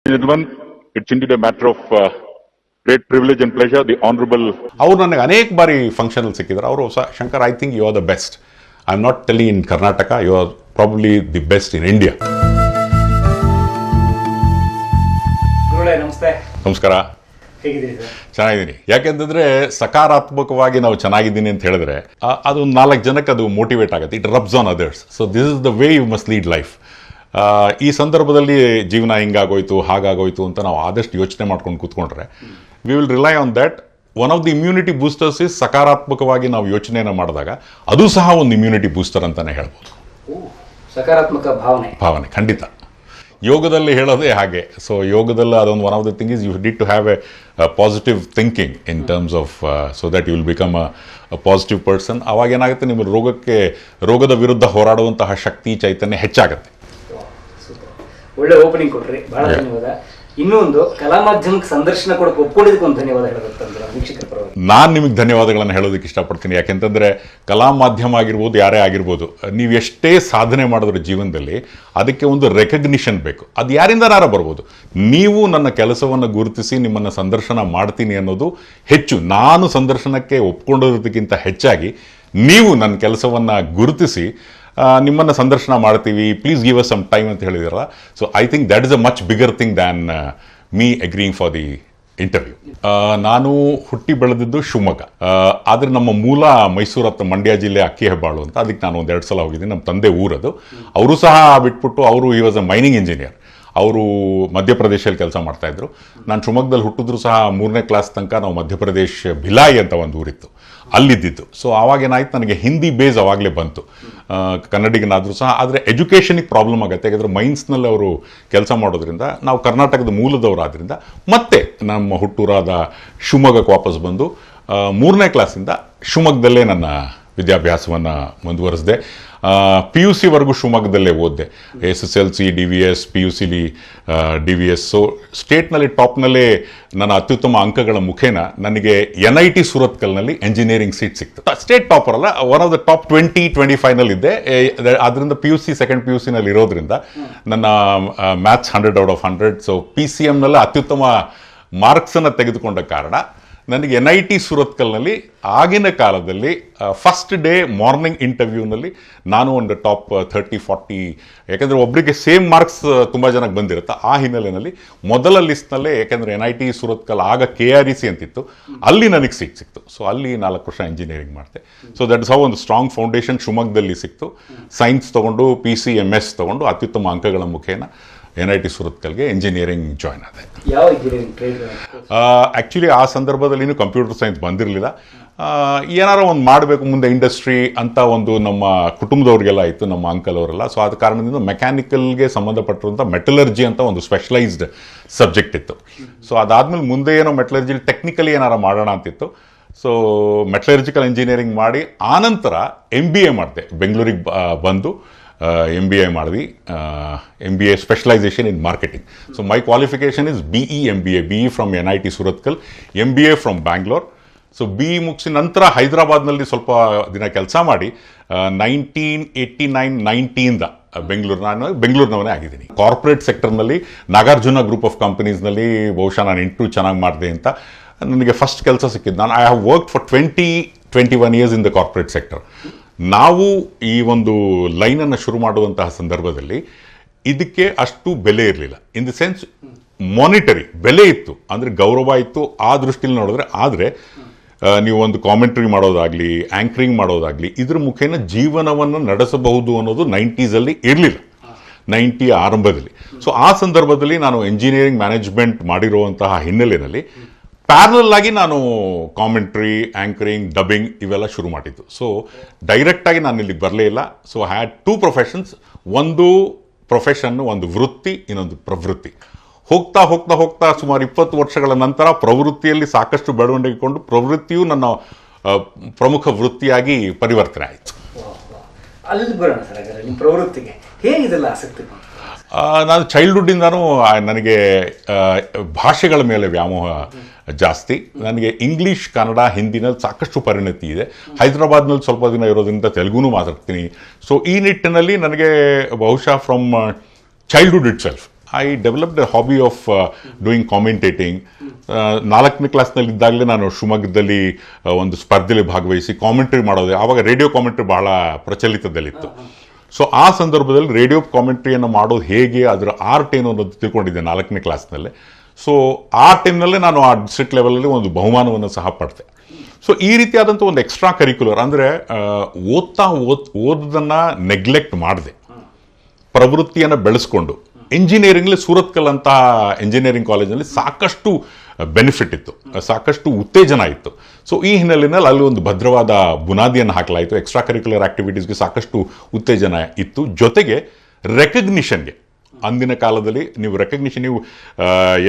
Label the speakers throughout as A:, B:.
A: Gentlemen, it's indeed a matter of great privilege and pleasure. The Honorable
B: ಅವರು ನನಗೆ ಅನೇಕ ಬಾರಿ ಫಂಕ್ಷನಲ್ಲಿ ಸಿಕ್ಕಿದ್ರು. ಅವರು Shankar, I think you are the best. I am not telling in Karnataka, you are probably the best in India.
C: ನಮಸ್ತೆ.
B: ನಮಸ್ಕಾರ.
C: ಹೇಗಿದ್ದೀರಿ ಸರ್?
B: ಚೆನ್ನಾಗಿದ್ದೀನಿ. ಯಾಕೆಂತಂದ್ರೆ ಸಕಾರಾತ್ಮಕವಾಗಿ ನಾವು ಚೆನ್ನಾಗಿದ್ದೀನಿ ಅಂತ ಹೇಳಿದ್ರೆ ಅದು 4 ಜನಕ್ಕೆ ಅದು ಮೋಟಿವೇಟ್ ಆಗುತ್ತೆ. It rubs on others. So this is the way you must lead life. ಈ ಸಂದರ್ಭದಲ್ಲಿ ಜೀವನ ಹಿಂಗಾಗೋಯ್ತು ಹಾಗಾಗೋಯ್ತು ಅಂತ ನಾವು ಆದಷ್ಟು ಯೋಚನೆ ಮಾಡ್ಕೊಂಡು ಕೂತ್ಕೊಂಡ್ರೆ we will rely on that. One of the immunity boosters is ಸಕಾರಾತ್ಮಕವಾಗಿ ನಾವು ಯೋಚನೆಯನ್ನು ಮಾಡಿದಾಗ ಅದು ಸಹ ಒಂದು ಇಮ್ಯುನಿಟಿ ಬೂಸ್ಟರ್ ಅಂತಾನೆ ಹೇಳ್ಬೋದು.
C: ಸಕಾರಾತ್ಮಕ ಭಾವನೆ
B: ಖಂಡಿತ. ಯೋಗದಲ್ಲಿ ಹೇಳೋದೇ ಹಾಗೆ. ಸೊ ಯೋಗದಲ್ಲಿ ಅದೊಂದು one of the thing is you need to have a positive thinking in terms of so that you will become a positive person. ಅವಾಗ ಏನಾಗುತ್ತೆ, ನಿಮ್ಮ ರೋಗದ ವಿರುದ್ಧ ಹೋರಾಡುವಂತಹ ಶಕ್ತಿ ಚೈತನ್ಯ ಹೆಚ್ಚಾಗುತ್ತೆ.
C: ಒಳ್ಳೆ ಓಪನಿಂಗ್ ಕೊಟ್ರಿ, ಬಹಳ ಧನ್ಯವಾದ. ಇನ್ನೊಂದು ಕಲಾ ಮಾಧ್ಯಮಕ್ಕೆ ಸಂದರ್ಶನ ಕೊಡಕ್ಕೆ ಒಪ್ಕೊಂಡಿದ್ದಕ್ಕೆ ಒಂದು ಧನ್ಯವಾದ ಹೇಳಬೇಕಂದ್ರೆ ವೀಕ್ಷಕರ ಪರವಾಗಿ
B: ನಾನು ನಿಮಗೆ ಧನ್ಯವಾದಗಳನ್ನು ಹೇಳೋದಕ್ಕೆ ಇಷ್ಟಪಡ್ತೀನಿ. ಯಾಕೆಂತಂದರೆ ಕಲಾ ಮಾಧ್ಯಮ ಆಗಿರ್ಬೋದು, ಯಾರೇ ಆಗಿರ್ಬೋದು, ನೀವು ಎಷ್ಟೇ ಸಾಧನೆ ಮಾಡಿದ್ರೆ ಜೀವನದಲ್ಲಿ ಅದಕ್ಕೆ ಒಂದು ರೆಕಗ್ನಿಷನ್ ಬೇಕು. ಅದು ಯಾರಿಂದನಾರ ಬರ್ಬೋದು. ನೀವು ನನ್ನ ಕೆಲಸವನ್ನು ಗುರುತಿಸಿ ನಿಮ್ಮನ್ನು ಸಂದರ್ಶನ ಮಾಡ್ತೀನಿ ಅನ್ನೋದು ಹೆಚ್ಚು. ನಾನು ಸಂದರ್ಶನಕ್ಕೆ ಒಪ್ಕೊಂಡಿರೋದಕ್ಕಿಂತ ಹೆಚ್ಚಾಗಿ ನೀವು ನನ್ನ ಕೆಲಸವನ್ನು ಗುರುತಿಸಿ ನಿಮ್ಮನ್ನು ಸಂದರ್ಶನ ಮಾಡ್ತೀವಿ, please give us some time ಅಂತ ಹೇಳಿದಿರಲ್ಲ. So I think that is a much bigger thing than me agreeing for the interview. ನಾನು ಹುಟ್ಟಿ ಬೆಳೆದಿದ್ದು ಶಿವಮೊಗ್ಗ, ಆದರೆ ನಮ್ಮ ಮೂಲ ಮೈಸೂರು ಹತ್ರ ಮಂಡ್ಯ ಜಿಲ್ಲೆ ಅಕ್ಕಿಹೆಬ್ಬಾಳು ಅಂತ. ಅದಕ್ಕೆ ನಾನು 2 ಸಲ ಹೋಗಿದ್ದೀನಿ. ನಮ್ಮ ತಂದೆ ಊರದು. ಅವರು ಸಹ ಬಿಟ್ಬಿಟ್ಟು ಅವರು ಈ ವಾಸ್ ಅ ಮೈನಿಂಗ್ ಇಂಜಿನಿಯರ್. ಅವರು ಮಧ್ಯಪ್ರದೇಶಲ್ಲಿ ಕೆಲಸ ಮಾಡ್ತಾಯಿದ್ರು. ನಾನು ಶಿವಮೊಗ್ಗದಲ್ಲಿ ಹುಟ್ಟಿದ್ರು ಸಹ 3ನೇ ಕ್ಲಾಸ್ ತನಕ ನಾವು ಮಧ್ಯಪ್ರದೇಶ್ ಭಿಲಾಯಿ ಅಂತ ಒಂದು ಊರಿತ್ತು, ಅಲ್ಲಿದ್ದಿದ್ದು. ಸೊ ಆವಾಗೇನಾಯ್ತು, ನನಗೆ ಹಿಂದಿ ಬೇಸ್ ಅವಾಗಲೇ ಬಂತು, ಕನ್ನಡಿಗನಾದರೂ ಸಹ. ಆದರೆ ಎಜುಕೇಷನಿಗೆ ಪ್ರಾಬ್ಲಮ್ ಆಗುತ್ತೆ. ಯಾಕಂದರೆ ಮೈನ್ಸ್ನಲ್ಲಿ ಅವರು ಕೆಲಸ ಮಾಡೋದ್ರಿಂದ, ನಾವು ಕರ್ನಾಟಕದ ಮೂಲದವರಾದ್ರಿಂದ ಮತ್ತೆ ನಮ್ಮ ಹುಟ್ಟೂರಾದ ಶಿವಮೊಗ್ಗಕ್ಕೆ ವಾಪಸ್ ಬಂದು 3ನೇ ಕ್ಲಾಸಿಂದ ಶಿವಮೊಗ್ಗದಲ್ಲೇ ನನ್ನ ವಿದ್ಯಾಭ್ಯಾಸವನ್ನು ಮುಂದುವರೆಸಿದೆ. PUC ವರೆಗೂ ಶಿವಮೊಗ್ಗದಲ್ಲೇ ಓದಿದೆ. SSLC DVS, PUC DVS. So ಸ್ಟೇಟ್ನಲ್ಲಿ ಟಾಪ್ನಲ್ಲೇ ನನ್ನ ಅತ್ಯುತ್ತಮ ಅಂಕಗಳ ಮುಖೇನ ನನಗೆ NIT ಸೂರತ್ಕಲ್ನಲ್ಲಿ ಎಂಜಿನಿಯರಿಂಗ್ ಸೀಟ್ ಸಿಕ್ತು. ಸ್ಟೇಟ್ ಟಾಪರ್ ಅಲ್ಲ, ಒನ್ ಆಫ್ ದ ಟಾಪ್ 20-25ನಲ್ಲಿದ್ದೆ. ಅದರಿಂದ PUC ಸೆಕೆಂಡ್ PUCನಲ್ಲಿ ಇರೋದ್ರಿಂದ ನನ್ನ ಮ್ಯಾಥ್ಸ್ 100 ಔಟ್ ಆಫ್ 100. ಸೊ PCMನಲ್ಲಿ ಅತ್ಯುತ್ತಮ ಮಾರ್ಕ್ಸನ್ನು ತೆಗೆದುಕೊಂಡ ಕಾರಣ ನನಗೆ NIT ಸೂರತ್ಕಲ್ನಲ್ಲಿ ಆಗಿನ ಕಾಲದಲ್ಲಿ ಫಸ್ಟ್ ಡೇ ಮಾರ್ನಿಂಗ್ ಇಂಟರ್ವ್ಯೂನಲ್ಲಿ ನಾನು ಒಂದು ಟಾಪ್ 30-40, ಯಾಕೆಂದರೆ ಒಬ್ಬರಿಗೆ ಸೇಮ್ ಮಾರ್ಕ್ಸ್ ತುಂಬ ಜನಕ್ಕೆ ಬಂದಿರುತ್ತೆ. ಆ ಹಿನ್ನೆಲೆಯಲ್ಲಿ ಮೊದಲ ಲಿಸ್ಟ್ನಲ್ಲೇ, ಯಾಕೆಂದರೆ NIT ಸೂರತ್ಕಲ್ ಆಗ KREC ಅಂತಿತ್ತು, ಅಲ್ಲಿ ನನಗೆ ಸೀಟ್ ಸಿಕ್ತು. ಸೊ ಅಲ್ಲಿ 4 ವರ್ಷ ಇಂಜಿನಿಯರಿಂಗ್ ಮಾಡಿದೆ. ಸೊ ದಟ್ ಇಸ್ ಹೌ ಒಂದು ಸ್ಟ್ರಾಂಗ್ ಫೌಂಡೇಶನ್ ಶಿವಮೊಗ್ಗದಲ್ಲಿ ಸಿಕ್ತು. ಸೈನ್ಸ್ ತೊಗೊಂಡು PC MS ತೊಗೊಂಡು ಅತ್ಯುತ್ತಮ ಅಂಕಗಳ ಮುಖೇನ NIT ಸೂರತ್ಕಲ್ಗೆ ಇಂಜಿನಿಯರಿಂಗ್ ಜಾಯ್ನ್ ಆದೆ.
C: ಯಾವ ಇಂಜಿನಿಯರಿಂಗ್ ಟ್ರೇಡ್?
B: ಆ್ಯಕ್ಚುಲಿ ಆ ಸಂದರ್ಭದಲ್ಲಿ ಇನ್ನೂ ಕಂಪ್ಯೂಟರ್ ಸೈನ್ಸ್ ಬಂದಿರಲಿಲ್ಲ. ಏನಾರೋ ಒಂದು ಮಾಡಬೇಕು ಮುಂದೆ ಇಂಡಸ್ಟ್ರಿ ಅಂತ ಒಂದು ನಮ್ಮ ಕುಟುಂಬದವ್ರಿಗೆಲ್ಲ ಇತ್ತು, ನಮ್ಮ ಅಂಕಲ್ ಅವರೆಲ್ಲ. ಸೊ ಆದ ಕಾರಣದಿಂದ ಮೆಕ್ಯಾನಿಕಲ್ಗೆ ಸಂಬಂಧಪಟ್ಟಿರುವಂಥ ಮೆಟಲರ್ಜಿ ಅಂತ ಒಂದು ಸ್ಪೆಷಲೈಸ್ಡ್ ಸಬ್ಜೆಕ್ಟ್ ಇತ್ತು. ಸೊ ಅದಾದಮೇಲೆ ಮುಂದೆ ಏನೋ ಮೆಟಲರ್ಜಿಲಿ ಟೆಕ್ನಿಕಲಿ ಏನಾರು ಮಾಡೋಣ ಅಂತಿತ್ತು. ಸೊ ಮೆಟಲರ್ಜಿಕಲ್ ಇಂಜಿನಿಯರಿಂಗ್ ಮಾಡಿ ಆನಂತರ MBA ಮಾಡಿದೆ. ಬೆಂಗಳೂರಿಗೆ ಬಂದು MBA ಮಾಡಿದ್ವಿ. MBA specialisation in marketing. So my qualification is BE MBA, BE from NIT Surathkal, MBA from Bangalore. So BE ಮುಗಿಸಿ ನಂತರ ಹೈದರಾಬಾದ್ನಲ್ಲಿ ಸ್ವಲ್ಪ ದಿನ ಕೆಲಸ ಮಾಡಿ 1989-90 ನಾನು ಬೆಂಗಳೂರಿನವನೇ ಆಗಿದ್ದೀನಿ. ಕಾರ್ಪೊರೇಟ್ ಸೆಕ್ಟರ್ನಲ್ಲಿ ನಾಗಾರ್ಜುನ ಗ್ರೂಪ್ ಆಫ್ ಕಂಪನೀಸ್ನಲ್ಲಿ ಬಹುಶಃ ನಾನು ಇಂಟರ್ವ್ಯೂ ಚೆನ್ನಾಗಿ ಮಾಡಿದೆ ಅಂತ ನನಗೆ ಫಸ್ಟ್ ಕೆಲಸ ಸಿಕ್ಕಿದ್ದು. I have work for 20-21 years in the corporate sector. ನಾವು ಈ ಒಂದು ಲೈನನ್ನು ಶುರು ಮಾಡುವಂತಹ ಸಂದರ್ಭದಲ್ಲಿ ಇದಕ್ಕೆ ಅಷ್ಟು ಬೆಲೆ ಇರಲಿಲ್ಲ. ಇನ್ ದಿ ಸೆನ್ಸ್ ಮಾನಿಟರಿ ಬೆಲೆ ಇತ್ತು, ಅಂದರೆ ಗೌರವ ಇತ್ತು ಆ ದೃಷ್ಟಿಯಲ್ಲಿ ನೋಡಿದ್ರೆ. ಆದರೆ ನೀವು ಒಂದು ಕಾಮೆಂಟ್ರಿ ಮಾಡೋದಾಗಲಿ, ಆ್ಯಂಕರಿಂಗ್ ಮಾಡೋದಾಗಲಿ, ಇದ್ರ ಮುಖೇನ ಜೀವನವನ್ನು ನಡೆಸಬಹುದು ಅನ್ನೋದು 90s ಇರಲಿಲ್ಲ, 90 ಆರಂಭದಲ್ಲಿ. ಸೊ ಆ ಸಂದರ್ಭದಲ್ಲಿ ನಾನು ಎಂಜಿನಿಯರಿಂಗ್ ಮ್ಯಾನೇಜ್ಮೆಂಟ್ ಮಾಡಿರುವಂತಹ ಹಿನ್ನೆಲೆಯಲ್ಲಿ ಪ್ಯಾರಲಲ್ ಆಗಿ ನಾನು ಕಾಮೆಂಟ್ರಿ, ಆ್ಯಂಕರಿಂಗ್, ಡಬ್ಬಿಂಗ್ ಇವೆಲ್ಲ ಶುರು ಮಾಡಿದ್ದು. ಸೊ ಡೈರೆಕ್ಟಾಗಿ ನಾನು ಇಲ್ಲಿಗೆ ಬರಲೇ ಇಲ್ಲ. So I had 2 professions. ಒಂದು ಪ್ರೊಫೆಷನ್ನು, ಒಂದು ವೃತ್ತಿ, ಇನ್ನೊಂದು ಪ್ರವೃತ್ತಿ. ಹೋಗ್ತಾ ಹೋಗ್ತಾ ಹೋಗ್ತಾ ಸುಮಾರು 20 ವರ್ಷಗಳ ನಂತರ ಪ್ರವೃತ್ತಿಯಲ್ಲಿ ಸಾಕಷ್ಟು ಬೆಳವಣಿಗೆಗೊಂಡು ಪ್ರವೃತ್ತಿಯು ನನ್ನ ಪ್ರಮುಖ ವೃತ್ತಿಯಾಗಿ ಪರಿವರ್ತನೆ ಆಯಿತು.
C: ಅಲ್ಲಿ ಬರೋಣ ಸರ್. ಹಾಗಾದ್ರೆ ನಿಮ್ಮ ಪ್ರವೃತ್ತಿಗೆ ಹೇಗಿದೆಲ್ಲ ಆಸಕ್ತಿ?
B: ನಾನು ಚೈಲ್ಡ್ಹುಡ್ಡಿಂದನೂ ನನಗೆ ಭಾಷೆಗಳ ಮೇಲೆ ವ್ಯಾಮೋಹ ಜಾಸ್ತಿ. ನನಗೆ ಇಂಗ್ಲೀಷ್, ಕನ್ನಡ, ಹಿಂದಿನಲ್ಲಿ ಸಾಕಷ್ಟು ಪರಿಣತಿ ಇದೆ. ಹೈದರಾಬಾದ್ನಲ್ಲಿ ಸ್ವಲ್ಪ ದಿನ ಇರೋದ್ರಿಂದ ತೆಲುಗುನೂ ಮಾತಾಡ್ತೀನಿ. ಸೊ ಈ ನಿಟ್ಟಿನಲ್ಲಿ ನನಗೆ ಬಹುಶಃ from childhood itself I developed a hobby of doing commentating. 4ನೇ ಕ್ಲಾಸ್ನಲ್ಲಿ ಇದ್ದಾಗಲೇ ನಾನು ಶಿವಮೊಗ್ಗದಲ್ಲಿ ಒಂದು ಸ್ಪರ್ಧೆಯಲ್ಲಿ ಭಾಗವಹಿಸಿ ಕಾಮೆಂಟ್ರಿ ಮಾಡೋದು. ಆವಾಗ ರೇಡಿಯೋ ಕಾಮೆಂಟ್ರಿ ಬಹಳ ಪ್ರಚಲಿತದಲ್ಲಿತ್ತು. ಸೊ ಆ ಸಂದರ್ಭದಲ್ಲಿ ರೇಡಿಯೋ ಕಾಮೆಂಟ್ರಿಯನ್ನು ಮಾಡೋದು ಹೇಗೆ, ಅದರ ಆರ್ಟ್ ಏನು ಅನ್ನೋದು ತಿಳ್ಕೊಂಡಿದ್ದೆ 4ನೇ ಕ್ಲಾಸ್ನಲ್ಲೇ. ಸೊ ಆ ಟೈಮ್ನಲ್ಲೇ ನಾನು ಆ ಡಿಸ್ಟ್ರಿಕ್ಟ್ ಲೆವೆಲಲ್ಲಿ ಒಂದು ಬಹುಮಾನವನ್ನು ಸಹ ಪಡೆದೆ. ಸೊ ಈ ರೀತಿಯಾದಂಥ ಒಂದು ಎಕ್ಸ್ಟ್ರಾ ಕರಿಕ್ಯುಲರ್ ಅಂದರೆ ಓದೋದನ್ನು ನೆಗ್ಲೆಕ್ಟ್ ಮಾಡಿದೆ, ಪ್ರವೃತ್ತಿಯನ್ನು ಬೆಳೆಸ್ಕೊಂಡು ಇಂಜಿನಿಯರಿಂಗ್ಲಿ ಸೂರತ್ಕಲ್ ಅಂತ ಇಂಜಿನಿಯರಿಂಗ್ ಕಾಲೇಜಿನಲ್ಲಿ ಸಾಕಷ್ಟು ಬೆನಿಫಿಟ್ ಇತ್ತು, ಸಾಕಷ್ಟು ಉತ್ತೇಜನ ಇತ್ತು. ಸೊ ಈ ಹಿನ್ನೆಲೆಯಲ್ಲಿ ಅಲ್ಲಿ ಒಂದು ಭದ್ರವಾದ ಬುನಾದಿಯನ್ನು ಹಾಕಲಾಯಿತು. ಎಕ್ಸ್ಟ್ರಾ ಕರಿಕ್ಯುಲರ್ ಆಕ್ಟಿವಿಟೀಸ್ಗೆ ಸಾಕಷ್ಟು ಉತ್ತೇಜನ ಇತ್ತು. ಜೊತೆಗೆ ರೆಕಗ್ನಿಷನ್ಗೆ, ಅಂದಿನ ಕಾಲದಲ್ಲಿ ನೀವು ರೆಕಗ್ನಿಷನ್, ನೀವು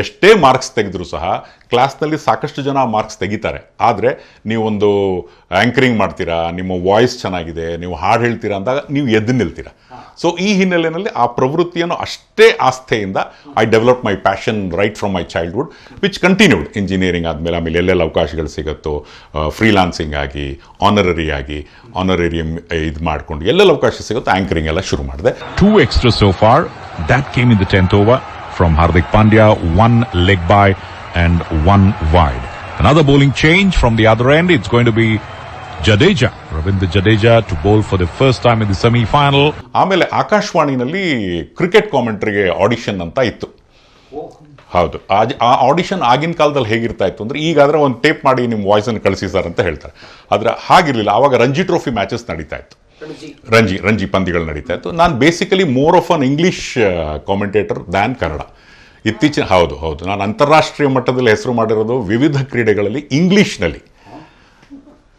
B: ಎಷ್ಟೇ ಮಾರ್ಕ್ಸ್ ತೆಗೆದರೂ ಸಹ ಕ್ಲಾಸ್ನಲ್ಲಿ ಸಾಕಷ್ಟು ಜನ ಮಾರ್ಕ್ಸ್ ತೆಗಿತಾರೆ. ಆದರೆ ನೀವೊಂದು ಆ್ಯಂಕರಿಂಗ್ ಮಾಡ್ತೀರಾ, ನಿಮ್ಮ ವಾಯ್ಸ್ ಚೆನ್ನಾಗಿದೆ, ನೀವು ಹಾಡು ಹೇಳ್ತೀರಾ ಅಂದಾಗ ನೀವು ಎದ್ದು ನಿಲ್ತೀರಾ. ಸೊ ಈ ಹಿನ್ನೆಲೆಯಲ್ಲಿ ಆ ಪ್ರವೃತ್ತಿಯನ್ನು ಅಷ್ಟೇ ಆಸ್ಥೆಯಿಂದ I develop my passion right from my childhood, which continued. Engineering ಆದಮೇಲೆ ಆಮೇಲೆ ಎಲ್ಲೆಲ್ಲ ಅವಕಾಶಗಳು ಸಿಗುತ್ತೋ ಫ್ರೀಲಾನ್ಸಿಂಗ್ ಆಗಿ, ಆನರೇರಿಯಂ ಇದು ಮಾಡಿಕೊಂಡು ಎಲ್ಲೆಲ್ಲ ಅವಕಾಶ ಸಿಗುತ್ತೋ ಆ್ಯಂಕರಿಂಗ್ ಎಲ್ಲ ಶುರು ಮಾಡಿದೆ.
D: 2 extras so far. That came in the 10th over from Hardik Pandya, 1 leg by and 1 wide. Another bowling change from the other end. It's going to be Jadeja, Ravindra Jadeja, to bowl for the first time in the semi-final.
B: ಆಮೇಲೆ ಆಕಾಶವಾಣಿನಲ್ಲಿ cricket ಕಾಮೆಂಟ್ರಿಗೆ audition ಅಂತ ಇತ್ತು. ಹೌದು, ಆ audition ಆಗಿನ ಕಾಲದಲ್ಲಿ ಹೇಗಿರ್ತಾ ಇತ್ತು ಅಂದರೆ, ಈಗಾದರೆ ಒಂದು ಟೇಪ್ ಮಾಡಿ ನಿಮ್ಮ ವಾಯ್ಸನ್ನು ಕಳಿಸಿ ಸರ್ ಅಂತ ಹೇಳ್ತಾರೆ. ಆದರೆ ಹಾಗಿರಲಿಲ್ಲ. ಆವಾಗ ರಂಜಿ ಟ್ರೋಫಿ ಮ್ಯಾಚಸ್ ನಡೀತಾ ಇತ್ತು, ರಂಜಿ ಪಂದ್ಯಗಳು ನಡೀತಾ ಇತ್ತು. ನಾನು basically more of an English commentator than Kannada. ಇತ್ತೀಚಿನ ಹೌದು ನಾನು ಅಂತಾರಾಷ್ಟ್ರೀಯ ಮಟ್ಟದಲ್ಲಿ ಹೆಸರು ಮಾಡಿರೋದು ವಿವಿಧ ಕ್ರೀಡೆಗಳಲ್ಲಿ ಇಂಗ್ಲೀಷ್ನಲ್ಲಿ.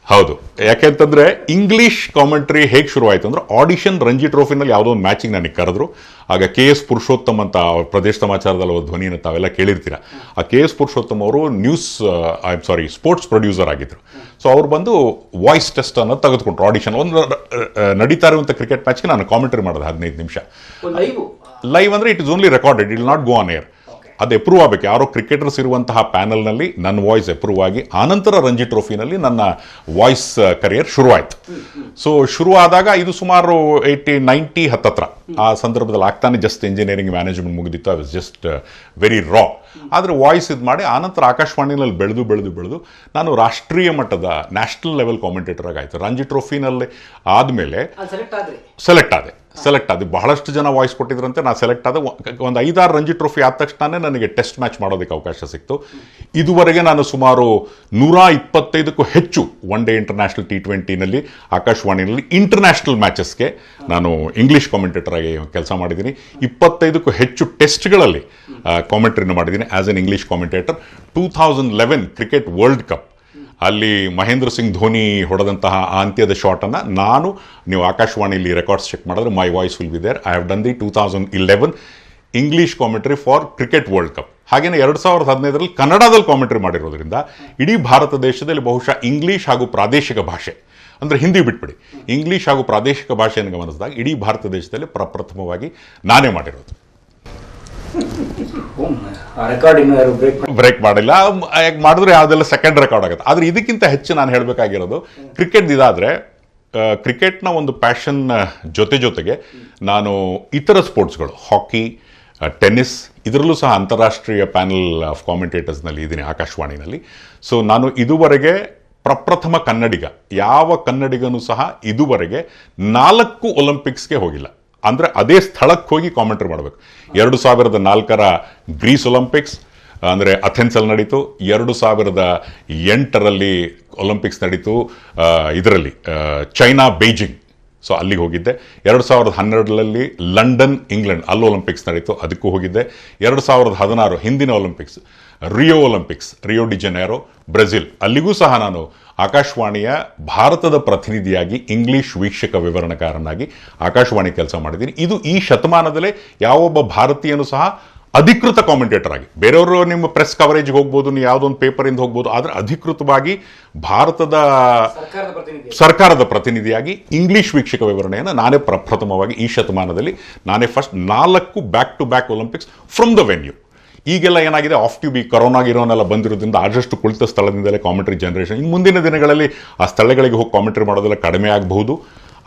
B: ಹೌದು, ಯಾಕೆಂತಂದರೆ ಇಂಗ್ಲೀಷ್ ಕಾಮೆಂಟ್ರಿ ಹೇಗೆ ಶುರುವಾಯಿತು ಅಂದರೆ, ಆಡಿಷನ್ ರಂಜಿ ಟ್ರೋಫಿನಲ್ಲಿ ಯಾವುದೋ ಒಂದು ಮ್ಯಾಚಿಗೆ ನನಗೆ ಕರೆದ್ರು. ಆಗ KS ಪುರುಷೋತ್ತಮ್ ಅಂತ ಅವ್ರ ಪ್ರದೇಶ ಸಮಾಚಾರದಲ್ಲಿ ಒಂದು ಧ್ವನಿಯನ್ನು ತಾವೆಲ್ಲ ಕೇಳಿರ್ತೀರ. ಆ KS ಪುರುಷೋತ್ತಮ್ ಅವರು ಸ್ಪೋರ್ಟ್ಸ್ ಪ್ರೊಡ್ಯೂಸರ್ ಆಗಿದ್ದರು. ಸೊ ಅವ್ರು ಬಂದು ವಾಯ್ಸ್ ಟೆಸ್ಟ್ ಅನ್ನು ತೆಗೆದುಕೊಂಡ್ರು. ಆಡಿಷನ್ ಒಂದು ನಡೀತಾ ಇರುವಂಥ ಕ್ರಿಕೆಟ್ ಮ್ಯಾಚ್ಗೆ ನಾನು ಕಾಮೆಂಟ್ರಿ ಮಾಡಿದೆ 15 ನಿಮಿಷ. ಲೈವ್ ಅಂದರೆ it is only recorded, it will not go on air. ಅದು ಎಪ್ರೂವ್ ಆಗಬೇಕು. ಯಾರೋ ಕ್ರಿಕೆಟರ್ಸ್ ಇರುವಂತಹ ಪ್ಯಾನಲ್ನಲ್ಲಿ ನನ್ನ ವಾಯ್ಸ್ ಎಪ್ರೂವ್ ಆಗಿ, ಆನಂತರ ರಂಜಿ ಟ್ರೋಫಿನಲ್ಲಿ ನನ್ನ ವಾಯ್ಸ್ ಕರಿಯರ್ ಶುರುವಾಯಿತು. ಸೊ ಶುರುವಾದಾಗ ಇದು ಸುಮಾರು 90 ಹತ್ತತ್ರ ಆ ಸಂದರ್ಭದಲ್ಲಿ ಆಗ್ತಾನೆ. ಜಸ್ಟ್ ಇಂಜಿನಿಯರಿಂಗ್ ಮ್ಯಾನೇಜ್ಮೆಂಟ್ ಮುಗಿದಿತ್ತು. I was just very raw. ಆದರೆ ವಾಯ್ಸ್ ಇದು ಮಾಡಿ ಆನಂತರ ಆಕಾಶವಾಣಿನಲ್ಲಿ ಬೆಳೆದು ನಾನು ರಾಷ್ಟ್ರೀಯ ಮಟ್ಟದ ನ್ಯಾಷನಲ್ ಲೆವೆಲ್ ಕಾಮೆಂಟೇಟರ್ ಆಗಾಯಿತು. ರಂಜಿ ಟ್ರೋಫಿನಲ್ಲಿ ಆದಮೇಲೆ ಸೆಲೆಕ್ಟ್ ಆದೆ. ಬಹಳಷ್ಟು ಜನ ವಾಯ್ಸ್ ಕೊಟ್ಟಿದ್ರಂತೆ, ನಾನು ಸೆಲೆಕ್ಟ್ ಆದ. ಒಂದು 5-6 ರಂಜಿ ಟ್ರೋಫಿ ಆದ ತಕ್ಷಣ ನನಗೆ ಟೆಸ್ಟ್ ಮ್ಯಾಚ್ ಮಾಡೋದಕ್ಕೆ ಅವಕಾಶ ಸಿಕ್ತು. ಇದುವರೆಗೆ ನಾನು ಸುಮಾರು 125ಕ್ಕೂ ಹೆಚ್ಚು ಒನ್ ಡೇ ಇಂಟರ್ನ್ಯಾಷನಲ್ T20ನಲ್ಲಿ ಆಕಾಶವಾಣಿಯಲ್ಲಿ ಇಂಟರ್ನ್ಯಾಷನಲ್ ಮ್ಯಾಚಸ್ಗೆ ನಾನು ಇಂಗ್ಲೀಷ್ ಕಾಮೆಂಟೇಟರ್ ಆಗಿ ಕೆಲಸ ಮಾಡಿದ್ದೀನಿ. 25ಕ್ಕೂ ಹೆಚ್ಚು ಟೆಸ್ಟ್ಗಳಲ್ಲಿ ಕಾಮೆಂಟ್ರಿನ ಮಾಡಿದ್ದೀನಿ as N English commentator. 2011 cricket world cup ಅಲ್ಲಿ ಮಹೇಂದ್ರ ಸಿಂಗ್ ಧೋನಿ ಹೊಡೆದಂತಹ ಆ ಅಂತ್ಯದ ಶಾಟನ್ನು ನೀವು ಆಕಾಶವಾಣಿಯಲ್ಲಿ ರೆಕಾರ್ಡ್ಸ್ ಚೆಕ್ ಮಾಡಿದ್ರೆ my voice will be there. I have done the 2011 English commentary for cricket world cup. ಹಾಗೆಯೇ 2015ರಲ್ಲಿ ಕನ್ನಡದಲ್ಲಿ ಕಾಮೆಂಟ್ರಿ ಮಾಡಿರೋದ್ರಿಂದ ಇಡೀ ಭಾರತ ದೇಶದಲ್ಲಿ ಬಹುಶಃ ಇಂಗ್ಲೀಷ್ ಹಾಗೂ ಪ್ರಾದೇಶಿಕ ಭಾಷೆ ಅಂದರೆ ಹಿಂದಿ ಬಿಟ್ಬಿಡಿ, ಇಂಗ್ಲೀಷ್ ಹಾಗೂ ಪ್ರಾದೇಶಿಕ ಭಾಷೆಯನ್ನು ಗಮನಿಸಿದಾಗ ಇಡೀ ಭಾರತ ದೇಶದಲ್ಲಿ ಪ್ರಪ್ರಥಮವಾಗಿ ನಾನೇ ಮಾಡಿರೋದು. ಬ್ರೇಕ್ ಮಾಡಿಲ್ಲ. ಮಾಡಿದ್ರೆ ಯಾವುದೆಲ್ಲ ಸೆಕೆಂಡ್ ರೆಕಾರ್ಡ್ ಆಗುತ್ತೆ. ಆದರೆ ಇದಕ್ಕಿಂತ ಹೆಚ್ಚು ನಾನು ಹೇಳಬೇಕಾಗಿರೋದು, ಕ್ರಿಕೆಟ್ ಇದಾದರೆ ಕ್ರಿಕೆಟ್ನ ಒಂದು ಪ್ಯಾಷನ್ ಜೊತೆಗೆ ನಾನು ಇತರ ಸ್ಪೋರ್ಟ್ಸ್ಗಳು, ಹಾಕಿ, ಟೆನ್ನಿಸ್, ಇದರಲ್ಲೂ ಸಹ ಅಂತಾರಾಷ್ಟ್ರೀಯ ಪ್ಯಾನಲ್ ಆಫ್ ಕಾಮೆಂಟೇಟರ್ಸ್ನಲ್ಲಿ ಇದ್ದೀನಿ ಆಕಾಶವಾಣಿನಲ್ಲಿ. ಸೊ ನಾನು ಇದುವರೆಗೆ ಪ್ರಪ್ರಥಮ ಕನ್ನಡಿಗ, ಯಾವ ಕನ್ನಡಿಗನೂ ಸಹ ಇದುವರೆಗೆ 4 ಒಲಿಂಪಿಕ್ಸ್ಗೆ ಹೋಗಿಲ್ಲ. ಅಂದರೆ ಅದೇ ಸ್ಥಳಕ್ಕೆ ಹೋಗಿ ಕಾಮೆಂಟ್ರಿ ಮಾಡಬೇಕು. 2004ರ ಗ್ರೀಸ್ ಒಲಿಂಪಿಕ್ಸ್ ಅಂದರೆ ಅಥೆನ್ಸಲ್ಲಿ ನಡೀತು. 2008ರಲ್ಲಿ ಒಲಿಂಪಿಕ್ಸ್ ನಡೀತು ಇದರಲ್ಲಿ ಚೈನಾ ಬೀಜಿಂಗ್. ಸೊ ಅಲ್ಲಿಗೆ ಹೋಗಿದ್ದೆ. 2012ರಲ್ಲಿ ಲಂಡನ್ ಇಂಗ್ಲೆಂಡ್, ಅಲ್ಲಿ ಒಲಿಂಪಿಕ್ಸ್ ನಡೀತು, ಅದಕ್ಕೂ ಹೋಗಿದ್ದೆ. 2016 ಹಿಂದಿನ ಒಲಿಂಪಿಕ್ಸ್ ರಿಯೋ ಡಿ ಜನೇರೋ ಬ್ರೆಜಿಲ್, ಅಲ್ಲಿಗೂ ಸಹ ನಾನು ಆಕಾಶವಾಣಿಯ ಭಾರತದ ಪ್ರತಿನಿಧಿಯಾಗಿ ಇಂಗ್ಲೀಷ್ ವೀಕ್ಷಕ ವಿವರಣೆಕಾರನಾಗಿ ಆಕಾಶವಾಣಿ ಕೆಲಸ ಮಾಡಿದ್ದೀನಿ. ಇದು ಈ ಶತಮಾನದಲ್ಲೇ ಯಾವೊಬ್ಬ ಭಾರತೀಯನೂ ಸಹ ಅಧಿಕೃತ ಕಾಮೆಂಟೇಟರ್ ಆಗಿ, ಬೇರೆಯವರು ನಿಮ್ಮ ಪ್ರೆಸ್ ಕವರೇಜ್ಗೆ ಹೋಗ್ಬೋದು, ನೀವು ಯಾವುದೊಂದು ಪೇಪರಿಂದ ಹೋಗ್ಬೋದು, ಆದರೆ ಅಧಿಕೃತವಾಗಿ ಭಾರತದ ಸರ್ಕಾರದ ಪ್ರತಿನಿಧಿಯಾಗಿ ಇಂಗ್ಲೀಷ್ ವೀಕ್ಷಕ ವಿವರಣೆಯನ್ನು ನಾನೇ ಪ್ರಪ್ರಥಮವಾಗಿ ಈ ಶತಮಾನದಲ್ಲಿ ನಾನೇ first 4 back to back Olympics from the venue. ಈಗೆಲ್ಲ ಏನಾಗಿದೆ, ಆಫ್ ಟ್ಯೂಬ್ ಈ ಕೊರೋನಾಗಿರೋನೆಲ್ಲ ಬಂದಿರೋದ್ರಿಂದ ಆದಷ್ಟು ಕುಳಿತ ಸ್ಥಳದಿಂದಲೇ ಕಾಮೆಂಟ್ರಿ ಜನರೇಷನ್. ಇನ್ನು ಮುಂದಿನ ದಿನಗಳಲ್ಲಿ ಆ ಸ್ಥಳಗಳಿಗೆ ಹೋಗಿ ಕಾಮೆಂಟ್ರಿ ಮಾಡೋದೆಲ್ಲ ಕಡಿಮೆ ಆಗಬಹುದು.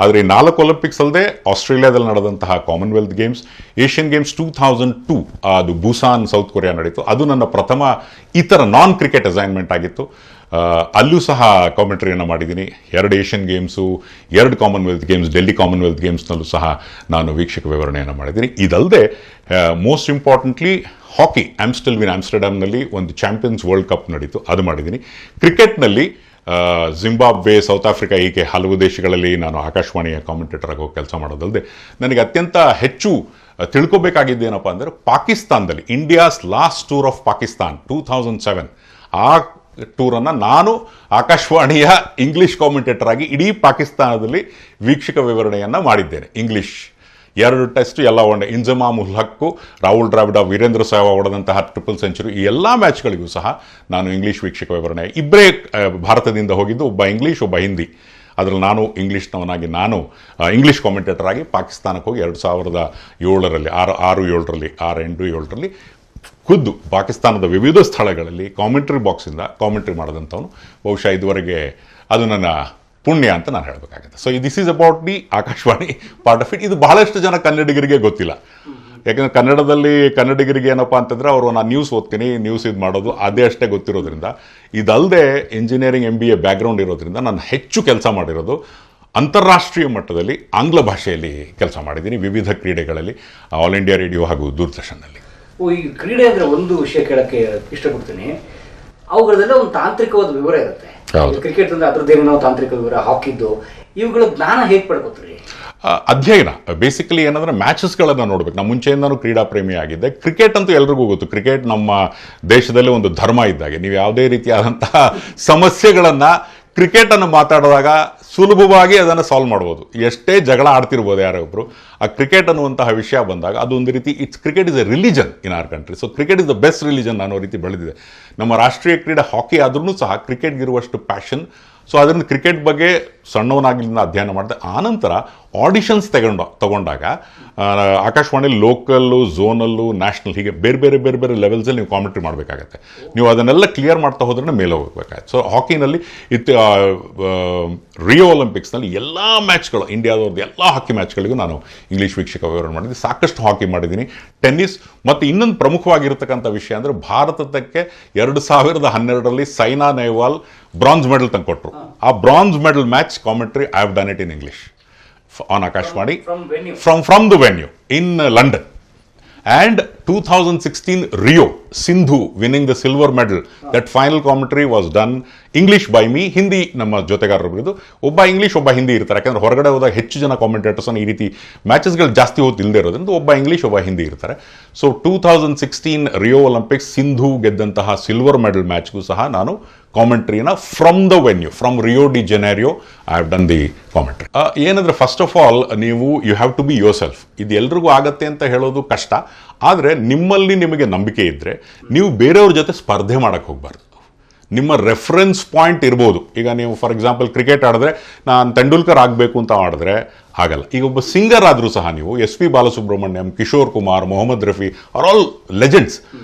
B: ಆದರೆ ಈ 4 ಒಲಿಂಪಿಕ್ಸ್ ಅಲ್ಲದೆ ಆಸ್ಟ್ರೇಲಿಯಾದಲ್ಲಿ ನಡೆದಂತಹ ಕಾಮನ್ವೆಲ್ತ್ ಗೇಮ್ಸ್, ಏಷ್ಯನ್ ಗೇಮ್ಸ್ 2002 ಅದು ಬೂಸಾನ್ ಸೌತ್ ಕೊರಿಯಾ ನಡೀತು. ಅದು ನನ್ನ ಪ್ರಥಮ ಈ ಥರ ನಾನ್ ಕ್ರಿಕೆಟ್ ಅಸೈನ್ಮೆಂಟ್ ಆಗಿತ್ತು. ಅಲ್ಲೂ ಸಹ ಕಾಮೆಂಟ್ರಿಯನ್ನು ಮಾಡಿದ್ದೀನಿ. 2 Asian Games, 2 Commonwealth Games, Delhi Commonwealth ಗೇಮ್ಸ್ನಲ್ಲೂ ಸಹ ನಾನು ವೀಕ್ಷಕ ವಿವರಣೆಯನ್ನು ಮಾಡಿದ್ದೀನಿ. ಇದಲ್ಲದೆ ಮೋಸ್ಟ್ ಇಂಪಾರ್ಟೆಂಟ್ಲಿ ಹಾಕಿ ಆಮ್ಸ್ಟರ್ಡ್ಯಾಮ್ನಲ್ಲಿ ಒಂದು ಚಾಂಪಿಯನ್ಸ್ ವರ್ಲ್ಡ್ ಕಪ್ ನಡೀತು, ಅದು ಮಾಡಿದ್ದೀನಿ. ಕ್ರಿಕೆಟ್ನಲ್ಲಿ ಜಿಂಬಾಬ್ವೆ, ಸೌತ್ ಆಫ್ರಿಕಾ ಹೀಗೆ ಹಲವು ದೇಶಗಳಲ್ಲಿ ನಾನು ಆಕಾಶವಾಣಿಯ ಕಾಮೆಂಟೇಟರ್ ಆಗಿ ಹೋಗಿ ಕೆಲಸ ಮಾಡೋದಲ್ಲದೆ ನನಗೆ ಅತ್ಯಂತ ಹೆಚ್ಚು ತಿಳ್ಕೊಬೇಕಾಗಿದ್ದೇನಪ್ಪ ಅಂದರೆ ಪಾಕಿಸ್ತಾನದಲ್ಲಿ India's last tour of Pakistan 2007 ಆ ಟೂರನ್ನು ನಾನು ಆಕಾಶವಾಣಿಯ ಇಂಗ್ಲಿಷ್ ಕಾಮೆಂಟೇಟರ್ ಆಗಿ ಇಡೀ ಪಾಕಿಸ್ತಾನದಲ್ಲಿ ವೀಕ್ಷಕ ವಿವರಣೆಯನ್ನು ಮಾಡಿದ್ದೇನೆ. ಇಂಗ್ಲಿಷ್ 2 ಟೆಸ್ಟ್ ಎಲ್ಲ ಒನ್ ಇಂಜಮಾಮ್ ಉಲ್ ಹಕ್ಕು, ರಾಹುಲ್ ದ್ರಾವಿಡ, ವೀರೇಂದ್ರ ಸೆಹ್ವಾಗ್ ಹೊಡೆದಂತಹ ಟ್ರಿಪಲ್ ಸೆಂಚುರಿ, ಈ ಎಲ್ಲ ಮ್ಯಾಚ್ಗಳಿಗೂ ಸಹ ನಾನು ಇಂಗ್ಲೀಷ್ ವೀಕ್ಷಕ ವಿವರಣೆ. ಇಬ್ಬರೇ ಭಾರತದಿಂದ ಹೋಗಿದ್ದು, ಒಬ್ಬ ಇಂಗ್ಲೀಷ್, ಒಬ್ಬ ಹಿಂದಿ. ಅದರಲ್ಲಿ ನಾನು ಇಂಗ್ಲೀಷ್ನವನಾಗಿ ನಾನು ಇಂಗ್ಲೀಷ್ ಕಾಮೆಂಟೇಟರ್ ಆಗಿ ಪಾಕಿಸ್ತಾನಕ್ಕೆ ಹೋಗಿ 2007ರಲ್ಲಿ 6-8-7ರಲ್ಲಿ ಖುದ್ದು ಪಾಕಿಸ್ತಾನದ ವಿವಿಧ ಸ್ಥಳಗಳಲ್ಲಿ ಕಾಮೆಂಟ್ರಿ ಬಾಕ್ಸಿಂದ ಕಾಮೆಂಟ್ರಿ ಮಾಡಿದಂಥವನು. ಬಹುಶಃ ಇದುವರೆಗೆ ಅದು ನನ್ನ ಪುಣ್ಯ ಅಂತ ನಾನು ಹೇಳಬೇಕಾಗುತ್ತೆ. So this is about the Akashvani part of it. ಇದು ಬಹಳಷ್ಟು ಜನ ಕನ್ನಡಿಗರಿಗೆ ಗೊತ್ತಿಲ್ಲ. ಯಾಕಂದರೆ ಕನ್ನಡಿಗರಿಗೆ ಏನಪ್ಪ ಅಂತಂದರೆ ಅವರು ನಾನು ನ್ಯೂಸ್ ಓದ್ತೀನಿ, ನ್ಯೂಸ್ ಇದು ಮಾಡೋದು ಅದೇ ಅಷ್ಟೇ ಗೊತ್ತಿರೋದ್ರಿಂದ. ಇದಲ್ಲದೆ ಇಂಜಿನಿಯರಿಂಗ್ MBA ಬ್ಯಾಕ್ಗ್ರೌಂಡ್ ಇರೋದ್ರಿಂದ ನಾನು ಹೆಚ್ಚು ಕೆಲಸ ಮಾಡಿರೋದು ಅಂತಾರಾಷ್ಟ್ರೀಯ ಮಟ್ಟದಲ್ಲಿ ಆಂಗ್ಲ ಭಾಷೆಯಲ್ಲಿ ಕೆಲಸ ಮಾಡಿದ್ದೀನಿ, ವಿವಿಧ ಕ್ರೀಡೆಗಳಲ್ಲಿ, ಆಲ್ ಇಂಡಿಯಾ ರೇಡಿಯೋ ಹಾಗೂ ದೂರದರ್ಶನಲ್ಲಿ.
C: ಈ ಕ್ರೀಡೆ ಅಂದರೆ ಒಂದು ವಿಷಯ ಕೇಳಕ್ಕೆ ಇಷ್ಟಪಡ್ತೀನಿ. ಅವುಗಳದೆಲ್ಲ ಒಂದು ತಾಂತ್ರಿಕವಾದ ವಿವರ ಇರುತ್ತೆ. ಕ್ರಿಕೆಟ್ ಅಂದ್ರೆ ಅದ್ರದ್ದೇನೋ ತಾಂತ್ರಿಕ ವಿವರ, ಹಾಕಿದ್ದು, ಇವುಗಳ ಜ್ಞಾನ ಹೇಗೆ ಪಡ್ಕೋತೀರಿ?
B: ಅಧ್ಯಯನ ಬೇಸಿಕಲಿ ಏನಂದ್ರೆ ಮ್ಯಾಚಸ್ಗಳನ್ನು ನೋಡ್ಬೇಕು. ನಾನು ಮುಂಚೆಯಿಂದನೂ ಕ್ರೀಡಾ ಪ್ರೇಮಿ ಆಗಿದ್ದೆ. ಕ್ರಿಕೆಟ್ ಅಂತೂ ಎಲ್ರಿಗೂ ಗೊತ್ತು. ಕ್ರಿಕೆಟ್ ನಮ್ಮ ದೇಶದಲ್ಲಿ ಒಂದು ಧರ್ಮ ಇದ್ದಾಗೆ. ನೀವು ಯಾವುದೇ ರೀತಿಯಾದಂತಹ ಸಮಸ್ಯೆಗಳನ್ನು ಕ್ರಿಕೆಟನ್ನು ಮಾತಾಡಿದಾಗ ಸುಲಭವಾಗಿ ಅದನ್ನು ಸಾಲ್ವ್ ಮಾಡ್ಬೋದು. ಎಷ್ಟೇ ಜಗಳ ಆಡ್ತಿರ್ಬೋದು ಯಾರೊಬ್ಬರು, ಆ ಕ್ರಿಕೆಟ್ ಅನ್ನುವಂತಹ ವಿಷಯ ಬಂದಾಗ ಅದೊಂದು ರೀತಿ cricket is a religion in our country. So cricket is the best religion ಅನ್ನೋ ರೀತಿ ಬೆಳೆದಿದೆ. ನಮ್ಮ ರಾಷ್ಟ್ರೀಯ ಕ್ರೀಡೆ ಹಾಕಿ ಆದ್ರೂ ಸಹ ಕ್ರಿಕೆಟ್ಗಿರುವಷ್ಟು ಪ್ಯಾಷನ್. ಸೊ ಅದರಿಂದ ಕ್ರಿಕೆಟ್ ಬಗ್ಗೆ ಸಣ್ಣವನಾಗಿಂದ ಅಧ್ಯಯನ ಮಾಡಿದೆ. ಆನಂತರ ಆಡಿಷನ್ಸ್ ತಗೊಂಡಾಗ ಆಕಾಶವಾಣಿಯಲ್ಲಿ ಲೋಕಲ್ಲು, ಝೋನಲ್ಲು, ನ್ಯಾಷನಲ್ ಹೀಗೆ ಬೇರೆ ಬೇರೆ ಲೆವೆಲ್ಸಲ್ಲಿ ನೀವು ಕಾಮೆಂಟ್ರಿ ಮಾಡಬೇಕಾಗತ್ತೆ. ನೀವು ಅದನ್ನೆಲ್ಲ ಕ್ಲಿಯರ್ ಮಾಡ್ತಾ ಹೋದ್ರೆ ಮೇಲೆ ಹೋಗಬೇಕಾಗತ್ತೆ. ಸೊ ಹಾಕಿನಲ್ಲಿ ರಿಯೋ ಒಲಿಂಪಿಕ್ಸ್ನಲ್ಲಿ ಎಲ್ಲ ಮ್ಯಾಚ್ಗಳು, ಇಂಡಿಯಾದವ್ರದ್ದು ಎಲ್ಲ ಹಾಕಿ ಮ್ಯಾಚ್ಗಳಿಗೂ ನಾನು ಇಂಗ್ಲೀಷ್ ವೀಕ್ಷಕ ವಿವರಣೆ ಮಾಡಿದ್ದೀನಿ. ಸಾಕಷ್ಟು ಹಾಕಿ ಮಾಡಿದ್ದೀನಿ, ಟೆನ್ನಿಸ್. ಮತ್ತು ಇನ್ನೊಂದು ಪ್ರಮುಖವಾಗಿರ್ತಕ್ಕಂಥ ವಿಷಯ ಅಂದರೆ ಭಾರತಕ್ಕೆ 2012ರಲ್ಲಿ ಸೈನಾ ನೆಹ್ವಾಲ್ ಬ್ರಾಂಜ್ ಮೆಡಲ್ ತಂದುಕೊಟ್ರು. ಆ bronze medal match commentary I have done it in English on Akashvani from the venue in London. And 2016 Rio, Sindhu winning the silver medal, that final commentary was done English by me, Hindi ನಮ್ಮ ಜೊತೆಗಾರರು. ಒಬ್ಬ English, ಒಬ್ಬ ಹಿಂದಿ ಇರ್ತಾರೆ. ಯಾಕಂದ್ರೆ ಹೊರಗಡೆ ಹೋದಾಗ ಹೆಚ್ಚು ಜನ commentators ಈ ರೀತಿ ಮ್ಯಾಚಸ್ಗಳು ಜಾಸ್ತಿ ಹೊತ್ತು ಇಲ್ಲದೆ ಇರೋದ್ರಿಂದ ಒಬ್ಬ ಇಂಗ್ಲೀಷ್, ಒಬ್ಬ ಹಿಂದಿ ಇರ್ತಾರೆ. ಸೊ 2016 ರಿಯೋ ಒಲಿಂಪಿಕ್ಸ್ ಸಿಂಧು ಗೆದ್ದಂತಹ ಸಿಲ್ವರ್ ಮೆಡಲ್ ಮ್ಯಾಚ್ಗೂ ಸಹ ನಾನು ಕಾಮೆಂಟ್ರಿನ from the venue, from Rio de Janeiro I have done the commentary. ಏನಂದ್ರೆ ಫಸ್ಟ್ ಆಫ್ ಆಲ್ ನೀವು you have to be yourself. ಇದು ಎಲ್ರಿಗೂ ಆಗತ್ತೆ ಅಂತ ಹೇಳೋದು ಕಷ್ಟ. ಆದರೆ ನಿಮ್ಮಲ್ಲಿ ನಿಮಗೆ ನಂಬಿಕೆ ಇದ್ದರೆ ನೀವು ಬೇರೆಯವ್ರ ಜೊತೆ ಸ್ಪರ್ಧೆ ಮಾಡೋಕ್ಕೆ ಹೋಗಬಾರ್ದು. ನಿಮ್ಮ ರೆಫರೆನ್ಸ್ ಪಾಯಿಂಟ್ ಇರ್ಬೋದು. ಈಗ ನೀವು ಫಾರ್ ಎಕ್ಸಾಂಪಲ್ ಕ್ರಿಕೆಟ್ ಆಡಿದ್ರೆ ನಾನು ತೆಂಡೂಲ್ಕರ್ ಆಗಬೇಕು ಅಂತ ಮಾಡಿದ್ರೆ ಆಗಲ್ಲ. ಈಗ ಒಬ್ಬ ಸಿಂಗರ್ ಆದರೂ ಸಹ ನೀವು SP Balasubrahmanyam, Kishore Kumar, Mohammed Rafi are all legends.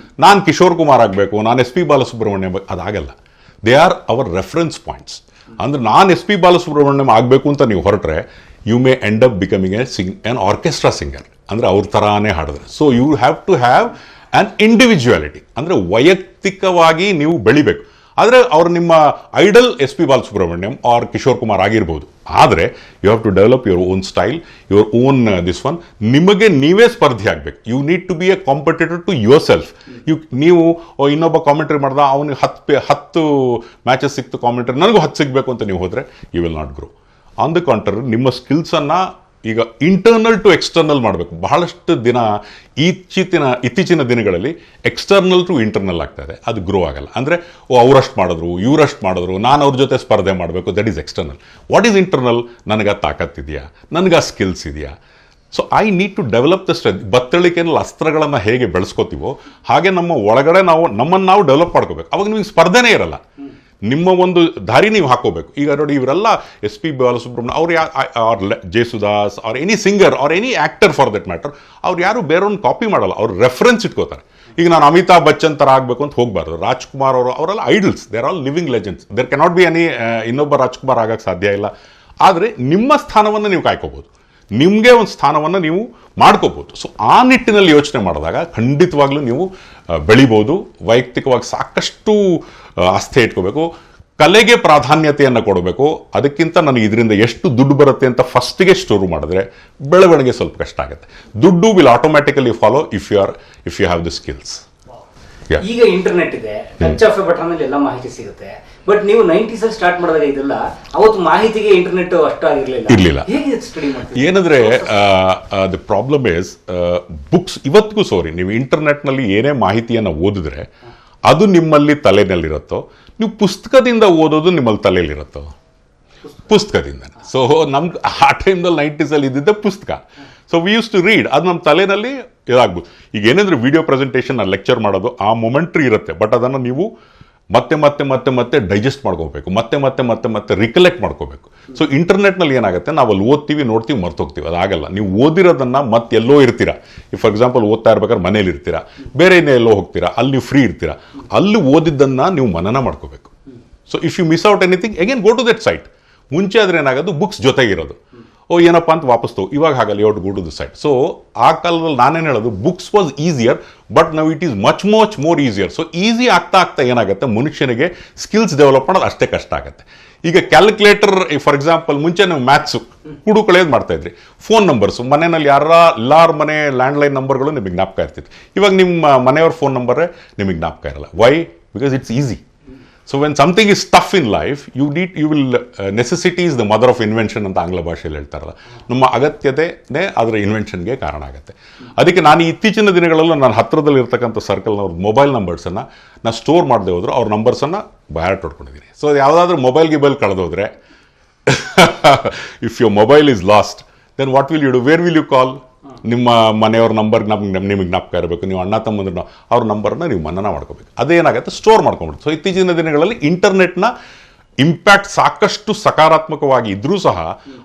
B: ನಾನು ಕಿಶೋರ್ ಕುಮಾರ್ ಆಗಬೇಕು, ನಾನು SP ಬಾಲಸುಬ್ರಹ್ಮಣ್ಯಂ, ಅದಾಗಲ್ಲ. They are our reference points. ಅಂದರೆ ನಾನು SP ಬಾಲಸುಬ್ರಹ್ಮಣ್ಯಂ ಆಗಬೇಕು ಅಂತ ನೀವು ಹೊರಟ್ರೆ you may end up becoming an orchestra singer, ಅಂದರೆ ಅವ್ರ ಥರಾನೇ ಹಾಡಿದ್ರೆ. So you have to have an individuality, ಅಂದರೆ ವೈಯಕ್ತಿಕವಾಗಿ ನೀವು ಬೆಳಿಬೇಕು. ಆದರೆ ಅವರು ನಿಮ್ಮ idol SP Balasubrahmanyam or Kishore Kumar ಆಗಿರ್ಬೋದು. ಆದರೆ you have to develop your own style, your own this one. ನಿಮಗೆ ನೀವೇ ಸ್ಪರ್ಧೆ ಆಗಬೇಕು. You need to be a competitor to yourself. ನೀವು ಇನ್ನೊಬ್ಬ ಕಾಮೆಂಟ್ರಿ ಮಾಡ್ದ ಅವನಿಗೆ 10 ಮ್ಯಾಚಸ್ ಸಿಕ್ತು ಕಾಮೆಂಟ್ರಿ, ನನಗೂ 10 ಸಿಗಬೇಕು ಅಂತ ನೀವು ಹೋದರೆ you will not grow. On the contrary ನಿಮ್ಮ ಸ್ಕಿಲ್ಸನ್ನು ಈಗ ಇಂಟರ್ನಲ್ ಟು ಎಕ್ಸ್ಟರ್ನಲ್ ಮಾಡಬೇಕು. ಬಹಳಷ್ಟು ದಿನ ಇತ್ತೀಚಿನ ದಿನಗಳಲ್ಲಿ ಎಕ್ಸ್ಟರ್ನಲ್ ಟು ಇಂಟರ್ನಲ್ ಆಗ್ತಾ ಇದೆ, ಅದು ಗ್ರೋ ಆಗಲ್ಲ. ಅಂದರೆ ಅವರಷ್ಟು ಮಾಡಿದ್ರು, ಇವರಷ್ಟು ಮಾಡಿದ್ರು, ನಾನು ಅವ್ರ ಜೊತೆ ಸ್ಪರ್ಧೆ ಮಾಡಬೇಕು, that is external. What is internal? ನನಗೆ ಆ ತಾಕತ್ತಿದೆಯಾ, ನನಗೆ ಆ ಸ್ಕಿಲ್ಸ್ ಇದೆಯಾ? So I need to develop the strength. ಬತ್ತಳಿಕೆಯಲ್ಲಿ ಅಸ್ತ್ರಗಳನ್ನು ಹೇಗೆ ಬೆಳೆಸ್ಕೋತೀವೋ ಹಾಗೆ ನಮ್ಮ ಒಳಗಡೆ ನಮ್ಮನ್ನು ನಾವು ಡೆವಲಪ್ ಮಾಡ್ಕೋಬೇಕು. ಅವಾಗ ನಿಮಗೆ ಸ್ಪರ್ಧೆನೇ ಇರಲ್ಲ. ನಿಮ್ಮ ಒಂದು ದಾರಿ ನೀವು ಹಾಕೋಬೇಕು. ಈಗ ನೋಡಿ ಇವರೆಲ್ಲ SP ಬಾಲಸುಬ್ರಹ್ಮಣ್ಯ ಅವ್ರು or Yesudas or any singer or any actor for that matter, ಅವ್ರು ಯಾರು ಬೇರೆಯವ್ರನ್ನ ಕಾಪಿ ಮಾಡಲ್ಲ, ಅವ್ರು ರೆಫರೆನ್ಸ್ ಇಟ್ಕೋತಾರೆ. ಈಗ ನಾನು ಅಮಿತಾಬ್ ಬಚ್ಚನ್ ಥರ ಆಗಬೇಕು ಅಂತ ಹೋಗಬಾರ್ದು. ರಾಜ್ಕುಮಾರ್ ಅವರೆಲ್ಲ idols, they are all living legends. There cannot be any ಇನ್ನೊಬ್ಬ ರಾಜ್ಕುಮಾರ್ ಆಗೋಕ್ಕೆ ಸಾಧ್ಯ ಇಲ್ಲ. ಆದರೆ ನಿಮ್ಮ ಸ್ಥಾನವನ್ನು ನೀವು ಕಾಯ್ಕೋಬೋದು, ನಿಮಗೆ ಒಂದು ಸ್ಥಾನವನ್ನು ನೀವು ಮಾಡ್ಕೋಬೋದು. ಸೊ ಆ ನಿಟ್ಟಿನಲ್ಲಿ ಯೋಚನೆ ಮಾಡಿದಾಗ ಖಂಡಿತವಾಗ್ಲೂ ನೀವು ಬೆಳಿಬೋದು. ವೈಯಕ್ತಿಕವಾಗಿ ಸಾಕಷ್ಟು ಆಸ್ಥೆ ಇಟ್ಕೋಬೇಕು, ಕಲೆಗೆ ಪ್ರಾಧಾನ್ಯತೆಯನ್ನು ಕೊಡಬೇಕು. ಅದಕ್ಕಿಂತ ನನಗೆ ಇದರಿಂದ ಎಷ್ಟು ದುಡ್ಡು ಬರುತ್ತೆ ಅಂತ ಫಸ್ಟಿಗೆ ಶುರು ಮಾಡಿದ್ರೆ ಬೆಳವಣಿಗೆ ಸ್ವಲ್ಪ ಕಷ್ಟ ಆಗುತ್ತೆ. ದುಡ್ಡು ವಿಲ್ automatically follow if you have the skills.
C: ಈಗ ಇಂಟರ್ನೆಟ್ ಇದೆ, ಟಚ್ ಆಫ್ ಎ ಬಟನ್ ಅಲ್ಲಿ ಎಲ್ಲ ಮಾಹಿತಿ ಸಿಗುತ್ತೆ. ಬಟ್ ನೀವು 90s ಅಲ್ಲಿ ಸ್ಟಾರ್ಟ್ ಮಾಡಿದಾಗ ಇದೆಲ್ಲ ಅವತ್ತು ಮಾಹಿತಿಗೆ ಇಂಟರ್ನೆಟ್ ಅಷ್ಟು
B: ಇರ್ಲಿಲ್ಲ.
C: ಹೇಗೆ ಸ್ಟಡಿ ಮಾಡ್ತೀವಿ?
B: ಏನಂದ್ರೆ ದ ಪ್ರಾಬ್ಲಮ್ ಇಸ್ ಬುಕ್ಸ್ ಇವತ್ತಿಗೂ ನೀವು ಇಂಟರ್ನೆಟ್ನಲ್ಲಿ ಏನೇ ಮಾಹಿತಿಯನ್ನು ಓದಿದ್ರೆ ಅದು ನಿಮ್ಮಲ್ಲಿ ತಲೆನಲ್ಲಿರುತ್ತೋ, ನೀವು ಪುಸ್ತಕದಿಂದ ಓದೋದು ನಿಮ್ಮಲ್ಲಿ ತಲೆಯಲ್ಲಿರುತ್ತೋ? ಪುಸ್ತಕದಿಂದ. ಸೊ ನಮ್ಗೆ ಆ ಟೈಮ್ದಲ್ಲಿ 90s ಅಲ್ಲಿ ಇದ್ದಿದ್ದ ಪುಸ್ತಕ. So we use to read, ಅದು ನಮ್ಮ ತಲೆನಲ್ಲಿ ಇದಾಗ್ಬೋದು. ಈಗ ಏನಂದ್ರೆ ವಿಡಿಯೋ ಪ್ರೆಸೆಂಟೇಷನ್ ಲೆಕ್ಚರ್ ಮಾಡೋದು ಆ ಮೊಮೆಂಟ್ರಿ ಇರುತ್ತೆ, ಬಟ್ ಅದನ್ನು ನೀವು ಮತ್ತೆ ಮತ್ತೆ ಮತ್ತೆ ಮತ್ತೆ ಡೈಜೆಸ್ಟ್ ಮಾಡ್ಕೋಬೇಕು, ಮತ್ತೆ ಮತ್ತೆ ಮತ್ತೆ ಮತ್ತೆ ರಿಕಲೆಕ್ಟ್ ಮಾಡ್ಕೋಬೇಕು. ಸೊ ಇಂಟರ್ನೆಟ್ನಲ್ಲಿ ಏನಾಗುತ್ತೆ, ನಾವು ಅಲ್ಲಿ ಓದ್ತೀವಿ, ನೋಡ್ತೀವಿ, ಮರ್ತೋಗ್ತೀವಿ. ಅದಾಗಲ್ಲ. ನೀವು ಓದಿರೋದನ್ನ ಮತ್ತೆ ಎಲ್ಲೋ ಇರ್ತೀರಾ. ಫಾರ್ ಎಕ್ಸಾಂಪಲ್ ಓದ್ತಾ ಇರ್ಬೇಕಾದ್ರೆ ಮನೇಲಿ ಇರ್ತೀರಾ, ಬೇರೆ ಎಲ್ಲೋ ಹೋಗ್ತೀರಾ, ಅಲ್ಲಿ ನೀವು ಫ್ರೀ ಇರ್ತೀರಾ, ಅಲ್ಲಿ ಓದಿದ್ದನ್ನ ನೀವು ಮನನ ಮಾಡ್ಕೋಬೇಕು. So if you miss out anything again go to that site. ಮುಂಚೆ ಆದ್ರೆ ಏನಾಗೋದು, ಬುಕ್ಸ್ ಜೊತೆಗಿರೋದು, ಏನಪ್ಪ ಅಂತ ವಾಪಸ್ ತಗೋ. ಇವಾಗ ಹಾಗಲ್ಲ, you have to go to the site. So ಆ ಕಾಲದಲ್ಲಿ ನಾನೇನು ಹೇಳೋದು, books was easier, but now it is much more easier. So easy ಆಗ್ತಾ ಏನಾಗುತ್ತೆ, ಮನುಷ್ಯನಿಗೆ ಸ್ಕಿಲ್ಸ್ ಡೆವಲಪ್ ಮಾಡೋದು ಅಷ್ಟೇ ಕಷ್ಟ ಆಗುತ್ತೆ. ಈಗ ಕ್ಯಾಲ್ಕುಲೇಟರ್ ಫಾರ್ ಎಕ್ಸಾಂಪಲ್, ಮುಂಚೆ ನಾವು ಮ್ಯಾಥ್ಸು ಕುಡು ಕಳೆಯೋದು ಮಾಡ್ತಾ ಇದ್ರಿ. ಫೋನ್ ನಂಬರ್ಸು ಮನೆಯಲ್ಲಿ ಎಲ್ಲಾರ ಮನೆ ಲ್ಯಾಂಡ್ಲೈನ್ ನಂಬರ್ಗಳು ನಿಮಗೆ ಜ್ಞಾಪಕ ಇರ್ತಿತ್ತು. ಇವಾಗ ನಿಮ್ಮ ಮನೆಯವ್ರ ಫೋನ್ ನಂಬರೇ ನಿಮಗೆ ಜ್ಞಾಪಕ ಇರಲ್ಲ. Why? Because it's easy. So when something is tough in life, you will necessity is the mother of invention ಅಂತ ಆಂಗ್ಲ ಭಾಷೆಯಲ್ಲಿ ಹೇಳ್ತಾರಲ್ಲ. ನಮ್ಮ ಅಗತ್ಯತೆನೇ ಅದರ ಇನ್ವೆನ್ಷನ್ಗೆ ಕಾರಣ ಆಗುತ್ತೆ. ಅದಕ್ಕೆ ನಾನು ಇತ್ತೀಚಿನ ದಿನಗಳಲ್ಲೂ ನನ್ನ ಹತ್ತಿರದಲ್ಲಿ ಇರ್ತಕ್ಕಂಥ ಸರ್ಕಲ್ನವ್ರ ಮೊಬೈಲ್ ನಂಬರ್ಸನ್ನು ನಾನು ಸ್ಟೋರ್ ಮಾಡದೆ ಹೋದ್ರು ಅವ್ರ ನಂಬರ್ಸನ್ನು ಬಯಾಟ್ ಹೊಡ್ಕೊಂಡಿದ್ದೀನಿ. ಸೊ ಯಾವುದಾದ್ರೂ ಮೊಬೈಲ್ ಕಳೆದೋದ್ರೆ, if your mobile is lost, then what will you do? Where will you call? ನಿಮ್ಮ ಮನೆಯವ್ರ ನಂಬರ್ ನಿಮಗೆ ಜ್ಞಾಪಕ ಇರಬೇಕು. ನೀವು ಅಣ್ಣ ತಮ್ಮಂದ್ರ ಅವ್ರ ನಂಬರ್ನ ನೀವು ಮನನ ಮಾಡ್ಕೋಬೇಕು. ಅದೇನಾಗುತ್ತೆ, ಸ್ಟೋರ್ ಮಾಡ್ಕೊಂಡ್ಬಿಟ್ಟು. ಸೊ ಇತ್ತೀಚಿನ ದಿನಗಳಲ್ಲಿ ಇಂಟರ್ನೆಟ್ನ ಇಂಪ್ಯಾಕ್ಟ್ ಸಾಕಷ್ಟು ಸಕಾರಾತ್ಮಕವಾಗಿ ಇದ್ರೂ ಸಹ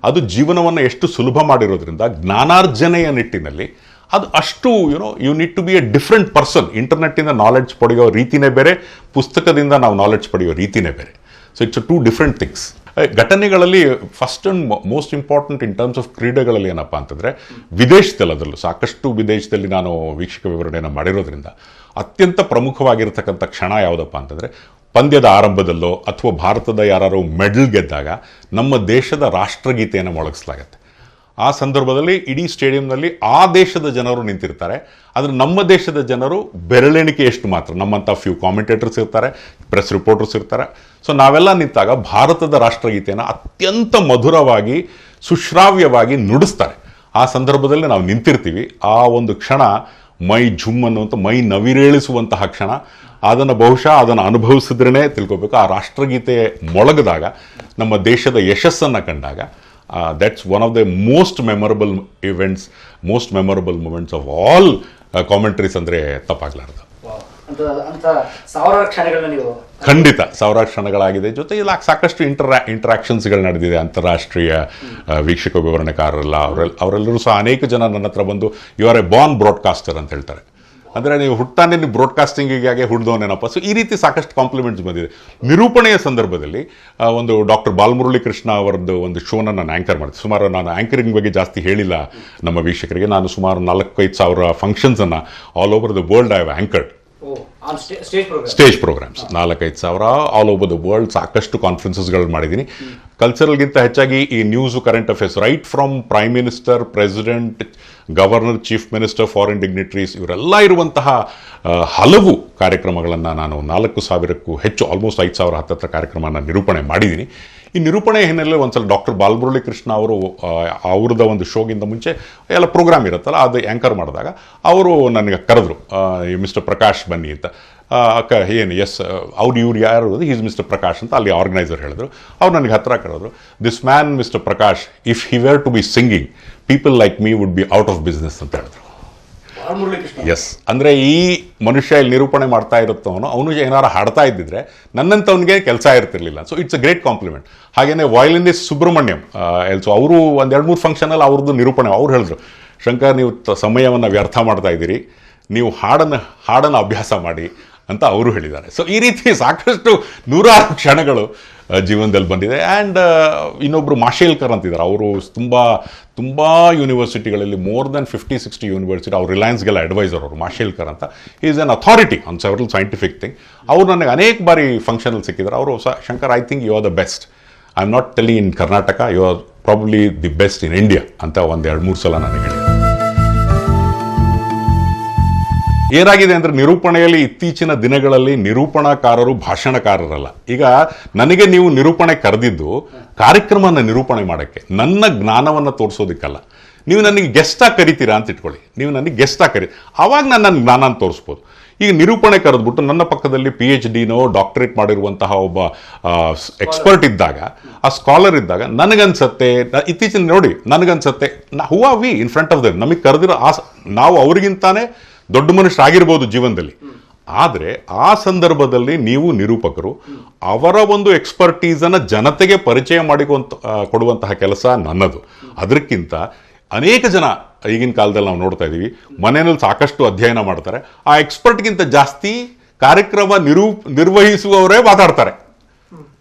B: ಅದು ಜೀವನವನ್ನು ಎಷ್ಟು ಸುಲಭ ಮಾಡಿರೋದ್ರಿಂದ ಜ್ಞಾನಾರ್ಜನೆಯ ನಿಟ್ಟಿನಲ್ಲಿ ಅದು ಅಷ್ಟು you need to be a different person. ಇಂಟರ್ನೆಟ್ಟಿಂದ ನಾಲೆಡ್ಜ್ ಪಡೆಯೋ ರೀತಿನೇ ಬೇರೆ, ಪುಸ್ತಕದಿಂದ ನಾವು ನಾಲೆಡ್ಜ್ ಪಡೆಯೋ ರೀತಿನೇ ಬೇರೆ. So it's two different things. ಘಟನೆಗಳಲ್ಲಿ first and most important in terms of ಕ್ರೀಡೆಗಳಲ್ಲಿ ಏನಪ್ಪ ಅಂತಂದರೆ, ವಿದೇಶದಲ್ಲದಲ್ಲೂ ಸಾಕಷ್ಟು ವಿದೇಶದಲ್ಲಿ ನಾನು ವೀಕ್ಷಕ ವಿವರಣೆಯನ್ನು ಮಾಡಿರೋದ್ರಿಂದ ಅತ್ಯಂತ ಪ್ರಮುಖವಾಗಿರ್ತಕ್ಕಂಥ ಕ್ಷಣ ಯಾವುದಪ್ಪ ಅಂತಂದರೆ, ಪಂದ್ಯದ ಆರಂಭದಲ್ಲೋ ಅಥವಾ ಭಾರತದ ಯಾರು ಮೆಡಲ್ ಗೆದ್ದಾಗ ನಮ್ಮ ದೇಶದ ರಾಷ್ಟ್ರಗೀತೆಯನ್ನು ಮೊಳಗಿಸಲಾಗತ್ತೆ. ಆ ಸಂದರ್ಭದಲ್ಲಿ ಇಡೀ ಸ್ಟೇಡಿಯಂನಲ್ಲಿ ಆ ದೇಶದ ಜನರು ನಿಂತಿರ್ತಾರೆ, ಆದರೆ ನಮ್ಮ ದೇಶದ ಜನರು ಬೆರಳೆಣಿಕೆಯಷ್ಟು ಮಾತ್ರ. ನಮ್ಮಂಥ ಫ್ಯೂ ಕಾಮೆಂಟೇಟರ್ಸ್ ಇರ್ತಾರೆ, ಪ್ರೆಸ್ ರಿಪೋರ್ಟರ್ಸ್ ಇರ್ತಾರೆ. ಸೊ ನಾವೆಲ್ಲ ನಿಂತಾಗ ಭಾರತದ ರಾಷ್ಟ್ರಗೀತೆಯನ್ನು ಅತ್ಯಂತ ಮಧುರವಾಗಿ ಸುಶ್ರಾವ್ಯವಾಗಿ ನುಡಿಸ್ತಾರೆ. ಆ ಸಂದರ್ಭದಲ್ಲಿ ನಾವು ನಿಂತಿರ್ತೀವಿ. ಆ ಒಂದು ಕ್ಷಣ ಮೈ ಝುಮ್ ಅನ್ನುವಂಥ, ಮೈ ನವಿರೇಳಿಸುವಂತಹ ಕ್ಷಣ. ಬಹುಶಃ ಅದನ್ನು ಅನುಭವಿಸಿದ್ರೇ ತಿಳ್ಕೋಬೇಕು. ಆ ರಾಷ್ಟ್ರಗೀತೆ ಮೊಳಗಿದಾಗ, ನಮ್ಮ ದೇಶದ ಯಶಸ್ಸನ್ನು ಕಂಡಾಗ, that's one of the most memorable events, most memorable moments of all commentaries ಅಂದರೆ ತಪ್ಪಾಗಲಾರದು.
C: ಸಾವಿರಾರು ಕ್ಷಣಗಳನ್ನ ನೀವು
B: ಖಂಡಿತ ಸಾವಿರಾರು ಕ್ಷಣಗಳಾಗಿದೆ. ಜೊತೆಗೆ ಸಾಕಷ್ಟು ಇಂಟರಾಕ್ಷನ್ಸ್ಗಳು ನಡೆದಿದೆ. ಅಂತಾರಾಷ್ಟ್ರೀಯ ವೀಕ್ಷಕ ವಿವರಣೆಕಾರರೆಲ್ಲ ಅವರೆಲ್ಲರೂ ಸಹ ಅನೇಕ ಜನ ನನ್ನ ಹತ್ರ ಬಂದು you are a born broadcaster ಅಂತ ಹೇಳ್ತಾರೆ. ಅಂದರೆ ನೀವು ಹುಟ್ಟಾನೆ ನೀವು ಬ್ರಾಡ್ಕಾಸ್ಟಿಂಗಿಗೆ ಹುಡ್ದವನೇನಪ್ಪ. ಸೊ ಈ ರೀತಿ ಸಾಕಷ್ಟು ಕಾಂಪ್ಲಿಮೆಂಟ್ಸ್ ಬಂದಿದೆ. ನಿರೂಪಣೆಯ ಸಂದರ್ಭದಲ್ಲಿ ಒಂದು ಡಾಕ್ಟರ್ ಬಾಲಮುರಳಿ ಕೃಷ್ಣ ಅವರದ್ದು ಒಂದು ಶೋನ ನಾನು ಆ್ಯಂಕರ್ ಮಾಡಿದೆ. ಸುಮಾರು ನಾನು ಆ್ಯಂಕರಿಂಗ್ ಬಗ್ಗೆ ಜಾಸ್ತಿ ಹೇಳಿಲ್ಲ ನಮ್ಮ ವೀಕ್ಷಕರಿಗೆ. ನಾನು ಸುಮಾರು 4-5 ಸಾವಿರ ಫಂಕ್ಷನ್ಸನ್ನು all over the world I have anchored. Stage programmes 4-5 ಸಾವಿರ ಆಲ್ ಓವರ್ ದ ವರ್ಲ್ಡ್. ಸಾಕಷ್ಟು ಕಾನ್ಫರೆನ್ಸಸ್ಗಳು ಮಾಡಿದ್ದೀನಿ. ಕಲ್ಚರಲ್ಗಿಂತ ಹೆಚ್ಚಾಗಿ ಈ news, current affairs, right from prime minister, president, governor, chief minister, foreign dignitaries ಇವರೆಲ್ಲ ಇರುವಂತಹ ಹಲವು ಕಾರ್ಯಕ್ರಮಗಳನ್ನು ನಾನು 4,000ಕ್ಕೂ ಹೆಚ್ಚು, ಆಲ್ಮೋಸ್ಟ್ 5,000 ಹತ್ತತ್ರ ಕಾರ್ಯಕ್ರಮನ ನಿರೂಪಣೆ ಮಾಡಿದ್ದೀನಿ. ಈ ನಿರೂಪಣೆ ಹಿನ್ನೆಲೆಯಲ್ಲಿ ಒಂದ್ಸಲ ಡಾಕ್ಟರ್ ಬಾಲಮುರಳಿ ಕೃಷ್ಣ ಅವರು ಅವ್ರದ್ದು ಒಂದು ಶೋಗಿಂತ ಮುಂಚೆ ಎಲ್ಲ ಪ್ರೋಗ್ರಾಮ್ ಇರುತ್ತಲ್ಲ, ಅದು ಆ್ಯಂಕರ್ ಮಾಡಿದಾಗ ಅವರು ನನಗೆ ಕರೆದ್ರು, ಮಿಸ್ಟರ್ ಪ್ರಕಾಶ್ ಬನ್ನಿ ಅಂತ. ಇವ್ರು ಯಾರು? ಈಸ್ ಮಿಸ್ಟರ್ ಪ್ರಕಾಶ್ ಅಂತ ಅಲ್ಲಿ ಆರ್ಗನೈಸರ್ ಹೇಳಿದ್ರು. ಅವ್ರು ನನಗೆ ಹತ್ತಿರ ಕರೆದ್ರು. This man mister Prakash, if he were to be singing, people like me would be out of business ಅಂತ ಹೇಳಿದ್ರು. ಎಸ್, ಅಂದರೆ ಈ ಮನುಷ್ಯ ಇಲ್ಲಿ ನಿರೂಪಣೆ ಮಾಡ್ತಾ ಇರುತ್ತವನು, ಅವನು ಏನಾರು ಹಾಡ್ತಾ ಇದ್ದಿದ್ರೆ ನನ್ನಂಥವನಿಗೆ ಕೆಲಸ ಇರ್ತಿರ್ಲಿಲ್ಲ. So it's a great compliment. ಹಾಗೇನೆ ವಯಲಿನಿಸ್ಟ್ ಸುಬ್ರಹ್ಮಣ್ಯಂ ಎಲ್ಸೋ ಅವರು 1-2-3 ಫಂಕ್ಷನಲ್ಲಿ ಅವ್ರದ್ದು ನಿರೂಪಣೆ. ಅವ್ರು ಹೇಳಿದ್ರು, ಶಂಕರ್ ನೀವು ಸಮಯವನ್ನು ವ್ಯರ್ಥ ಮಾಡ್ತಾ ಇದ್ದೀರಿ, ನೀವು ಹಾಡನ್ನು ಅಭ್ಯಾಸ ಮಾಡಿ ಅಂತ ಅವರು ಹೇಳಿದ್ದಾರೆ. ಸೊ ಈ ರೀತಿ ಸಾಕಷ್ಟು 100 ಕ್ಷಣಗಳು ಜೀವನದಲ್ಲಿ ಬಂದಿದೆ. ಆ್ಯಂಡ್ ಇನ್ನೊಬ್ಬರು ಮಾಶೇಲ್ಕರ್ ಅಂತಿದ್ದಾರೆ, ಅವರು ತುಂಬ ಯೂನಿವರ್ಸಿಟಿಗಳಲ್ಲಿ ಮೋರ್ ದೆನ್ 50-60 ಯೂನಿವರ್ಸಿಟಿ, ಅವ್ರು ರಿಲಯನ್ಸ್ಗೆಲ್ಲ ಅಡ್ವೈಸರ್ ಅವರು ಮಾಶೇಲ್ಕರ್ ಅಂತ. Is an authority on several scientific thing. ಅವ್ರು ನನಗೆ ಅನೇಕ ಬಾರಿ ಫಂಕ್ಷನಲ್ಲಿ ಸಿಕ್ಕಿದ್ದಾರೆ. ಅವರು Shankar, I think you are the best. I am not telling in Karnataka, you are probably the best in India ಅಂತ 1-2-3 ಸಲ ನನಗೆ ಹೇಳಿದ್ರು. ಏನಾಗಿದೆ ಅಂದರೆ, ನಿರೂಪಣೆಯಲ್ಲಿ ಇತ್ತೀಚಿನ ದಿನಗಳಲ್ಲಿ ನಿರೂಪಣಾಕಾರರು ಭಾಷಣಕಾರರಲ್ಲ. ಈಗ ನನಗೆ ನೀವು ನಿರೂಪಣೆ ಕರೆದಿದ್ದು ಕಾರ್ಯಕ್ರಮನ ನಿರೂಪಣೆ ಮಾಡೋಕ್ಕೆ, ನನ್ನ ಜ್ಞಾನವನ್ನು ತೋರಿಸೋದಕ್ಕಲ್ಲ. ನೀವು ನನಗೆ ಗೆಸ್ಟಾಗಿ ಕರಿತೀರಾ ಅಂತ ಇಟ್ಕೊಳ್ಳಿ, ನೀವು ನನಗೆ ಗೆಸ್ಟಾಗಿ ಕರಿ, ಆವಾಗ ನಾನು ನನ್ನ ಜ್ಞಾನ ತೋರಿಸ್ಬೋದು. ಈಗ ನಿರೂಪಣೆ ಕರೆದ್ಬಿಟ್ಟು ನನ್ನ ಪಕ್ಕದಲ್ಲಿ PhD ಡಾಕ್ಟರೇಟ್ ಮಾಡಿರುವಂತಹ ಒಬ್ಬ ಎಕ್ಸ್ಪರ್ಟ್ ಇದ್ದಾಗ, ಆ ಸ್ಕಾಲರ್ ಇದ್ದಾಗ ನನಗನ್ಸತ್ತೆ, ಇತ್ತೀಚಿನ ನೋಡಿ ನನಗನ್ಸತ್ತೆ, who are we in front of them, ನಮಗೆ ಕರೆದಿರೋ ನಾವು ಅವ್ರಿಗಿಂತಾನೆ ದೊಡ್ಡ ಮನುಷ್ಯರಾಗಿರ್ಬೋದು ಜೀವನದಲ್ಲಿ. ಆದರೆ ಆ ಸಂದರ್ಭದಲ್ಲಿ ನೀವು ನಿರೂಪಕರು, ಅವರ ಒಂದು ಎಕ್ಸ್ಪರ್ಟೀಸನ್ನು ಜನತೆಗೆ ಪರಿಚಯ ಕೊಡುವಂತಹ ಕೆಲಸ ನನ್ನದು. ಅದಕ್ಕಿಂತ ಅನೇಕ ಜನ ಈಗಿನ ಕಾಲದಲ್ಲಿ ನಾವು ನೋಡ್ತಾ ಇದ್ದೀವಿ, ಮನೆಯಲ್ಲಿ ಸಾಕಷ್ಟು ಅಧ್ಯಯನ ಮಾಡ್ತಾರೆ, ಆ ಎಕ್ಸ್ಪರ್ಟ್ಗಿಂತ ಜಾಸ್ತಿ ಕಾರ್ಯಕ್ರಮ ನಿರ್ವಹಿಸುವವರೇ ಮಾತಾಡ್ತಾರೆ.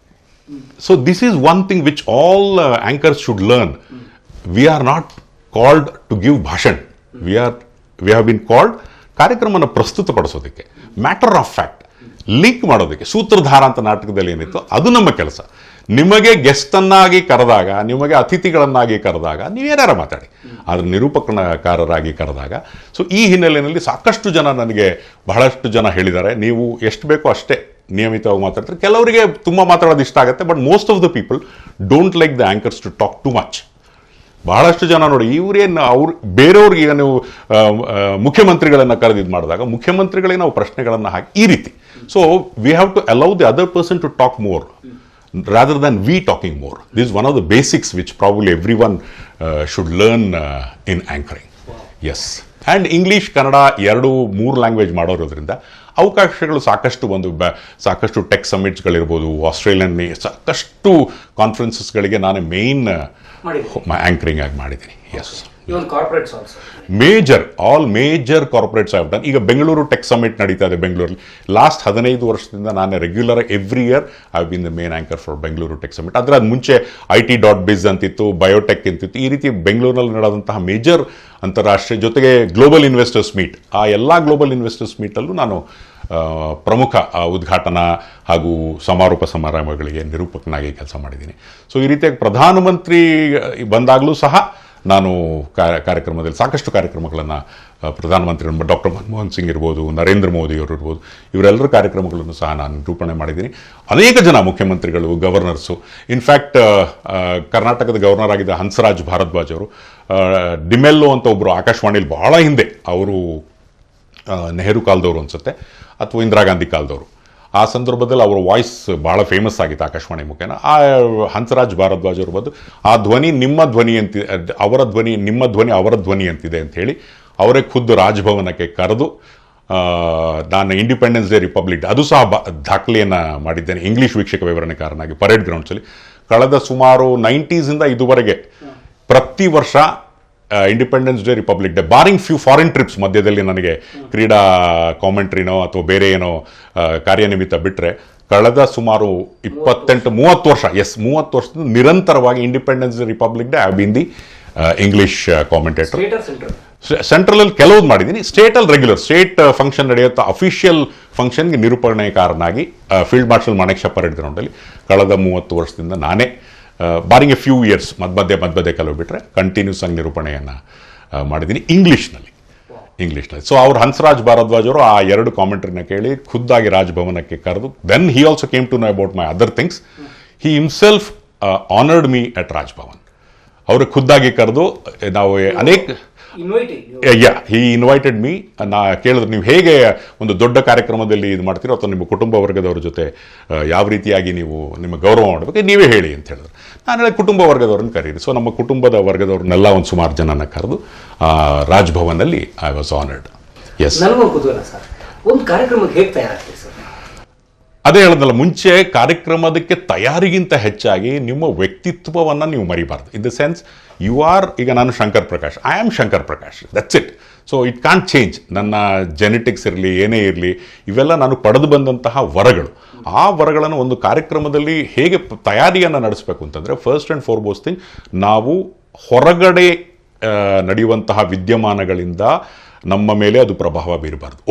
B: So this is one thing which all anchors should learn. We are not called to give ಭಾಷಣ್, ವಿ ಹ್ಯಾವ್ ಬಿನ್ ಕಾಲ್ಡ್ ಕಾರ್ಯಕ್ರಮನ ಪ್ರಸ್ತುತಪಡಿಸೋದಕ್ಕೆ, ಮ್ಯಾಟರ್ ಆಫ್ ಫ್ಯಾಕ್ಟ್ ಲಿಂಕ್ ಮಾಡೋದಕ್ಕೆ. ಸೂತ್ರಧಾರ ಅಂತ ನಾಟಕದಲ್ಲಿ ಏನಿತ್ತು ಅದು ನಮ್ಮ ಕೆಲಸ. ನಿಮಗೆ ಗೆಸ್ಟನ್ನಾಗಿ ಕರೆದಾಗ, ನಿಮಗೆ ಅತಿಥಿಗಳನ್ನಾಗಿ ಕರೆದಾಗ ನೀವೇನಾರ ಮಾತಾಡಿ, ಆದರೆ ನಿರೂಪಕಕಾರರಾಗಿ ಕರೆದಾಗ. ಸೊ ಈ ಹಿನ್ನೆಲೆಯಲ್ಲಿ ಸಾಕಷ್ಟು ಜನ, ನನಗೆ ಬಹಳಷ್ಟು ಜನ ಹೇಳಿದ್ದಾರೆ, ನೀವು ಎಷ್ಟು ಬೇಕೋ ಅಷ್ಟೇ ನಿಯಮಿತವಾಗಿ ಮಾತಾಡ್ತಾರೆ. ಕೆಲವರಿಗೆ ತುಂಬ ಮಾತಾಡೋದು ಇಷ್ಟ ಆಗುತ್ತೆ, but most of the people don't like the anchors to talk too much. ಬಹಳಷ್ಟು ಜನ ನೋಡಿ, ಇವರೇನು ಅವ್ರು ಬೇರೆಯವ್ರಿಗೆ, ಈಗ ನೀವು ಮುಖ್ಯಮಂತ್ರಿಗಳನ್ನು ಕರೆದಿದ್ದು ಮಾಡಿದಾಗ ಮುಖ್ಯಮಂತ್ರಿಗಳಿಗೆ ನಾವು ಪ್ರಶ್ನೆಗಳನ್ನು ಹಾಕಿ ಈ ರೀತಿ. So we have to allow the other person to talk more rather than we talking more. This is one of the basics which probably everyone should learn in anchoring. Wow. Yes. And English, Kannada 2-3 language ಮಾಡೋದ್ರಿಂದ ಅವಕಾಶಗಳು ಸಾಕಷ್ಟು tech ಸಮಿಟ್ಸ್ಗಳಿರ್ಬೋದು, Australian ಸಾಕಷ್ಟು ಕಾನ್ಫರೆನ್ಸಸ್ಗಳಿಗೆ ನಾನು main anchoring ಆಗಿ ಮಾಡಿದ್ದೀನಿ. Yes, major corporates have done. ಈಗ Bengaluru tech summit ನಡೀತಾ ಇದೆ ಬೆಂಗಳೂರಲ್ಲಿ. ಲಾಸ್ಟ್ 15 ವರ್ಷದಿಂದ ನಾನು regular every year I been the main anchor for Bengaluru tech summit. ಆದರೆ ಅದು ಮುಂಚೆ IT.biz ಅಂತಿತ್ತು, ಬಯೋಟೆಕ್ ಅಂತಿತ್ತು. ಈ ರೀತಿ ಬೆಂಗಳೂರಿನಲ್ಲಿ ನಡೆದಂತಹ ಮೇಜರ್ ಅಂತಾರಾಷ್ಟ್ರೀಯ ಜೊತೆಗೆ ಗ್ಲೋಬಲ್ ಇನ್ವೆಸ್ಟರ್ಸ್ ಮೀಟ್, ಆ ಎಲ್ಲ ಗ್ಲೋಬಲ್ ಇನ್ವೆಸ್ಟರ್ಸ್ ಮೀಟಲ್ಲೂ ನಾನು ಪ್ರಮುಖ ಉದ್ಘಾಟನಾ ಹಾಗೂ ಸಮಾರೋಪ ಸಮಾರಂಭಗಳಿಗೆ ನಿರೂಪಕನಾಗಿ ಕೆಲಸ ಮಾಡಿದ್ದೀನಿ. ಸೊ ಈ ರೀತಿಯಾಗಿ ಪ್ರಧಾನಮಂತ್ರಿ ಬಂದಾಗಲೂ ಸಹ ನಾನು ಕಾರ್ಯಕ್ರಮದಲ್ಲಿ ಸಾಕಷ್ಟು ಕಾರ್ಯಕ್ರಮಗಳನ್ನು, ಪ್ರಧಾನಮಂತ್ರಿ ಡಾಕ್ಟರ್ ಮನಮೋಹನ್ ಸಿಂಗ್ ಇರ್ಬೋದು, ನರೇಂದ್ರ ಮೋದಿ ಅವರು ಇರ್ಬೋದು, ಇವರೆಲ್ಲರ ಕಾರ್ಯಕ್ರಮಗಳನ್ನು ಸಹ ನಾನು ನಿರೂಪಣೆ ಮಾಡಿದ್ದೀನಿ. ಅನೇಕ ಜನ ಮುಖ್ಯಮಂತ್ರಿಗಳು, ಗವರ್ನರ್ಸು, ಇನ್ಫ್ಯಾಕ್ಟ್ ಕರ್ನಾಟಕದ ಗವರ್ನರ್ ಆಗಿದ್ದ ಹಂಸರಾಜ್ ಭಾರದ್ವಾಜ್ ಅವರು, ಡಿಮೆಲ್ಲೋ ಅಂತ ಒಬ್ಬರು ಆಕಾಶವಾಣಿಯಲ್ಲಿ ಬಹಳ ಹಿಂದೆ, ಅವರು ನೆಹರು ಕಾಲದವರು ಅನಿಸುತ್ತೆ ಅಥವಾ ಇಂದಿರಾ ಗಾಂಧಿ ಕಾಲದವರು, ಆ ಸಂದರ್ಭದಲ್ಲಿ ಅವರ ವಾಯ್ಸ್ ಭಾಳ ಫೇಮಸ್ ಆಗಿತ್ತು ಆಕಾಶವಾಣಿ ಮುಖೇನ. ಆ ಹಂಸರಾಜ್ ಭಾರದ್ವಾಜ್ ಅವರು ಬಂದು, ಆ ಧ್ವನಿ ನಿಮ್ಮ ಧ್ವನಿ ಅವರ ಧ್ವನಿ, ನಿಮ್ಮ ಧ್ವನಿ ಅವರ ಧ್ವನಿ ಅಂತಿದೆ ಅಂತ ಹೇಳಿ ಅವರೇ ಖುದ್ದು ರಾಜಭವನಕ್ಕೆ ಕರೆದು ನಾನು ಇಂಡಿಪೆಂಡೆನ್ಸ್ ಡೇ, ರಿಪಬ್ಲಿಕ್ ಡೇ ಅದು ಸಹ ದಾಖಲೆಯನ್ನು ಮಾಡಿದ್ದೇನೆ ಇಂಗ್ಲೀಷ್ ವೀಕ್ಷಕ ವಿವರಣೆಕಾರನಾಗಿ ಪರೇಡ್ ಗ್ರೌಂಡ್ಸಲ್ಲಿ. ಕಳೆದ ಸುಮಾರು 90s ಇದುವರೆಗೆ ಪ್ರತಿ ವರ್ಷ independence day, republic day, barring few foreign trips ಮಧ್ಯದಲ್ಲಿ ನನಗೆ ಕ್ರೀಡಾ ಕಾಮೆಂಟ್ರಿನೋ ಅಥವಾ ಬೇರೆ ಏನೋ ಕಾರ್ಯನಿಮಿತ್ತ ಬಿಟ್ಟರೆ, ಕಳೆದ ಸುಮಾರು 28-30 ವರ್ಷ, 30 ವರ್ಷದಿಂದ ನಿರಂತರವಾಗಿ Independence day, republic Day I been the English commentator. ಸೆಂಟ್ರಲಲ್ಲಿ ಕೆಲವ್ದು ಮಾಡಿದ್ದೀನಿ, ಸ್ಟೇಟಲ್ಲಿ ರೆಗ್ಯುಲರ್ ಸ್ಟೇಟ್ ಫಂಕ್ಷನ್ ನಡೆಯುತ್ತಾ ಅಫಿಷಿಯಲ್ ಫಂಕ್ಷನ್ಗೆ ನಿರೂಪಣೆಕಾರನಾಗಿ ಫೀಲ್ಡ್ ಮಾರ್ಷಲ್ ಮಾಣೆಕ್ ಪರೇಡ್ ಗ್ರೌಂಡಲ್ಲಿ ಕಳೆದ 30 ವರ್ಷದಿಂದ ನಾನೇ, ಬಾರಿಂಗ್ ಎ ಫ್ಯೂ ಇಯರ್ಸ್ ಮಧ್ಯ ಕೆಲವು ಬಿಟ್ಟರೆ ಕಂಟಿನ್ಯೂಸ್ ಆಗಿ ನಿರೂಪಣೆಯನ್ನು ಮಾಡಿದ್ದೀನಿ ಇಂಗ್ಲೀಷ್ನಲ್ಲಿ. ಸೊ ಅವ್ರು ಹಂಸರಾಜ್ ಭಾರದ್ವಾಜ್ ಅವರು ಆ 2 ಕಾಮೆಂಟ್ರಿನ ಕೇಳಿ ಖುದ್ದಾಗಿ ರಾಜಭವನಕ್ಕೆ ಕರೆದು, then he also came to know about my other things. He himself honoured me at Rajbhavan. ಅವರು ಖುದ್ದಾಗಿ ಕರೆದು, ನಾವು ಅನೇಕ ಹಿ ಇನ್ವೈಟೆಡ್ ಮೀ. ನಾ ಕೇಳಿದ್ರು, ನೀವು ಹೇಗೆ ಒಂದು ದೊಡ್ಡ ಕಾರ್ಯಕ್ರಮದಲ್ಲಿ ಇದು ಮಾಡ್ತೀರೋ ಅಥವಾ ನಿಮ್ಮ ಕುಟುಂಬ ವರ್ಗದವ್ರ ಜೊತೆ ಯಾವ ರೀತಿಯಾಗಿ ನೀವು ನಿಮ್ಮ ಗೌರವ ಮಾಡಬೇಕು ನೀವೇ ಹೇಳಿ ಅಂತ ಹೇಳಿದ್ರು. ನಾನು ಹೇಳಿ, ಕುಟುಂಬ ವರ್ಗದವ್ರನ್ನ ಕರೀರಿ. ಸೊ ನಮ್ಮ ಕುಟುಂಬದ ವರ್ಗದವ್ರನ್ನೆಲ್ಲ ಒಂದು ಸುಮಾರು ಜನನ ಕರೆದು ರಾಜಭವನಲ್ಲಿ ಐ ವಾಸ್ ಆನರ್ಡ್. ಎಸ್,
C: ಒಂದು ಕಾರ್ಯಕ್ರಮಕ್ಕೆ ಹೇಗೆ ತಯಾರಾಗ್ತೀವಿ ಸರ್?
B: ಅದೇ ಹೇಳಿದ್ನಲ್ಲ, ಮುಂಚೆ ಕಾರ್ಯಕ್ರಮದಕ್ಕೆ ತಯಾರಿಗಿಂತ ಹೆಚ್ಚಾಗಿ ನಿಮ್ಮ ವ್ಯಕ್ತಿತ್ವವನ್ನು ನೀವು ಮರಿಬಾರ್ದು. In the sense, you are, ಈಗ ನಾನು Shankar Prakash, I am Shankar Prakash, that's it. So it can't change. ನನ್ನ ಜೆನೆಟಿಕ್ಸ್ ಇರಲಿ ಏನೇ ಇರಲಿ, ಇವೆಲ್ಲ ನಾನು ಪಡೆದು ಬಂದಂತಹ ವರಗಳು. ಆ ವರಗಳನ್ನು ಒಂದು ಕಾರ್ಯಕ್ರಮದಲ್ಲಿ ಹೇಗೆ ತಯಾರಿಯನ್ನು ನಡೆಸಬೇಕು ಅಂತಂದರೆ, ಫಸ್ಟ್ ಆ್ಯಂಡ್ ಫಾರ್ಮೋಸ್ಟ್ ಥಿಂಗ್, ನಾವು ಹೊರಗಡೆ ನಡೆಯುವಂತಹ ವಿದ್ಯಮಾನಗಳಿಂದ ನಮ್ಮ ಮೇಲೆ ಅದು ಪ್ರಭಾವ ಬೀರಬಾರ್ದು.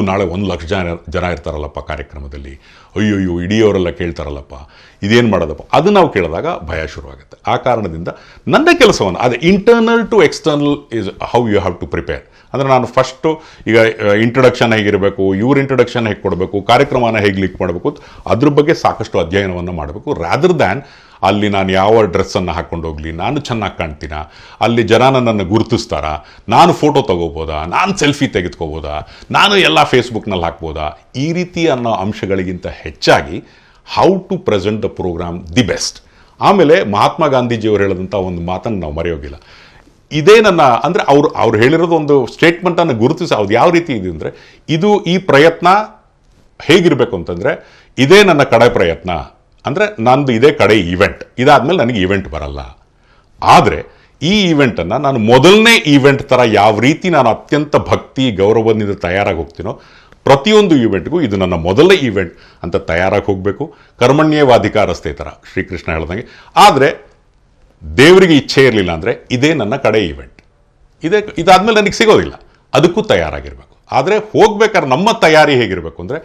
B: ನಾಳೆ 1,00,000 ಜನ ಇರ್ತಾರಲ್ಲಪ್ಪ ಕಾರ್ಯಕ್ರಮದಲ್ಲಿ, ಅಯ್ಯೋ ಇಡೀಯವರೆಲ್ಲ ಕೇಳ್ತಾರಲ್ಲಪ್ಪ, ಇದೇನು ಮಾಡೋದಪ್ಪ, ಅದು ನಾವು ಕೇಳಿದಾಗ ಭಯ ಶುರುವಾಗುತ್ತೆ. ಆ ಕಾರಣದಿಂದ ನನ್ನ ಕೆಲಸವನ್ನು, ಅದೇ internal to external is how you have to prepare. ಅಂದರೆ ನಾನು ಫಸ್ಟು ಈಗ ಇಂಟ್ರೊಡಕ್ಷನ್ ಹೇಗಿರಬೇಕು, ಇವ್ರ ಇಂಟ್ರೊಡಕ್ಷನ್ ಹೇಗೆ ಕೊಡಬೇಕು, ಕಾರ್ಯಕ್ರಮನ ಹೇಗೆ ಲೀಕ್ ಮಾಡಬೇಕು, ಅದ್ರ ಬಗ್ಗೆ ಸಾಕಷ್ಟು ಅಧ್ಯಯನವನ್ನು ಮಾಡಬೇಕು. ರಾದರ್ ದ್ಯಾನ್ ಅಲ್ಲಿ ನಾನು ಯಾವ ಡ್ರೆಸ್ಸನ್ನು ಹಾಕ್ಕೊಂಡು ಹೋಗಲಿ, ನಾನು ಚೆನ್ನಾಗಿ ಕಾಣ್ತೀನ, ಅಲ್ಲಿ ಜನ ನನ್ನನ್ನು ಗುರುತಿಸ್ತಾರ, ನಾನು ಫೋಟೋ ತಗೋಬೋದಾ, ನಾನು ಸೆಲ್ಫಿ ತೆಗೆದುಕೋಬೋದಾ, ನಾನು ಎಲ್ಲ ಫೇಸ್ಬುಕ್ನಲ್ಲಿ ಹಾಕ್ಬೋದಾ, ಈ ರೀತಿ ಅನ್ನೋ ಅಂಶಗಳಿಗಿಂತ ಹೆಚ್ಚಾಗಿ how to present the program the best. ಆಮೇಲೆ ಮಹಾತ್ಮ ಗಾಂಧೀಜಿಯವರು ಹೇಳಿದಂಥ ಒಂದು ಮಾತನ್ನು ನಾವು ಮರೆಯೋಗಿಲ್ಲ. ಇದೇ ನನ್ನ ಅಂದರೆ ಅವ್ರು ಹೇಳಿರೋದು ಒಂದು ಸ್ಟೇಟ್ಮೆಂಟನ್ನು ಗುರುತಿಸಿ ಅದು ಯಾವ ರೀತಿ ಇದೆ ಅಂದರೆ, ಈ ಪ್ರಯತ್ನ ಹೇಗಿರಬೇಕು ಅಂತಂದರೆ, ಇದೇ ನನ್ನ ಕಡೆ ಪ್ರಯತ್ನ, ಅಂದರೆ ನಂದು ಇದೇ ಕಡೆ ಈವೆಂಟ್, ಇದಾದಮೇಲೆ ನನಗೆ ಈವೆಂಟ್ ಬರಲ್ಲ. ಆದರೆ ಈ ಈವೆಂಟನ್ನು ನಾನು ಮೊದಲನೇ ಈವೆಂಟ್ ಥರ ಯಾವ ರೀತಿ ನಾನು ಅತ್ಯಂತ ಭಕ್ತಿ ಗೌರವದಿಂದ ತಯಾರಾಗಿ ಹೋಗ್ತೀನೋ, ಪ್ರತಿಯೊಂದು ಈವೆಂಟ್ಗೂ ಇದು ನನ್ನ ಮೊದಲನೇ ಈವೆಂಟ್ ಅಂತ ತಯಾರಾಗಿ ಹೋಗಬೇಕು. ಕರ್ಮಣ್ಯೇವಾಧಿಕಾರಸ್ಥೆ ಥರ ಶ್ರೀಕೃಷ್ಣ ಹೇಳ್ದಂಗೆ. ಆದರೆ ದೇವರಿಗೆ ಇಚ್ಛೆ ಇರಲಿಲ್ಲ ಅಂದರೆ ಇದೇ ನನ್ನ ಕಡೆ ಈವೆಂಟ್, ಇದಾದಮೇಲೆ ನನಗೆ ಸಿಗೋದಿಲ್ಲ, ಅದಕ್ಕೂ ತಯಾರಾಗಿರಬೇಕು. ಆದರೆ ಹೋಗ್ಬೇಕಾದ್ರೆ ನಮ್ಮ ತಯಾರಿ ಹೇಗಿರಬೇಕು ಅಂದರೆ,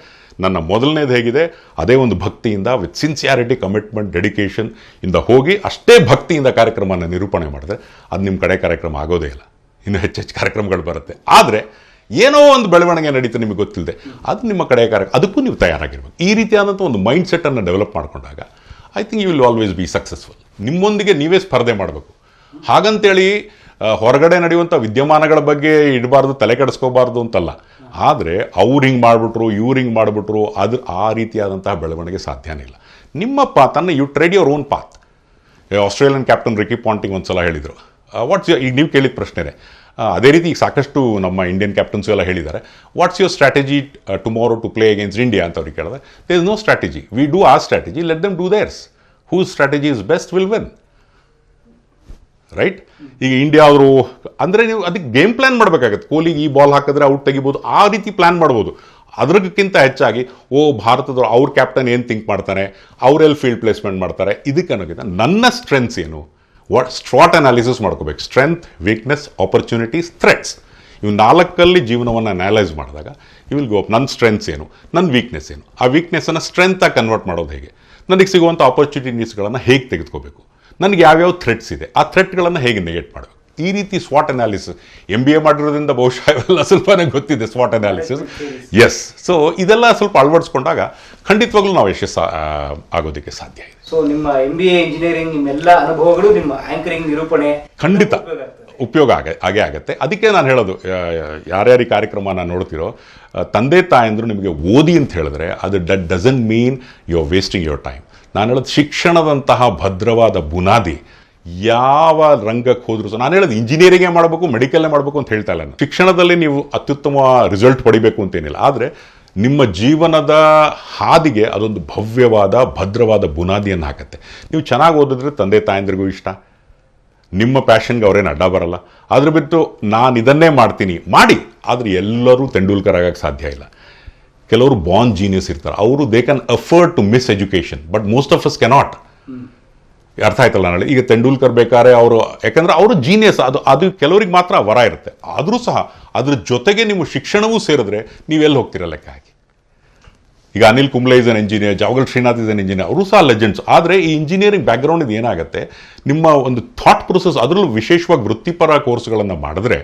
B: ನನ್ನ ಮೊದಲನೇದು ಹೇಗಿದೆ ಅದೇ ಒಂದು ಭಕ್ತಿಯಿಂದ, ವಿತ್ ಸಿನ್ಸಿಯಾರಿಟಿ, ಕಮಿಟ್ಮೆಂಟ್, ಡೆಡಿಕೇಶನ್ ಇಂದ ಹೋಗಿ ಅಷ್ಟೇ ಭಕ್ತಿಯಿಂದ ಕಾರ್ಯಕ್ರಮನ ನಿರೂಪಣೆ ಮಾಡಿದ್ರೆ ಅದು ನಿಮ್ಮ ಕಡೆ ಕಾರ್ಯಕ್ರಮ ಆಗೋದೇ ಇಲ್ಲ, ಇನ್ನೂ ಹೆಚ್ಚೆಚ್ಚು ಕಾರ್ಯಕ್ರಮಗಳು ಬರುತ್ತೆ. ಆದರೆ ಏನೋ ಒಂದು ಬೆಳವಣಿಗೆ ನಡೀತು ನಿಮಗೆ ಗೊತ್ತಿಲ್ಲದೆ, ಅದು ನಿಮ್ಮ ಕಡೆ ಅದಕ್ಕೂ ನೀವು ತಯಾರಾಗಿರ್ಬೇಕು. ಈ ರೀತಿಯಾದಂಥ ಒಂದು ಮೈಂಡ್ ಸೆಟ್ಟನ್ನು ಡೆವಲಪ್ ಮಾಡಿಕೊಂಡಾಗ I think you will always be successful. ನಿಮ್ಮೊಂದಿಗೆ ನೀವೇ ಸ್ಪರ್ಧೆ ಮಾಡಬೇಕು. ಹಾಗಂತೇಳಿ ಹೊರಗಡೆ ನಡೆಯುವಂಥ ವಿದ್ಯಮಾನಗಳ ಬಗ್ಗೆ ಇಡಬಾರ್ದು, ತಲೆ ಕೆಡಿಸ್ಕೋಬಾರ್ದು ಅಂತಲ್ಲ. ಆದರೆ ಅವ್ರು ಹಿಂಗೆ ಮಾಡಿಬಿಟ್ರು, ಇವ್ರು ಹಿಂಗೆ ಮಾಡಿಬಿಟ್ರು, ಅದು ಆ ರೀತಿಯಾದಂತಹ ಬೆಳವಣಿಗೆ ಸಾಧ್ಯನೇ ಇಲ್ಲ. ನಿಮ್ಮ ಪಾತನ್ನು you tread your own path. Australian captain Ricky Ponting ಒಂದು ಸಲ ಹೇಳಿದರು, ಈಗ ನೀವು ಕೇಳಿದ ಪ್ರಶ್ನೆ ಅದೇ ರೀತಿ ಈಗ ಸಾಕಷ್ಟು ನಮ್ಮ ಇಂಡಿಯನ್ ಕ್ಯಾಪ್ಟನ್ಸು ಎಲ್ಲ ಹೇಳಿದ್ದಾರೆ, what's your strategy tomorrow to play against India ಅಂತ ಅವ್ರಿಗೆ ಕೇಳಿದ್ರೆ, there is no strategy, we do our strategy, let them do theirs, whose strategy is best will win, right? ಈಗ ಇಂಡಿಯಾ ಅವರು ಅಂದರೆ ನೀವು ಅದಕ್ಕೆ ಗೇಮ್ ಪ್ಲ್ಯಾನ್ ಮಾಡಬೇಕಾಗತ್ತೆ. ಕೊಹ್ಲಿಗೆ ಈ ಬಾಲ್ ಹಾಕಿದ್ರೆ ಔಟ್ ತೆಗಿಬೋದು, ಆ ರೀತಿ ಪ್ಲ್ಯಾನ್ ಮಾಡ್ಬೋದು. ಅದಕ್ಕಿಂತ ಹೆಚ್ಚಾಗಿ ಭಾರತದವರು ಅವ್ರ ಕ್ಯಾಪ್ಟನ್ ಏನು ಥಿಂಕ್ ಮಾಡ್ತಾರೆ, ಅವರೆಲ್ಲಿ ಫೀಲ್ಡ್ ಪ್ಲೇಸ್ಮೆಂಟ್ ಮಾಡ್ತಾರೆ, ಇದಕ್ಕೆ ಅನ್ನೋಕ್ಕಿಂತ ನನ್ನ ಸ್ಟ್ರೆಂತ್ಸ್ ಏನು, ಸ್ಟ್ರಾಟ್ ಅನಾಲಿಸಿಸ್ ಮಾಡ್ಕೋಬೇಕು. ಸ್ಟ್ರೆಂತ್, ವೀಕ್ನೆಸ್, ಆಪರ್ಚುನಿಟೀಸ್, ಥ್ರೆಟ್ಸ್, ಇವು 4 ಜೀವನವನ್ನು ಅನಲೈಸ್ ಮಾಡಿದಾಗ ಯು ವಿಲ್ ಗೋ ಅಪ್. ನನ್ನ ಸ್ಟ್ರೆಂತ್ಸ್ ಏನು, ನನ್ನ ವೀಕ್ನೆಸ್ ಏನು, ಆ ವೀಕ್ನೆಸ್ಸನ್ನು ಸ್ಟ್ರೆಂತಾಗಿ ಕನ್ವರ್ಟ್ ಮಾಡೋದು ಹೇಗೆ, ನನಗೆ ಸಿಗುವಂಥ ಆಪರ್ಚುನಿಟೀಸ್ಗಳನ್ನು ಹೇಗೆ ತೆಗೆದುಕೋಬೇಕು, ನನಗೆ ಯಾವ್ಯಾವ ಥ್ರೆಟ್ಸ್ ಇದೆ, ಆ ಥ್ರೆಟ್ಗಳನ್ನು ಹೇಗೆ ನೆಗೆಟ್ ಮಾಡಬೇಕು, ಈ ರೀತಿ ಸ್ವಾಟ್ ಅನಾಲಿಸಿಸ್. MBA ಮಾಡಿರೋದ್ರಿಂದ ಬಹುಶಃ ಇವೆಲ್ಲ ಸ್ವಲ್ಪನೇ ಗೊತ್ತಿದೆ, ಸ್ವಾಟ್ ಅನಾಲಿಸಿಸ್. ಎಸ್, ಸೊ ಇದೆಲ್ಲ ಸ್ವಲ್ಪ ಅಳವಡಿಸ್ಕೊಂಡಾಗ ಖಂಡಿತವಾಗ್ಲೂ ನಾವು ಯಶಸ್ಸು ಆಗೋದಕ್ಕೆ ಸಾಧ್ಯ ಇದೆ.
C: ಸೊ ನಿಮ್ಮ MBA ಇಂಜಿನಿಯರಿಂಗ್, ನಿಮ್ಮೆಲ್ಲ ಅನುಭವಗಳು ನಿಮ್ಮ ಆಂಕರಿಂಗ್, ನಿರೂಪಣೆ
B: ಖಂಡಿತ ಉಪಯೋಗ ಆಗೇ ಆಗುತ್ತೆ. ಅದಕ್ಕೆ ನಾನು ಹೇಳೋದು, ಯಾರ್ಯಾರು ಈ ಕಾರ್ಯಕ್ರಮನ ನೋಡ್ತಿರೋ ತಂದೆ ತಾಯಂದ್ರು ನಿಮಗೆ ಓದಿ ಅಂತ ಹೇಳಿದ್ರೆ ಅದು doesn't mean you are wasting your time. ನಾನು ಹೇಳೋದು ಶಿಕ್ಷಣದಂತಹ ಭದ್ರವಾದ ಬುನಾದಿ ಯಾವ ರಂಗಕ್ಕೆ ಹೋದ್ರು ಸಹ, ನಾನು ಹೇಳೋದು ಇಂಜಿನಿಯರಿಂಗೇ ಮಾಡಬೇಕು, ಮೆಡಿಕಲ್ಲೇ ಮಾಡಬೇಕು ಅಂತ ಹೇಳ್ತಾ ಇಲ್ಲ. ಶಿಕ್ಷಣದಲ್ಲಿ ನೀವು ಅತ್ಯುತ್ತಮ ರಿಸಲ್ಟ್ ಪಡಿಬೇಕು ಅಂತೇನಿಲ್ಲ, ಆದರೆ ನಿಮ್ಮ ಜೀವನದ ಹಾದಿಗೆ ಅದೊಂದು ಭವ್ಯವಾದ ಭದ್ರವಾದ ಬುನಾದಿಯನ್ನು ಹಾಕತ್ತೆ. ನೀವು ಚೆನ್ನಾಗಿ ಓದಿದ್ರೆ ತಂದೆ ತಾಯಂದ್ರಿಗೂ ಇಷ್ಟ, ನಿಮ್ಮ ಪ್ಯಾಷನ್ಗೆ ಅವರೇನು ಅಡ್ಡ ಬರಲ್ಲ. ಅದ್ರ ಬಿಟ್ಟು ನಾನು ಇದನ್ನೇ ಮಾಡ್ತೀನಿ ಮಾಡಿ, ಆದರೆ ಎಲ್ಲರೂ ತೆಂಡೂಲ್ಕರ್ ಆಗಕ್ಕೆ ಸಾಧ್ಯ ಇಲ್ಲ. ಕೆಲವರು ಬಾರ್ನ್ ಜೀನಿಯಸ್ ಇರ್ತಾರೆ, ಅವರು they can afford to miss education, but most of us cannot. ಅರ್ಥ ಆಯ್ತಲ್ಲ ನಾಳೆ? ಈಗ ತೆಂಡೂಲ್ಕರ್ ಬೇಕಾದ್ರೆ ಅವರು, ಯಾಕಂದ್ರೆ ಅವರು ಜೀನಿಯಸ್, ಅದು ಕೆಲವರಿಗೆ ಮಾತ್ರ ವರ ಇರುತ್ತೆ. ಆದರೂ ಸಹ ಅದ್ರ ಜೊತೆಗೆ ನೀವು ಶಿಕ್ಷಣವೂ ಸೇರಿದ್ರೆ ನೀವೆಲ್ಲಿ ಹೋಗ್ತೀರ ಲೆಕ್ಕ ಹಾಕಿ. ಈಗ Anil Kumble is an engineer, Javagal Srinath is an engineer, ಅವರು ಸಹ ಲೆಜೆಂಡ್ಸ್. ಆದರೆ ಈ ಇಂಜಿನಿಯರಿಂಗ್ ಬ್ಯಾಕ್ಗ್ರೌಂಡ್ ಇದು ಏನಾಗುತ್ತೆ, ನಿಮ್ಮ ಒಂದು ಥಾಟ್ ಪ್ರೊಸೆಸ್, ಅದರಲ್ಲೂ ವಿಶೇಷವಾಗಿ ವೃತ್ತಿಪರ ಕೋರ್ಸ್ಗಳನ್ನು ಮಾಡಿದ್ರೆ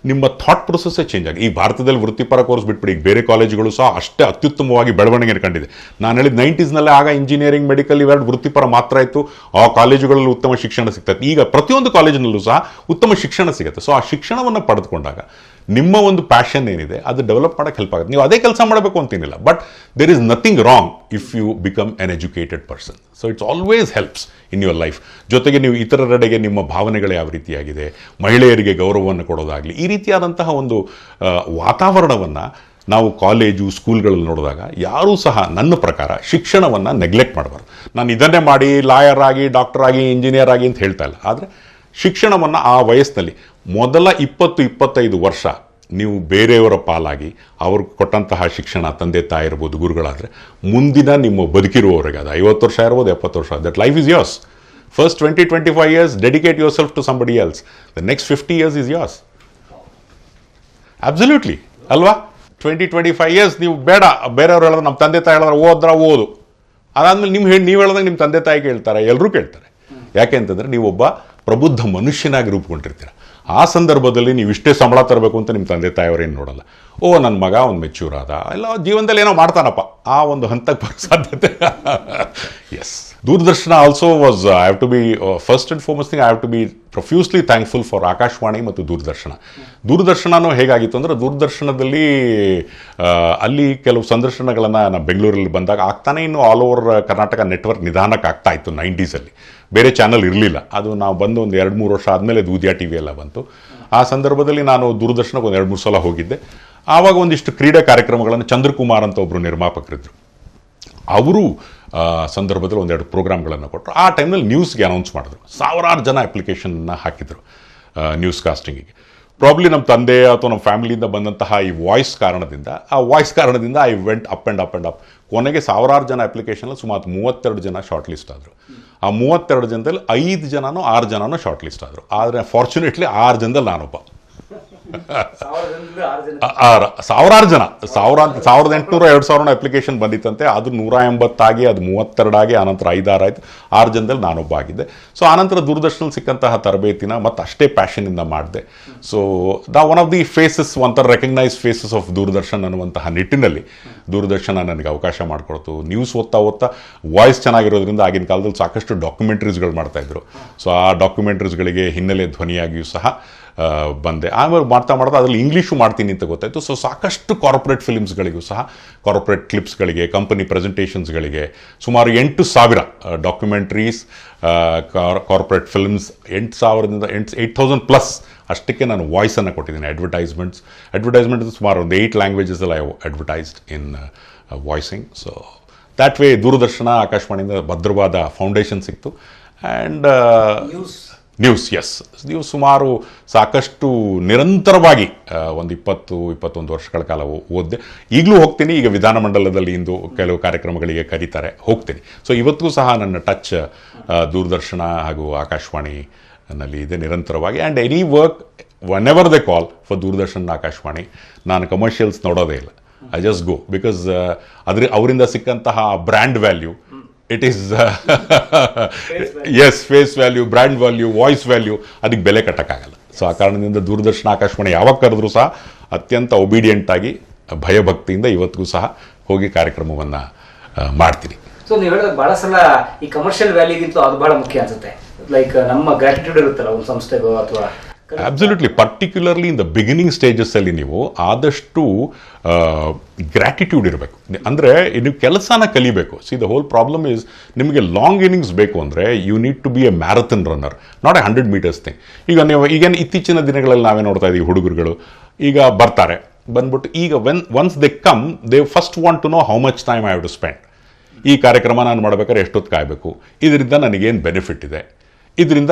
B: ನಿಮ್ಮ ಥಾಟ್ ಪ್ರೊಸೆಸ್ಸೇ ಚೇಂಜ್ ಆಗಿ. ಈ ಭಾರತದಲ್ಲಿ ವೃತ್ತಿಪರ ಕೋರ್ಸ್ ಬಿಟ್ಬಿಡಿ, ಈಗ ಬೇರೆ ಕಾಲೇಜುಗಳು ಸಹ ಅಷ್ಟೇ ಅತ್ಯುತ್ತಮವಾಗಿ ಬೆಳವಣಿಗೆ ಕಂಡಿದೆ. ನಾನು ಹೇಳಿದ 90s ಆಗ ಇಂಜಿನಿಯರಿಂಗ್, ಮೆಡಿಕಲ್ ಇವೆರಡು ವೃತ್ತಿಪರ ಮಾತ್ರ ಇತ್ತು. ಆ ಕಾಲೇಜುಗಳಲ್ಲಿ ಉತ್ತಮ ಶಿಕ್ಷಣ ಸಿಗ್ತದೆ. ಈಗ ಪ್ರತಿಯೊಂದು ಕಾಲೇಜಿನಲ್ಲೂ ಸಹ ಉತ್ತಮ ಶಿಕ್ಷಣ ಸಿಗುತ್ತೆ. ಸೊ ಆ ಶಿಕ್ಷಣವನ್ನು ಪಡೆದುಕೊಂಡಾಗ ನಿಮ್ಮ ಒಂದು ಪ್ಯಾಷನ್ ಏನಿದೆ ಅದು ಡೆವಲಪ್ ಮಾಡೋಕ್ಕೆ ಹೆಲ್ಪ್ ಆಗುತ್ತೆ. ನೀವು ಅದೇ ಕೆಲಸ ಮಾಡಬೇಕು ಅಂತೇನಿಲ್ಲ, but there is nothing wrong if you become an educated person. So it's always helps in your life. ಜೊತೆಗೆ ನೀವು ಇತರರೆಡೆಗೆ ನಿಮ್ಮ ಭಾವನೆಗಳು ಯಾವ ರೀತಿಯಾಗಿದೆ, ಮಹಿಳೆಯರಿಗೆ ಗೌರವವನ್ನು ಕೊಡೋದಾಗಲಿ, ಈ ರೀತಿಯಾದಂತಹ ಒಂದು ವಾತಾವರಣವನ್ನು ನಾವು ಕಾಲೇಜು, ಸ್ಕೂಲ್ಗಳಲ್ಲಿ ನೋಡಿದಾಗ ಯಾರೂ ಸಹ ನನ್ನ ಪ್ರಕಾರ ಶಿಕ್ಷಣವನ್ನು ನೆಗ್ಲೆಕ್ಟ್ ಮಾಡಬಾರ್ದು. ನಾನು ಇದನ್ನೇ ಮಾಡಿ ಲಾಯರ್ ಆಗಿ, ಡಾಕ್ಟರ್ ಆಗಿ, ಇಂಜಿನಿಯರ್ ಆಗಿ ಅಂತ ಹೇಳ್ತಾ ಇಲ್ಲ. ಆದರೆ ಶಿಕ್ಷಣವನ್ನು ಆ ವಯಸ್ಸಿನಲ್ಲಿ ಮೊದಲ 20-25 ವರ್ಷ ನೀವು ಬೇರೆಯವರ ಪಾಲಾಗಿ ಅವ್ರು ಕೊಟ್ಟಂತಹ ಶಿಕ್ಷಣ ತಂದೆ ತಾಯಿ ಇರ್ಬೋದು, ಗುರುಗಳಾದರೆ ಮುಂದಿನ ನಿಮ್ಮ ಬದುಕಿರುವವರೆಗೆ ಅದು 50 ವರ್ಷ ಇರ್ಬೋದು, 70 ವರ್ಷ, that life is yours. First 20-25 years, dedicate yourself to somebody else. The next 50 years is yours. Absolutely. ಅಲ್ವಾ? 20-25 years ನೀವು ಬೇರೆಯವ್ರು ಹೇಳಿದ್ರೆ, ನಮ್ಮ ತಂದೆ ತಾಯಿ ಹೇಳಿದ್ರೆ ಓದು. ಅದಾದ್ಮೇಲೆ ನೀವು ಹೇಳಿದಾಗ ನಿಮ್ಮ ತಂದೆ ತಾಯಿ ಕೇಳ್ತಾರೆ, ಎಲ್ಲರೂ ಕೇಳ್ತಾರೆ. ಯಾಕೆ ಅಂತಂದರೆ ನೀವೊಬ್ಬ ಪ್ರಬುದ್ಧ ಮನುಷ್ಯನಾಗಿ ರೂಪುಗೊಂಡಿರ್ತೀರ. ಆ ಸಂದರ್ಭದಲ್ಲಿ ನೀವು ಇಷ್ಟೇ ಸಂಬಳ ತರಬೇಕು ಅಂತ ನಿಮ್ಮ ತಂದೆ ತಾಯಿಯವರೇನು ನೋಡಲ್ಲ. ನನ್ನ ಮಗ ಒಂದು ಮೆಚ್ಯೂರ್ ಆದ, ಎಲ್ಲ ಜೀವನದಲ್ಲಿ ಏನೋ ಮಾಡ್ತಾನಪ್ಪ, ಆ ಒಂದು ಹಂತಕ್ಕೆ ಬರೋ ಸಾಧ್ಯತೆ. Yes, Doordarshan also was, I have to be first and foremost thing, I have to be profusely thankful for Akashvani ಮತ್ತು ದೂರದರ್ಶನ. ದೂರದರ್ಶನನೂ ಹೇಗಾಗಿತ್ತು ಅಂದರೆ, ದೂರದರ್ಶನದಲ್ಲಿ ಅಲ್ಲಿ ಕೆಲವು ಸಂದರ್ಶನಗಳನ್ನು ನಾನು ಬೆಂಗಳೂರಲ್ಲಿ ಬಂದಾಗ ಆಗ್ತಾನೆ, ಇನ್ನು ಆಲ್ ಓವರ್ ಕರ್ನಾಟಕ ನೆಟ್ವರ್ಕ್ ನಿಧಾನಕ್ಕೆ ಆಗ್ತಾ ಇತ್ತು 90s. ಬೇರೆ ಚಾನಲ್ ಇರಲಿಲ್ಲ. ಅದು ನಾವು ಬಂದು ಒಂದು 2-3 ವರ್ಷ ಆದಮೇಲೆ ಉದಯ ಟಿ ವಿ ಎಲ್ಲ ಬಂತು. ಆ ಸಂದರ್ಭದಲ್ಲಿ ನಾನು ದೂರದರ್ಶನಕ್ಕೆ ಒಂದು 2-3 ಸಲ ಹೋಗಿದ್ದೆ. ಆವಾಗ ಒಂದಿಷ್ಟು ಕ್ರೀಡಾ ಕಾರ್ಯಕ್ರಮಗಳನ್ನು ಚಂದ್ರಕುಮಾರ್ ಅಂತ ಒಬ್ಬರು ನಿರ್ಮಾಪಕರಿದ್ದರು, ಅವರು ಸಂದರ್ಭದಲ್ಲಿ 1-2 ಪ್ರೋಗ್ರಾಮ್ಗಳನ್ನು ಕೊಟ್ಟರು. ಆ ಟೈಮ್ನಲ್ಲಿ ನ್ಯೂಸ್ಗೆ ಅನೌನ್ಸ್ ಮಾಡಿದ್ರು. 1000 ಜನ ಅಪ್ಲಿಕೇಶನ್ನ ಹಾಕಿದರು ನ್ಯೂಸ್ ಕಾಸ್ಟಿಂಗಿಗೆ. ಪ್ರಾಬ್ಲಿ ನಮ್ಮ ತಂದೆ ಅಥವಾ ನಮ್ಮ ಫ್ಯಾಮಿಲಿಯಿಂದ ಬಂದಂತಹ ಈ ವಾಯ್ಸ್ ಕಾರಣದಿಂದ I went up and up. ಕೊನೆಗೆ 1000 ಜನ ಅಪ್ಲಿಕೇಶನಲ್ಲಿ ಸುಮಾರು 32 ಜನ ಶಾರ್ಟ್ ಲಿಸ್ಟ್ ಆದರು. ಆ 32 ಜನದಲ್ಲಿ 5 ಜನನೋ 6 ಜನನೋ ಶಾರ್ಟ್ ಲಿಸ್ಟ್ ಆದರು. ಆದರೆ ಫಾರ್ಚುನೇಟ್ಲಿ 6 ಜನದಲ್ಲಿ ನಾನೊಬ್ಬ. 1000 ಜನ, 1800-2000 ಅಪ್ಲಿಕೇಶನ್ ಬಂದಿತ್ತಂತೆ. ಅದು 180 ಆಗಿ, ಅದು 32 ಆಗಿ, ಆನಂತರ 5-6 ಆಯಿತು. 6 ಜನದಲ್ಲಿ ನಾನೊಬ್ಬ ಆಗಿದ್ದೆ. ಸೊ ಆನಂತರ ದೂರದರ್ಶನಲ್ಲಿ ಸಿಕ್ಕಂತಹ ತರಬೇತಿನ ಮತ್ತು ಅಷ್ಟೇ ಪ್ಯಾಷನಿಂದ ಮಾಡಿದೆ. So one of the faces, ಒಂಥರ ರೆಕಗ್ನೈಸ್ ಫೇಸಸ್ ಆಫ್ ದೂರದರ್ಶನ್ ಅನ್ನುವಂತಹ ನಿಟ್ಟಿನಲ್ಲಿ ದೂರದರ್ಶನ ನನಗೆ ಅವಕಾಶ ಮಾಡಿಕೊಡ್ತು. ನ್ಯೂಸ್ ಓದ್ತಾ ವಾಯ್ಸ್ ಚೆನ್ನಾಗಿರೋದ್ರಿಂದ ಆಗಿನ ಕಾಲದಲ್ಲಿ ಸಾಕಷ್ಟು ಡಾಕ್ಯುಮೆಂಟ್ರೀಸ್ಗಳು ಮಾಡ್ತಾಯಿದ್ರು. ಸೊ ಆ ಡಾಕ್ಯುಮೆಂಟ್ರೀಸ್ಗಳಿಗೆ ಹಿನ್ನೆಲೆ ಧ್ವನಿಯಾಗಿಯೂ ಸಹ ಬಂದೆ. ಆಮೇಲೆ ಮಾಡ್ತಾ ಅದರಲ್ಲಿ ಇಂಗ್ಲೀಷು ಮಾಡ್ತೀನಿ ಅಂತ ಗೊತ್ತಾಯಿತು. ಸೊ ಸಾಕಷ್ಟು ಕಾರ್ಪೊರೇಟ್ ಫಿಲ್ಮ್ಸ್ಗಳಿಗೂ ಸಹ, ಕಾರ್ಪೊರೇಟ್ ಕ್ಲಿಪ್ಸ್ಗಳಿಗೆ, ಕಂಪನಿ ಪ್ರೆಸೆಂಟೇಷನ್ಸ್ಗಳಿಗೆ ಸುಮಾರು 8000 ಡಾಕ್ಯುಮೆಂಟ್ರೀಸ್, ಕಾರ್ಪೊರೇಟ್ ಫಿಲ್ಮ್ಸ್, 8,000+ ಅಷ್ಟಕ್ಕೆ ನಾನು ವಾಯ್ಸನ್ನು ಕೊಟ್ಟಿದ್ದೀನಿ. ಅಡ್ವರ್ಟೈಸ್ಮೆಂಟ್ ಸುಮಾರು ಒಂದು 8 ಲ್ಯಾಂಗ್ವೇಜಸಲ್ಲಿ I advertised in voicing. So that way Doordarshan, ಆಕಾಶವಾಣಿಯಿಂದ ಭದ್ರವಾದ ಫೌಂಡೇಶನ್ ಸಿಕ್ತು. ಆ್ಯಂಡ್ ನ್ಯೂಸ್ ನ್ಯೂಸ್ ಸುಮಾರು ಸಾಕಷ್ಟು ನಿರಂತರವಾಗಿ ಒಂದು 20-21 ವರ್ಷಗಳ ಕಾಲ ಓದಿದೆ. ಈಗಲೂ ಹೋಗ್ತೀನಿ. ಈಗ ವಿಧಾನಮಂಡಲದಲ್ಲಿ ಇಂದು ಕೆಲವು ಕಾರ್ಯಕ್ರಮಗಳಿಗೆ ಕರೀತಾರೆ, ಹೋಗ್ತೀನಿ. ಸೊ ಇವತ್ತಿಗೂ ಸಹ ನನ್ನ ಟಚ್ ದೂರದರ್ಶನ ಹಾಗೂ ಆಕಾಶವಾಣಿನಲ್ಲಿ ಇದೆ ನಿರಂತರವಾಗಿ. And any work whenever they call for Doordarshan, Akashvani, ನಾನು ಕಮರ್ಷಿಯಲ್ಸ್ ನೋಡೋದೇ ಇಲ್ಲ. ಐ ಜಸ್ಟ್ ಗೋ ಬಿಕಾಸ್ ಅವರಿಂದ ಸಿಕ್ಕಂತಹ brand value, it is face value, brand value, voice value, ಅದಕ್ಕೆ ಬೆಲೆ ಕಟ್ಟಕ್ಕಾಗಲ್ಲ. ಸೊ ಆ ಕಾರಣದಿಂದ ದೂರದರ್ಶನ, ಆಕಾಶವಾಣಿ ಯಾವಾಗ ಕರೆದ್ರೂ ಸಹ ಅತ್ಯಂತ ಒಬಿಡಿಯೆಂಟ್ ಆಗಿ, ಭಯಭಕ್ತಿಯಿಂದ ಇವತ್ತಿಗೂ ಸಹ ಹೋಗಿ ಕಾರ್ಯಕ್ರಮವನ್ನು ಮಾಡ್ತೀನಿ.
C: ಸೊ ನೀವು ಹೇಳಿದ್ರೆ ಬಹಳ ಸಲ ಈ ಕಮರ್ಷಿಯಲ್ ವ್ಯಾಲ್ಯೂಗಿಂತ ಅದು ಬಹಳ ಮುಖ್ಯ ಅನ್ಸುತ್ತೆ. ಲೈಕ್ ನಮ್ಮ ಗ್ರಾಟಿಟ್ಯೂಡ್ ಇರುತ್ತಲ್ಲ ಒಂದು ಸಂಸ್ಥೆಗೋ ಅಥವಾ.
B: Absolutely, particularly in the beginning ಸ್ಟೇಜಸ್ಸಲ್ಲಿ ನೀವು ಆದಷ್ಟು ಗ್ರ್ಯಾಟಿಟ್ಯೂಡ್ ಇರಬೇಕು. ಅಂದರೆ ನೀವು ಕೆಲಸನ ಕಲಿಬೇಕು. See the whole problem is, ನಿಮಗೆ ಲಾಂಗ್ ಇನ್ನಿಂಗ್ಸ್ ಬೇಕು ಅಂದರೆ you need to be a marathon runner, not a 100 meters thing. ಈಗ ಇತ್ತೀಚಿನ ದಿನಗಳಲ್ಲಿ ನಾವೇ ನೋಡ್ತಾ ಇದ್ದೀವಿ, ಹುಡುಗರುಗಳು ಈಗ ಬರ್ತಾರೆ, ಬಂದ್ಬಿಟ್ಟು ಈಗ once they come, they first want to know how much time I have to spend. ಈ ಕಾರ್ಯಕ್ರಮ ನಾನು ಮಾಡ್ಬೇಕಾದ್ರೆ ಎಷ್ಟೊತ್ತು ಕಾಯಬೇಕು, ಇದರಿಂದ ನನಗೇನು ಬೆನಿಫಿಟ್ ಇದೆ, ಇದರಿಂದ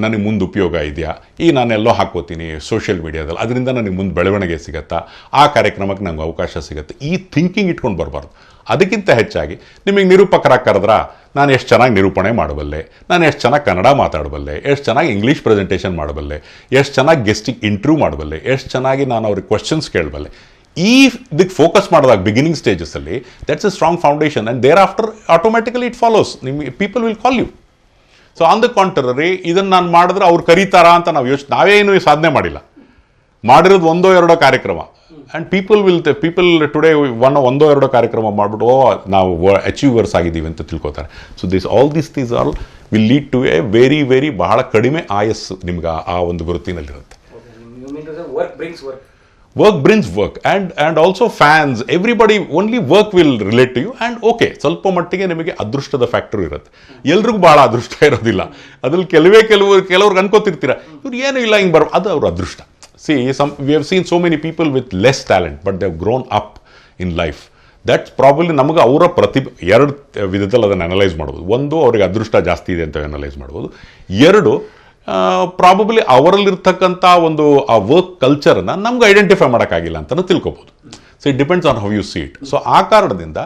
B: ನನಗೆ ಮುಂದೆ ಉಪಯೋಗ ಇದೆಯಾ, ನಾನೆಲ್ಲೋ ಹಾಕೋತೀನಿ ಸೋಷಿಯಲ್ ಮೀಡಿಯಾದಲ್ಲಿ, ಅದರಿಂದ ನನಗೆ ಮುಂದೆ ಬೆಳವಣಿಗೆ ಸಿಗುತ್ತಾ, ಆ ಕಾರ್ಯಕ್ರಮಕ್ಕೆ ನಂಗೆ ಅವಕಾಶ ಸಿಗುತ್ತೆ, ಈ ಥಿಂಕಿಂಗ್ ಇಟ್ಕೊಂಡು ಬರಬಾರ್ದು. ಅದಕ್ಕಿಂತ ಹೆಚ್ಚಾಗಿ ನಿಮಗೆ ನಿರೂಪಕರಾಗಿ ಕರೆದ್ರ ನಾನು ಎಷ್ಟು ಚೆನ್ನಾಗಿ ನಿರೂಪಣೆ ಮಾಡಬಲ್ಲೆ, ನಾನು ಎಷ್ಟು ಚೆನ್ನಾಗಿ ಕನ್ನಡ ಮಾತಾಡಬಲ್ಲೆ, ಎಷ್ಟು ಚೆನ್ನಾಗಿ ಇಂಗ್ಲೀಷ್ ಪ್ರೆಸೆಂಟೇಷನ್ ಮಾಡಬಲ್ಲೆ, ಎಷ್ಟು ಚೆನ್ನಾಗಿ ಗೆಸ್ಟಿಗೆ ಇಂಟರ್ವ್ಯೂ ಮಾಡಬಲ್ಲೆ, ಎಷ್ಟು ಚೆನ್ನಾಗಿ ನಾನು ಅವ್ರಿಗೆ ಕ್ವೆಶ್ಚನ್ಸ್ ಕೇಳಬಲ್ಲೆ, ಇದಕ್ಕೆ ಫೋಕಸ್ ಮಾಡಿದಾಗ ಬಿಗಿನಿಂಗ್ ಸ್ಟೇಜಸ್ಸಲ್ಲಿ, that's a strong foundation. And thereafter automatically it follows. ನಿಮಗೆ people will call you. So on the contrary, ಇದನ್ನು ನಾನು ಮಾಡಿದ್ರೆ ಅವ್ರು ಕರೀತಾರಾ ಅಂತ ನಾವೇನು ಸಾಧನೆ ಮಾಡಿರೋದು 1-2 ಕಾರ್ಯಕ್ರಮ. ಆ್ಯಂಡ್ ಪೀಪಲ್ ಟುಡೇ 1-2 ಕಾರ್ಯಕ್ರಮ ಮಾಡಿಬಿಟ್ಟು ನಾವು ಅಚೀವರ್ಸ್ ಆಗಿದ್ದೀವಿ ಅಂತ ತಿಳ್ಕೊತಾರೆ. So all these things all will lead to a very very ಬಹಳ ಕಡಿಮೆ ಆಯಸ್ಸು ನಿಮ್ಗೆ ಆ ಒಂದು ವೃತ್ತಿನಲ್ಲಿರುತ್ತೆ. Work brings work, and also fans, everybody, only work will relate to you. And okay, ಸ್ವಲ್ಪ ಮಟ್ಟಿಗೆ ನಿಮಗೆ ಅದೃಷ್ಟದ ಫ್ಯಾಕ್ಟರ್ ಇರುತ್ತೆ. ಎಲ್ರಿಗೂ ಭಾಳ ಅದೃಷ್ಟ ಇರೋದಿಲ್ಲ. ಅದ್ರಲ್ಲಿ ಕೆಲವ್ರಿಗೆ ಅನ್ಕೋತಿರ್ತೀರ, ಇವ್ರು ಏನೂ ಇಲ್ಲ, ಹಿಂಗೆ ಅದು ಅವ್ರ ಅದೃಷ್ಟ. we have seen so many people with less talent, but they have grown up in life. That's probably ನಮಗೆ ಅವರ ಪ್ರತಿಭೆ 2 ವಿಧದಲ್ಲಿ ಅದನ್ನು ಅನಲೈಸ್ ಮಾಡ್ಬೋದು. ಒಂದು, ಅವ್ರಿಗೆ ಅದೃಷ್ಟ ಜಾಸ್ತಿ ಇದೆ ಅಂತ ಅನಲೈಸ್ ಮಾಡ್ಬೋದು. 2, ಪ್ರಾಬಬ್ಲಿ ಅವರಲ್ಲಿರ್ತಕ್ಕಂಥ ಒಂದು ಆ ವರ್ಕ್ ಕಲ್ಚರನ್ನು ನಮ್ಗೆ ಐಡೆಂಟಿಫೈ ಮಾಡೋಕ್ಕಾಗಿಲ್ಲ ಅಂತಲೂ ತಿಳ್ಕೊಬೋದು. So it depends on how U C it. So ಆ ಕಾರಣದಿಂದ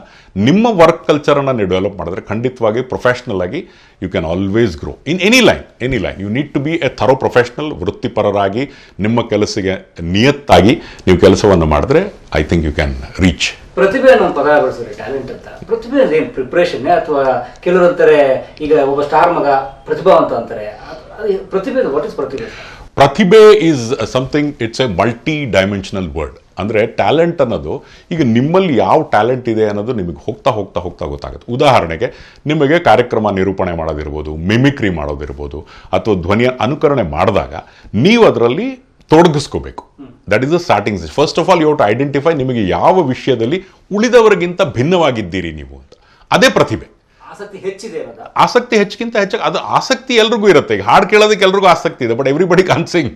B: ನಿಮ್ಮ ವರ್ಕ್ ಕಲ್ಚರನ್ನು ನೀವು ಡೆವಲಪ್ ಮಾಡಿದ್ರೆ ಖಂಡಿತವಾಗಿ ಪ್ರೊಫೆಷ್ನಲ್ ಆಗಿ you can always grow in any line. You need to be a thorough professional. ವೃತ್ತಿಪರರಾಗಿ ನಿಮ್ಮ ಕೆಲಸಕ್ಕೆ ನಿಯತ್ತಾಗಿ ನೀವು ಕೆಲಸವನ್ನು ಮಾಡಿದ್ರೆ I think you can reach.
C: ಪ್ರತಿಭೆ ಅನ್ನೋ ಒಂದು ಪದ ಬಳಸಿದ್ರೆ ಟ್ಯಾಲೆಂಟ್ ಅಂತ. ಪ್ರತಿಭೆ ಅಂದ್ರೆ ಏನು, ಪ್ರಿಪ್ರೇಷನ್ ಅಥವಾ ಕೆಲವರು ಅಂತಾರೆ ಈಗ ಒಬ್ಬ ಸ್ಟಾರ್ ಮಗ ಪ್ರತಿಭಾವಂತ ಅಂತಾರೆ. ಪ್ರತಿಭೆ ವಾಟ್ ಇಸ್ ಪ್ರತಿಭೆ?
B: ಪ್ರತಿಭೆ is something, it's A multi dimensional word. ಅಂದರೆ ಟ್ಯಾಲೆಂಟ್ ಅನ್ನೋದು ಈಗ ನಿಮ್ಮಲ್ಲಿ ಯಾವ ಟ್ಯಾಲೆಂಟ್ ಇದೆ ಅನ್ನೋದು ನಿಮಗೆ ಹೋಗ್ತಾ ಗೊತ್ತಾಗುತ್ತೆ. ಉದಾಹರಣೆಗೆ ನಿಮಗೆ ಕಾರ್ಯಕ್ರಮ ನಿರೂಪಣೆ ಮಾಡೋದಿರ್ಬೋದು, ಮಿಮಿಕ್ರಿ ಮಾಡೋದಿರ್ಬೋದು, ಅಥವಾ ಧ್ವನಿಯ ಅನುಕರಣೆ ಮಾಡಿದಾಗ ನೀವು ಅದರಲ್ಲಿ ತೊಡಗಿಸ್ಕೋಬೇಕು. That is the starting stage. First of all you to identify ನಿಮಗೆ ಯಾವ ವಿಷಯದಲ್ಲಿ ಉಳಿದವರಿಗಿಂತ ಭಿನ್ನವಾಗಿದ್ದೀರಿ ನೀವು ಅಂತ. ಅದೇ ಪ್ರತಿಭೆ. ಆಸಕ್ತಿ ಹೆಚ್ಚಿಗಿಂತ ಹೆಚ್ಚಾಗಿ ಅದು ಆಸಕ್ತಿ ಎಲ್ರಿಗೂ ಇರುತ್ತೆ. ಈಗ ಹಾಡು ಕೇಳೋದಕ್ಕೆ ಎಲ್ರಿಗೂ ಆಸಕ್ತಿ ಇದೆ, ಬಟ್ ಎವ್ರಿಬಡಿ ಕಾನ್ ಸಿಂಗ್.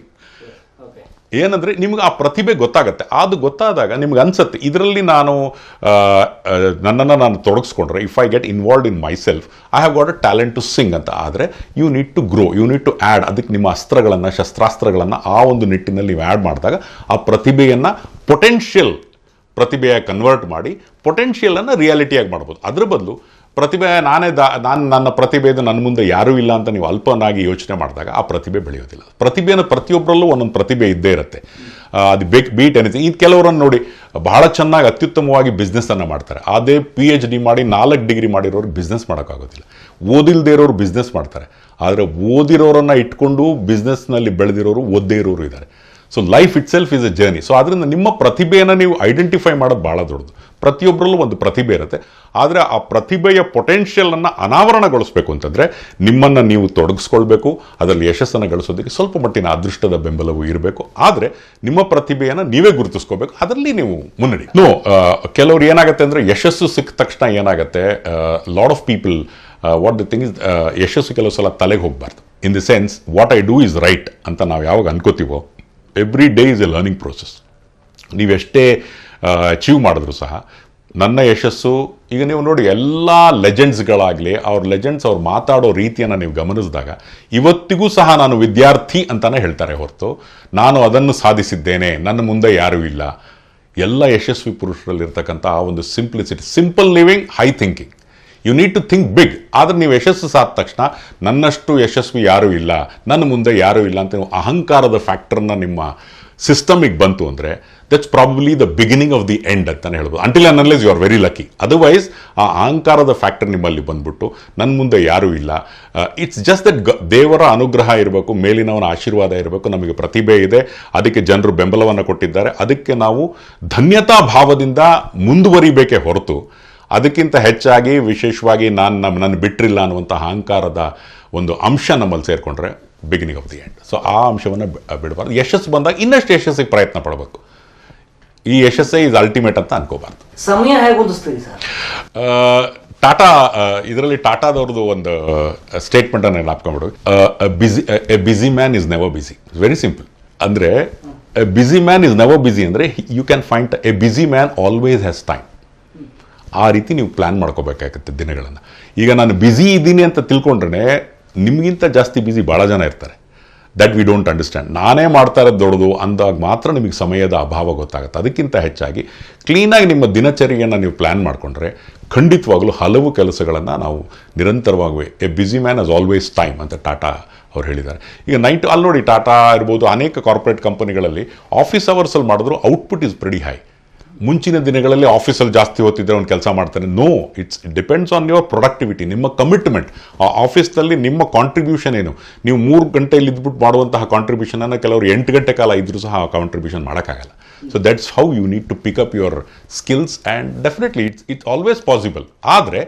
B: ಏನಂದರೆ ನಿಮ್ಗೆ ಆ ಪ್ರತಿಭೆ ಗೊತ್ತಾಗುತ್ತೆ. ಅದು ಗೊತ್ತಾದಾಗ ನಿಮ್ಗೆ ಅನ್ಸುತ್ತೆ ಇದರಲ್ಲಿ ನನ್ನನ್ನು ನಾನು ತೊಡಗಿಸ್ಕೊಂಡ್ರೆ, if I get involved in myself, I have got a talent to sing ಅಂತ. ಆದರೆ you need to grow, you need to add. ಅದಕ್ಕೆ ನಿಮ್ಮ ಅಸ್ತ್ರಗಳನ್ನು, ಶಸ್ತ್ರಾಸ್ತ್ರಗಳನ್ನು ಆ ಒಂದು ನಿಟ್ಟಿನಲ್ಲಿ ನೀವು ಆ್ಯಡ್ ಮಾಡಿದಾಗ ಆ ಪ್ರತಿಭೆಯನ್ನು ಪ್ರತಿಭೆಯಾಗಿ ಕನ್ವರ್ಟ್ ಮಾಡಿ ಪೊಟೆನ್ಷಿಯಲನ್ನು ರಿಯಾಲಿಟಿಯಾಗಿ ಮಾಡ್ಬೋದು. ಅದ್ರ ಬದಲು ಪ್ರತಿಭೆ ನಾನು ನನ್ನ ಪ್ರತಿಭೆ ಇದು, ನನ್ನ ಮುಂದೆ ಯಾರೂ ಇಲ್ಲ ಅಂತ ನೀವು ಅಲ್ಪನಾಗಿ ಯೋಚನೆ ಮಾಡಿದಾಗ ಆ ಪ್ರತಿಭೆ ಬೆಳೆಯೋದಿಲ್ಲ. ಪ್ರತಿಭೆಯನ್ನು ಪ್ರತಿಯೊಬ್ಬರಲ್ಲೂ ಒಂದೊಂದು ಪ್ರತಿಭೆ ಇದ್ದೇ ಇರುತ್ತೆ. ಅದು ಬೀಟ್ ಎನಿಥಿಂಗ್. ಇದು ಕೆಲವರನ್ನು ನೋಡಿ ಬಹಳ ಚೆನ್ನಾಗಿ ಅತ್ಯುತ್ತಮವಾಗಿ ಬಿಸ್ನೆಸ್ಸನ್ನು ಮಾಡ್ತಾರೆ. ಅದೇ PhD ಮಾಡಿ 4 ಡಿಗ್ರಿ ಮಾಡಿರೋರು ಬಿಸ್ನೆಸ್ ಮಾಡೋಕ್ಕಾಗೋದಿಲ್ಲ. ಓದಿಲ್ಲದೆ ಇರೋರು ಬಿಸ್ನೆಸ್ ಮಾಡ್ತಾರೆ. ಆದರೆ ಓದಿರೋರನ್ನು ಇಟ್ಕೊಂಡು ಬಿಸ್ನೆಸ್ನಲ್ಲಿ ಬೆಳೆದಿರೋರು ಓದ್ದೇ ಇರೋರು ಇದ್ದಾರೆ. So life it self is A journey. So ಅದರಿಂದ ನಿಮ್ಮ ಪ್ರತಿಭೆಯನ್ನು ನೀವು ಐಡೆಂಟಿಫೈ ಮಾಡೋದು ಭಾಳ ದೊಡ್ಡದು. ಪ್ರತಿಯೊಬ್ಬರಲ್ಲೂ ಒಂದು ಪ್ರತಿಭೆ ಇರುತ್ತೆ. ಆದರೆ ಆ ಪ್ರತಿಭೆಯ ಪೊಟೆನ್ಷಿಯಲನ್ನು ಅನಾವರಣಗೊಳಿಸಬೇಕು ಅಂತಂದರೆ ನಿಮ್ಮನ್ನು ನೀವು ತೊಡಗಿಸ್ಕೊಳ್ಬೇಕು. ಅದರಲ್ಲಿ ಯಶಸ್ಸನ್ನು ಗಳಿಸೋದಕ್ಕೆ ಸ್ವಲ್ಪ ಮಟ್ಟಿನ ಅದೃಷ್ಟದ ಬೆಂಬಲವೂ ಇರಬೇಕು. ಆದರೆ ನಿಮ್ಮ ಪ್ರತಿಭೆಯನ್ನು ನೀವೇ ಗುರುತಿಸ್ಕೋಬೇಕು, ಅದರಲ್ಲಿ ನೀವು ಮುನ್ನಡಿ. ಕೆಲವ್ರು ಏನಾಗುತ್ತೆ ಅಂದರೆ ಯಶಸ್ಸು ಸಿಕ್ಕ ತಕ್ಷಣ ಏನಾಗುತ್ತೆ, lot of people what the thing is, ಯಶಸ್ಸು ಕೆಲವು ಸಲ ತಲೆಗೆ ಹೋಗಬಾರ್ದು. In the sense what I do is right ಅಂತ ನಾವು ಯಾವಾಗ ಅನ್ಕೋತೀವೋ, every day is a learning process. ನೀವೆಷ್ಟೇ ಅಚೀವ್ ಮಾಡಿದ್ರು ಸಹ ನನ್ನ ಯಶಸ್ಸು, ಈಗ ನೀವು ನೋಡಿ ಎಲ್ಲ ಲೆಜೆಂಡ್ಸ್ಗಳಾಗಲಿ, ಅವ್ರು ಮಾತಾಡೋ ರೀತಿಯನ್ನು ನೀವು ಗಮನಿಸಿದಾಗ ಇವತ್ತಿಗೂ ಸಹ ನಾನು ವಿದ್ಯಾರ್ಥಿ ಅಂತಲೇ ಹೇಳ್ತಾರೆ ಹೊರತು ನಾನು ಅದನ್ನು ಸಾಧಿಸಿದ್ದೇನೆ, ನನ್ನ ಮುಂದೆ ಯಾರೂ ಇಲ್ಲ. ಎಲ್ಲ ಯಶಸ್ವಿ ಪುರುಷರಲ್ಲಿರ್ತಕ್ಕಂಥ ಆ ಒಂದು simplicity, simple living, high thinking. You need to think big. ಆದರೆ ನೀವು ಯಶಸ್ಸು ಸಾದ ತಕ್ಷಣ ನನ್ನಷ್ಟು ಯಶಸ್ವಿ ಯಾರೂ ಇಲ್ಲ, ನನ್ನ ಮುಂದೆ ಯಾರೂ ಇಲ್ಲ ಅಂತ ನೀವು ಅಹಂಕಾರದ ಫ್ಯಾಕ್ಟರ್ನ ನಿಮ್ಮ ಸಿಸ್ಟಮಿಗೆ ಬಂತು ಅಂದರೆ that's probably the beginning of the end ಅಂತಲೇ ಹೇಳ್ಬೋದು. Until and unless you are very lucky. Otherwise ಆ ಅಹಂಕಾರದ ಫ್ಯಾಕ್ಟರ್ ನಿಮ್ಮಲ್ಲಿ ಬಂದ್ಬಿಟ್ಟು ನನ್ನ ಮುಂದೆ ಯಾರೂ ಇಲ್ಲ. ಇಟ್ಸ್ ಜಸ್ಟ್ ದಟ್ ದೇವರ ಅನುಗ್ರಹ ಇರಬೇಕು, ಮೇಲಿನವನ ಆಶೀರ್ವಾದ ಇರಬೇಕು. ನಮಗೆ ಪ್ರತಿಭೆ ಇದೆ, ಅದಕ್ಕೆ ಜನರು ಬೆಂಬಲವನ್ನು ಕೊಟ್ಟಿದ್ದಾರೆ, ಅದಕ್ಕೆ ನಾವು ಧನ್ಯತಾ ಭಾವದಿಂದ ಮುಂದುವರಿಬೇಕೇ ಹೊರತು ಅದಕ್ಕಿಂತ ಹೆಚ್ಚಾಗಿ ವಿಶೇಷವಾಗಿ ನನ್ನ ಬಿಟ್ಟಿಲ್ಲ ಅನ್ನುವಂಥ ಅಹಂಕಾರದ ಒಂದು ಅಂಶ ನಮ್ಮಲ್ಲಿ ಸೇರಿಕೊಂಡ್ರೆ beginning of the end. So ಆ ಅಂಶವನ್ನು ಬಿಡಬಾರ್ದು. ಯಶಸ್ಸು ಬಂದಾಗ ಇನ್ನಷ್ಟು ಯಶಸ್ಸಿಗೆ ಪ್ರಯತ್ನ ಪಡಬೇಕು. ಈ ಯಶಸ್ಸೇ ಈಸ್ ಅಲ್ಟಿಮೇಟ್ ಅಂತ ಅನ್ಕೋಬಾರ್ದು.
C: ಸಮಯ ಹೇಗೆ ಹೊಂದಿಸ್ತೀರಿ ಸರ್?
B: ಟಾಟಾ, ಇದರಲ್ಲಿ ಟಾಟಾದವ್ರದ್ದು ಒಂದು ಸ್ಟೇಟ್ಮೆಂಟನ್ನು ನೆನಪಿಕೊಂಡ್ಬಿಡು, a busy man is never busy. Very simple. ಅಂದರೆ a busy man is never busy ಅಂದರೆ you can find a busy man always has time. ಆ ರೀತಿ ನೀವು ಪ್ಲ್ಯಾನ್ ಮಾಡ್ಕೋಬೇಕಾಗತ್ತೆ ದಿನಗಳನ್ನು. ಈಗ ನಾನು ಬ್ಯುಸಿ ಇದ್ದೀನಿ ಅಂತ ತಿಳ್ಕೊಂಡ್ರೆ ನಿಮಗಿಂತ ಜಾಸ್ತಿ ಬ್ಯುಸಿ ಭಾಳ ಜನ ಇರ್ತಾರೆ. That we don't understand. ನಾನೇ ಮಾಡ್ತಾ ಇರೋದು ದೊಡ್ಡದು ಅಂದಾಗ ಮಾತ್ರ ನಿಮಗೆ ಸಮಯದ ಅಭಾವ ಗೊತ್ತಾಗುತ್ತೆ. ಅದಕ್ಕಿಂತ ಹೆಚ್ಚಾಗಿ ಕ್ಲೀನಾಗಿ ನಿಮ್ಮ ದಿನಚರಿಯನ್ನು ನೀವು ಪ್ಲ್ಯಾನ್ ಮಾಡಿಕೊಂಡ್ರೆ ಖಂಡಿತವಾಗಲೂ ಹಲವು ಕೆಲಸಗಳನ್ನು ನಾವು ನಿರಂತರವಾಗಿ, A busy man as always time ಅಂತ ಟಾಟಾ ಅವ್ರು ಹೇಳಿದ್ದಾರೆ. ಈಗ ಅಲ್ಲಿ ನೋಡಿ, ಟಾಟಾ ಇರ್ಬೋದು, ಅನೇಕ ಕಾರ್ಪೊರೇಟ್ ಕಂಪನಿಗಳಲ್ಲಿ ಆಫೀಸ್ ಅವರ್ಸಲ್ಲಿ ಮಾಡಿದ್ರು ಔಟ್ಪುಟ್ ಈಸ್ ಪ್ರೆಡಿ ಹೈ. ಮುಂಚಿನ ದಿನಗಳಲ್ಲಿ ಆಫೀಸಲ್ಲಿ ಜಾಸ್ತಿ ಹೊತ್ತಿದ್ರೆ ಒಂದು ಕೆಲಸ ಮಾಡ್ತಾನೆ. No, it depends on your productivity, ನಿಮ್ಮ ಕಮಿಟ್ಮೆಂಟ್. ಆ ಆಫೀಸ್ನಲ್ಲಿ ನಿಮ್ಮ ಕಾಂಟ್ರಿಬ್ಯೂಷನ್ ಏನು. ನೀವು 3 ಗಂಟೆಯಲ್ಲಿ ಇದ್ಬಿಟ್ಟು ಮಾಡುವಂತಹ ಕಾಂಟ್ರಿಬ್ಯೂಷನನ್ನು ಕೆಲವರು 8 ಗಂಟೆ ಕಾಲ ಇದ್ರೂ ಸಹ ಆ ಕಾಂಟ್ರಿಬ್ಯೂಷನ್ ಮಾಡೋಕ್ಕಾಗಲ್ಲ. So that's how you need to pick up your skills and definitely it's always possible. ಆದರೆ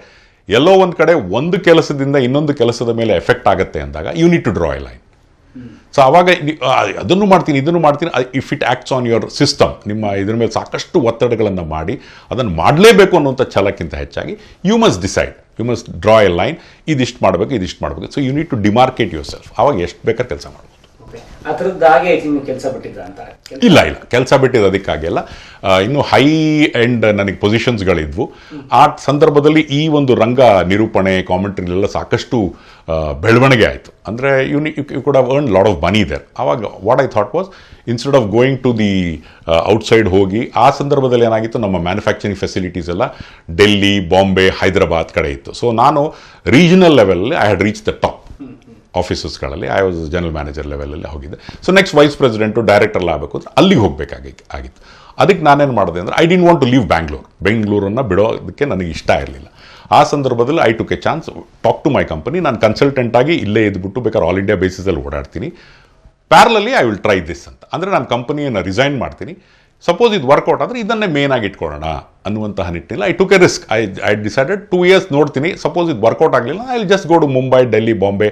B: ಎಲ್ಲೋ ಒಂದು ಕಡೆ ಒಂದು ಕೆಲಸದಿಂದ ಇನ್ನೊಂದು ಕೆಲಸದ ಮೇಲೆ ಎಫೆಕ್ಟ್ ಆಗುತ್ತೆ ಅಂದಾಗ you need to draw a line. So ಆವಾಗ ಅದನ್ನು ಮಾಡ್ತೀನಿ, ಇದನ್ನು ಮಾಡ್ತೀನಿ, if it acts on your system, ನಿಮ್ಮ ಇದ್ರ ಮೇಲೆ ಸಾಕಷ್ಟು ಒತ್ತಡಗಳನ್ನು ಮಾಡಿ ಅದನ್ನು ಮಾಡಲೇಬೇಕು ಅನ್ನುವಂಥ ಛಲಕ್ಕಿಂತ ಹೆಚ್ಚಾಗಿ you must decide, you must draw a line. ಇದಿಷ್ಟು ಮಾಡಬೇಕು. So you need to demarcate yourself. ಆವಾಗ ಎಷ್ಟು ಬೇಕಾದ್ರೆ ಕೆಲಸ ಮಾಡ್ಬೋದು.
C: ಆ ಥರದ್ದು ಹಾಗೆ ನೀವು ಕೆಲಸ ಬಿಟ್ಟಿದ್ದ ಅಂತ?
B: ಇಲ್ಲ ಕೆಲಸ ಬಿಟ್ಟಿದ್ದು ಅದಕ್ಕಾಗಿಲ್ಲ. ಇನ್ನು ಹೈ ಎಂಡ್ ನನಗೆ ಪೊಸಿಷನ್ಸ್ಗಳಿದ್ವು. ಆ ಸಂದರ್ಭದಲ್ಲಿ ಈ ಒಂದು ರಂಗ ನಿರೂಪಣೆ ಕಾಮೆಂಟ್ರಿಲೆಲ್ಲ ಸಾಕಷ್ಟು ಬೆಳವಣಿಗೆ ಆಯಿತು. ಅಂದರೆ you could have earn lot of money there. ಆವಾಗ what I thought was, instead of going to the outside ಹೋಗಿ, ಆ ಸಂದರ್ಭದಲ್ಲಿ ಏನಾಗಿತ್ತು, ನಮ್ಮ ಮ್ಯಾನುಫ್ಯಾಕ್ಚರಿಂಗ್ ಫೆಸಿಲಿಟೀಸ್ ಎಲ್ಲ ಡೆಲ್ಲಿ, ಬಾಂಬೆ, ಹೈದರಾಬಾದ್ ಕಡೆ ಇತ್ತು. ಸೊ ನಾನು regional level I had reach the top ಆಫೀಸಸ್ಗಳಲ್ಲಿ. ಐ ವಾಸ್ ಜನರಲ್ ಮ್ಯಾನೇಜರ್ ಲೆವೆಲಲ್ಲಿ ಹೋಗಿದ್ದೆ. So next vice president, director ಎಲ್ಲ ಆಗಬೇಕು ಅಂದರೆ ಅಲ್ಲಿಗೆ ಹೋಗಬೇಕಾಗಿತ್ತು. ಅದಕ್ಕೆ ನಾನೇನು ಮಾಡಿದೆ ಅಂದರೆ, I didn't want to leave ಬೆಂಗಳೂರನ್ನು ಬಿಡೋದಕ್ಕೆ ನನಗೆ ಇಷ್ಟ ಇರಲಿಲ್ಲ. ಆ ಸಂದರ್ಭದಲ್ಲಿ I took a chance, talk to my company. ನಾನು ಕನ್ಸಲ್ಟೆಂಟ್ ಆಗಿ ಇಲ್ಲೇ ಇದ್ಬಿಟ್ಟು ಬೇಕಾದ್ರೆ ಆಲ್ ಇಂಡಿಯಾ ಬೇಸಿಸಲ್ಲಿ ಓಡಾಡ್ತೀನಿ, ಪ್ಯಾರಲಲ್ಲಿ ಐ ವಿಲ್ ಟ್ರೈ ದಿಸ್ ಅಂತ. ಅಂದರೆ ನಾನು ಕಂಪನಿಯನ್ನು ರಿಸೈನ್ ಮಾಡ್ತೀನಿ, ಸಪೋಸ್ ಇದು ವರ್ಕೌಟ್ ಆದರೆ ಇದನ್ನೇ ಮೇನ್ ಆಗಿ ಇಟ್ಕೊಳ್ಳೋಣ ಅನ್ನುವಂತಹ ನಿಟ್ಟಿನಲ್ಲಿ I took a risk. I decided 2 years ನೋಡ್ತೀನಿ, ಸಪೋಸ್ ಇದು ವರ್ಕೌಟ್ ಆಗಲಿಲ್ಲ, I will just go to Mumbai, Delhi, Bombay,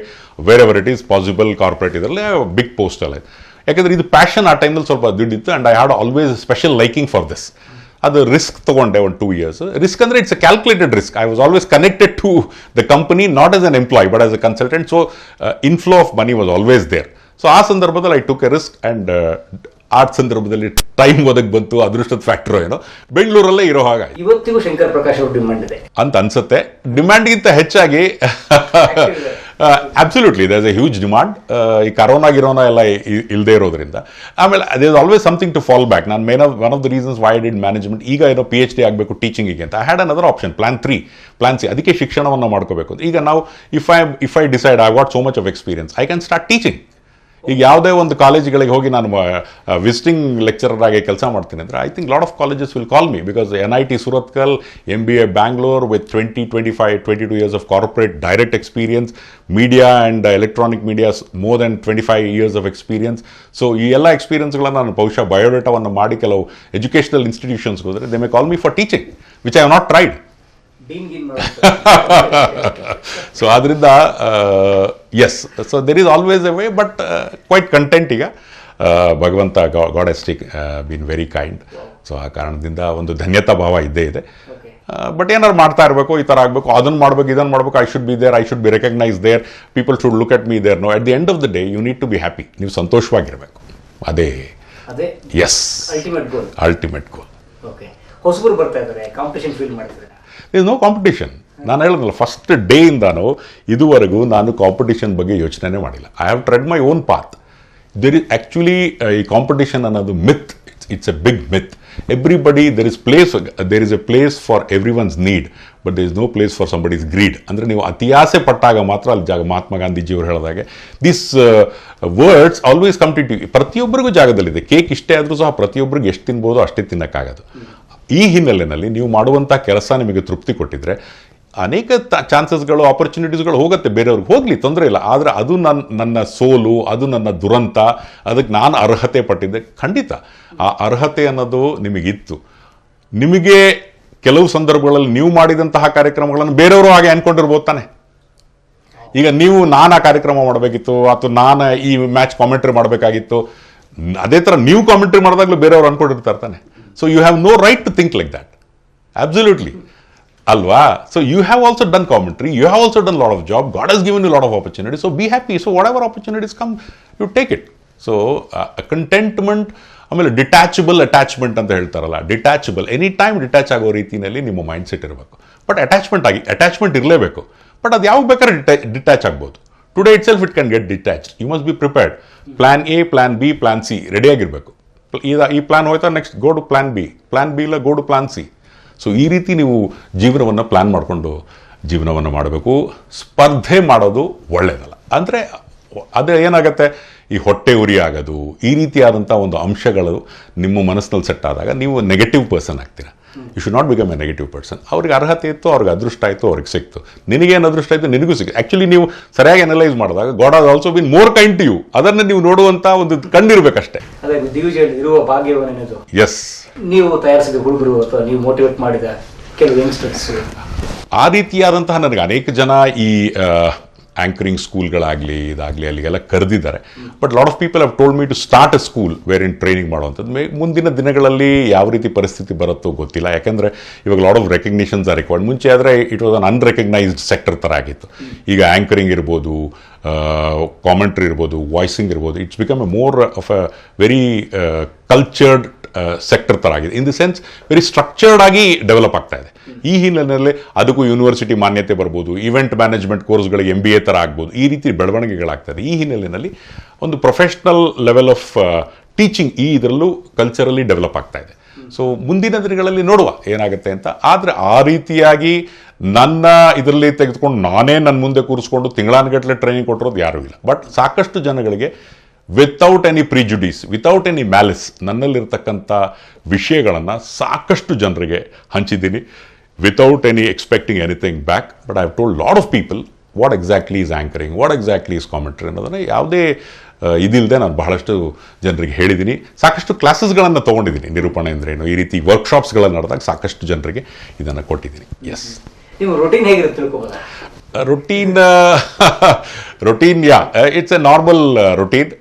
B: wherever it is possible. Corporate ಇದರಲ್ಲಿ ಬಿಗ್ ಪೋಸ್ಟಲ್ಲಿ, ಯಾಕೆಂದರೆ ಇದು ಪ್ಯಾಷನ್. ಆ ಟೈಮಲ್ಲಿ ಸ್ವಲ್ಪ ದುಡ್ಡಿತ್ತು and I had always special liking for this. ಅದು ರಿಸ್ಕ್ ತೊಗೊಂಡೆ ಒಂದು 2 years. ರಿಸ್ಕ್ ಅಂದರೆ it's a calculated risk. I was always connected to the company, not as an employee but as a consultant. So inflow of money was always there. So ಆ ಸಂದರ್ಭದಲ್ಲಿ I took a risk and ಆ ಸಂದರ್ಭದಲ್ಲಿ time ಒದಗಿ ಬಂತು, ಅದೃಷ್ಟದ factor ಏನೋ, ಬೆಂಗಳೂರಲ್ಲೇ ಇರೋ ಹಾಗಾಯ್ತು.
C: ಇವತ್ತಿಗೂ ಶಂಕರ್ ಪ್ರಕಾಶ್ ಅವ್ರ ಡಿಮ್ಯಾಂಡ್ ಇದೆ
B: ಅಂತ ಅನ್ಸುತ್ತೆ. ಡಿಮ್ಯಾಂಡ್ಗಿಂತ ಹೆಚ್ಚಾಗಿ absolutely there is a huge demand. ಈ ಕರೋನಾ ಎಲ್ಲ ಇಲ್ಲದೆ ಇರೋದ್ರಿಂದ. ಆಮೇಲೆ there is always something to fall back. ನಾನು one of the reasons why I did management, ಈಗ ಏನೋ PhD ಆಗಬೇಕು ಟೀಚಿಂಗಿಗೆ ಅಂತ. I had another option, plan C. ಅದಕ್ಕೆ ಶಿಕ್ಷಣವನ್ನು ಮಾಡ್ಕೋಬೇಕು. ಈಗ ನಾವು if I decide I what so much of experience, I can start teaching. ಈಗ ಯಾವುದೇ ಒಂದು ಕಾಲೇಜ್ಗಳಿಗೆ ಹೋಗಿ ನಾನು ವಿಸಿಟಿಂಗ್ ಲೆಕ್ಚರರ್ ಆಗಿ ಕೆಲಸ ಮಾಡ್ತೀನಿ ಅಂದರೆ, I think lot of colleges will call me, because NIT Surathkal, MBA Bangalore with 22 years of corporate direct experience, media and electronic media more than 25 years of experience. So ಈ ಎಲ್ಲ ಎಕ್ಸ್ಪೀರಿಯನ್ಸ್ಗಳನ್ನು ನಾನು ಬಹುಶಃ ಬಯೋಡೇಟಾವನ್ನು ಮಾಡಿ ಕೆಲವು ಎಜುಕೇಷನಲ್ ಇನ್ಸ್ಟಿಟ್ಯೂಷನ್ಸ್ಗೆ ಹೋದರೆ they may call me for teaching, which I have not tried. So ಆದ್ರಿಂದ yes, so there is always a way, but quite content. ಈಗ ಭಗವಂತ God has been very kind. So ಆ ಕಾರಣದಿಂದ ಒಂದು ಧನ್ಯತಾ ಭಾವ ಇದ್ದೇ ಇದೆ. ಬಟ್ ಏನಾದ್ರು ಮಾಡ್ತಾ ಇರಬೇಕು, ಈ ಥರ ಆಗಬೇಕು, ಅದನ್ನು ಮಾಡಬೇಕು, ಇದನ್ನು ಮಾಡಬೇಕು. I should be there, I should be recognise there, people should look at me there. No, at the end of the day you need to be happy. ನೀವು ಸಂತೋಷವಾಗಿರಬೇಕು, ಅದೇ ಎಸ್ ಅಲ್ಟಿಮೇಟ್ ಗೋಲ್.
C: ಹೊಸಬರು ಬರ್ತಾ ಇದ್ದಾರೆ, ಕಾಂಪಿಟೇಷನ್ ಫೀಲ್ ಮಾಡ್ತಿದ್ದಾರೆ.
B: Is no competition. ನಾನು ಹೇಳಿದ್ನಲ್ಲ, first ಡೇಯಿಂದಾನು ಇದುವರೆಗೂ ನಾನು ಕಾಂಪಿಟೇಷನ್ ಬಗ್ಗೆ ಯೋಚನೆ ಮಾಡಿಲ್ಲ. I have tread my own path. There is actually ಈ ಕಾಂಪಿಟೇಷನ್ ಅನ್ನೋದು myth. It's a big myth. Everybody there is a place for everyone's need, but there is no place for somebody's greed. ಅಂದರೆ ನೀವು ಅತಿಯಾಸೆ ಪಟ್ಟಾಗ ಮಾತ್ರ ಅಲ್ಲಿ ಜಾಗ. ಮಹಾತ್ಮ ಗಾಂಧೀಜಿಯವರು ಹೇಳಿದಾಗೆ this words always come to you. ಪ್ರತಿಯೊಬ್ಬರಿಗೂ ಜಾಗದಲ್ಲಿದೆ. ಕೇಕ್ ಇಷ್ಟೇ ಆದರೂ ಸಹ ಪ್ರತಿಯೊಬ್ಬರಿಗೆ ಎಷ್ಟು ತಿನ್ಬೋದು ಅಷ್ಟೇ ತಿನ್ನೋಕ್ಕಾಗೋದು. ಈ ಹಿನ್ನೆಲೆಯಲ್ಲಿ ನೀವು ಮಾಡುವಂಥ ಕೆಲಸ ನಿಮಗೆ ತೃಪ್ತಿ ಕೊಟ್ಟಿದ್ರೆ ಅನೇಕ ಚಾನ್ಸಸ್ಗಳು, ಆಪರ್ಚುನಿಟೀಸ್ಗಳು ಹೋಗುತ್ತೆ, ಬೇರೆಯವ್ರಿಗೆ ಹೋಗಲಿ, ತೊಂದರೆ ಇಲ್ಲ. ಆದರೆ ಅದು ನನ್ನ ಸೋಲು, ಅದು ನನ್ನ ದುರಂತ, ಅದಕ್ಕೆ ನಾನು ಅರ್ಹತೆ ಪಟ್ಟಿದ್ದೆ. ಖಂಡಿತ ಆ ಅರ್ಹತೆ ಅನ್ನೋದು ನಿಮಗಿತ್ತು. ನಿಮಗೆ ಕೆಲವು ಸಂದರ್ಭಗಳಲ್ಲಿ ನೀವು ಮಾಡಿದಂತಹ ಕಾರ್ಯಕ್ರಮಗಳನ್ನು ಬೇರೆಯವರು ಹಾಗೆ ಅನ್ಕೊಂಡಿರ್ಬೋದು ತಾನೆ. ಈಗ ನಾನು ಆ ಕಾರ್ಯಕ್ರಮ ಮಾಡಬೇಕಿತ್ತು, ಅಥವಾ ನಾನು ಈ ಮ್ಯಾಚ್ ಕಾಮೆಂಟ್ರಿ ಮಾಡಬೇಕಾಗಿತ್ತು. ಅದೇ ಥರ ನೀವು ಕಾಮೆಂಟ್ರಿ ಮಾಡಿದಾಗಲೂ ಬೇರೆಯವರು ಅನ್ಕೊಂಡಿರ್ತಾರೆ ತಾನೆ. So you have no right to think like that. Absolutely. Alva. So you have also done commentary. You have also done a lot of job. God has given you a lot of opportunities. So be happy. So whatever opportunities come, you take it. So contentment, ಆಮೇಲೆ detachable attachment ಅಂತ ಹೇಳ್ತಾರಲ್ಲ, detachable, any time detach ಆಗೋ ರೀತಿಯಲ್ಲಿ ನಿಮ್ಮ mind set ಇರಬೇಕು. But attachment ಇರಲೇಬೇಕು. But ಅದು ಯಾವಾಗ ಬೇಕಾದ್ರೆ ಡಿಟ್ಯಾಚ್ ಆಗ್ಬೋದು. Today itself it can get detached. You must be prepared. Plan A, plan B, plan C ರೆಡಿಯಾಗಿರಬೇಕು. ಈ ಪ್ಲಾನ್ ಹೋಯ್ತಾ, next go to plan B, plan B ಇಲ್ಲ go to plan C. So ಈ ರೀತಿ ನೀವು ಜೀವನವನ್ನು plan ಮಾಡಿಕೊಂಡು ಜೀವನವನ್ನು ಮಾಡಬೇಕು. ಸ್ಪರ್ಧೆ ಮಾಡೋದು ಒಳ್ಳೆಯದಲ್ಲ. ಅಂದರೆ ಅದೇ ಏನಾಗುತ್ತೆ, ಈ ಹೊಟ್ಟೆ ಉರಿ ಆಗೋದು, ಈ ರೀತಿಯಾದಂಥ ಒಂದು ಅಂಶಗಳು ನಿಮ್ಮ ಮನಸ್ಸಿನಲ್ಲಿ ಸೆಟ್ ಆದಾಗ ನೀವು ನೆಗೆಟಿವ್ ಪರ್ಸನ್ ಆಗ್ತೀರಾ. You should not become a negative person. ಅವ್ರಿಗೆ ಅರ್ಹತೆ ಇತ್ತು, ಅವ್ರಿಗೆ ಅದೃಷ್ಟ ಆಯಿತು, ಅವ್ರಿಗೆ ಸಿಕ್ತು. ನಿನಗೇನು ಅದೃಷ್ಟ ಆಯಿತು, ನಿನಗೂ ಸಿಕ್ತು. ಆ್ಯಕ್ಚುಲಿ ನೀವು ಸರಿಯಾಗಿ ಅನಲೈಸ್ ಮಾಡಿದಾಗ God has also been more kind to you. ಅದನ್ನು ನೀವು ನೋಡುವಂಥ ಒಂದು ಕಣ್ಣಿರ್ಬೇಕಷ್ಟೇ.
C: ಇರುವ ಭಾಗ್ಯವೇನೆದು.
B: ಎಸ್,
C: ನೀವು ತಯಾರಿಸಿದ ಹುಡುಗರು ಅಥವಾ ನೀವು ಮೋಟಿವೇಟ್ ಮಾಡಿದ ಕೆಲವು ಯಂಗ್ಸ್ಟರ್ಸ್,
B: ಆ ರೀತಿಯಾದಂತಹ ನನಗೆ ಅನೇಕ ಜನ ಈ ಆಂಕರಿಂಗ್ ಸ್ಕೂಲ್ಗಳಾಗಲಿ ಇದಾಗಲಿ ಅಲ್ಲಿಗೆಲ್ಲ ಕರೆದಿದ್ದಾರೆ. But lot of people have told me to start a school where in training ಮಾಡುವಂಥದ್ದು. ಮುಂದಿನ ದಿನಗಳಲ್ಲಿ ಯಾವ ರೀತಿ ಪರಿಸ್ಥಿತಿ ಬರುತ್ತೋ ಗೊತ್ತಿಲ್ಲ, ಯಾಕೆಂದರೆ ಇವಾಗ lot of recognitions R required. ಮುಂಚೆ ಆದರೆ it was an unrecognised sector ಥರ ಆಗಿತ್ತು. ಈಗ ಆಂಕರಿಂಗ್ ಇರ್ಬೋದು, ಕಾಮೆಂಟ್ರಿ ಇರ್ಬೋದು, ವಾಯ್ಸಿಂಗ್ ಇರ್ಬೋದು, it's become A more of a very cultured sector ಥರ ಆಗಿದೆ. ಇನ್ ದಿ ಸೆನ್ಸ್ ವೆರಿ ಸ್ಟ್ರಕ್ಚರ್ಡ್ ಆಗಿ ಡೆವಲಪ್ ಆಗ್ತಾ ಇದೆ. ಈ ಹಿನ್ನೆಲೆಯಲ್ಲಿ ಅದಕ್ಕೂ ಯೂನಿವರ್ಸಿಟಿ ಮಾನ್ಯತೆ ಬರ್ಬೋದು, ಇವೆಂಟ್ ಮ್ಯಾನೇಜ್ಮೆಂಟ್ ಕೋರ್ಸ್ಗಳಿಗೆ MBA ಥರ ಆಗ್ಬೋದು, ಈ ರೀತಿ ಬೆಳವಣಿಗೆಗಳಾಗ್ತದೆ. ಈ ಹಿನ್ನೆಲೆಯಲ್ಲಿ ಒಂದು ಪ್ರೊಫೆಷ್ನಲ್ ಲೆವೆಲ್ ಆಫ್ ಟೀಚಿಂಗ್ ಈ ಇದರಲ್ಲೂ ಕಲ್ಚರಲ್ಲಿ ಡೆವಲಪ್ ಆಗ್ತಾ ಇದೆ. ಸೊ ಮುಂದಿನ ದಿನಗಳಲ್ಲಿ ನೋಡುವ ಏನಾಗುತ್ತೆ ಅಂತ. ಆದರೆ ಆ ರೀತಿಯಾಗಿ ನನ್ನ ಇದರಲ್ಲಿ ತೆಗೆದುಕೊಂಡು ನಾನೇ ನನ್ನ ಮುಂದೆ ಕೂರಿಸ್ಕೊಂಡು ತಿಂಗಳಾನುಗಟ್ಟಲೆ ಟ್ರೈನಿಂಗ್ ಕೊಟ್ಟಿರೋದು ಯಾರೂ ಇಲ್ಲ. ಬಟ್ ಸಾಕಷ್ಟು ಜನಗಳಿಗೆ without any prejudice, without any malice, ನನ್ನಲ್ಲಿರ್ತಕ್ಕಂಥ ವಿಷಯಗಳನ್ನು ಸಾಕಷ್ಟು ಜನರಿಗೆ ಹಂಚಿದ್ದೀನಿ, without any expecting anything back. But I have told lot of people what exactly is anchoring, what exactly is commentary ಅನ್ನೋದನ್ನು ಯಾವುದೇ ಇದಿಲ್ಲದೆ ನಾನು ಬಹಳಷ್ಟು ಜನರಿಗೆ ಹೇಳಿದ್ದೀನಿ. ಸಾಕಷ್ಟು ಕ್ಲಾಸಸ್ಗಳನ್ನು ತೊಗೊಂಡಿದ್ದೀನಿ. ನಿರೂಪಣೆ ಅಂದ್ರೇನು, ಈ ರೀತಿ ವರ್ಕ್ಶಾಪ್ಸ್ಗಳನ್ನು ನಡೆದಾಗ ಸಾಕಷ್ಟು ಜನರಿಗೆ ಇದನ್ನು ಕೊಟ್ಟಿದ್ದೀನಿ. ಎಸ್.
C: ನೀವು ರೊಟೀನ್ ಹೇಗಿರುತ್ತೆ ತಿಳ್ಕೊಬೋದಾ?
B: Routine yeah it's a normal routine.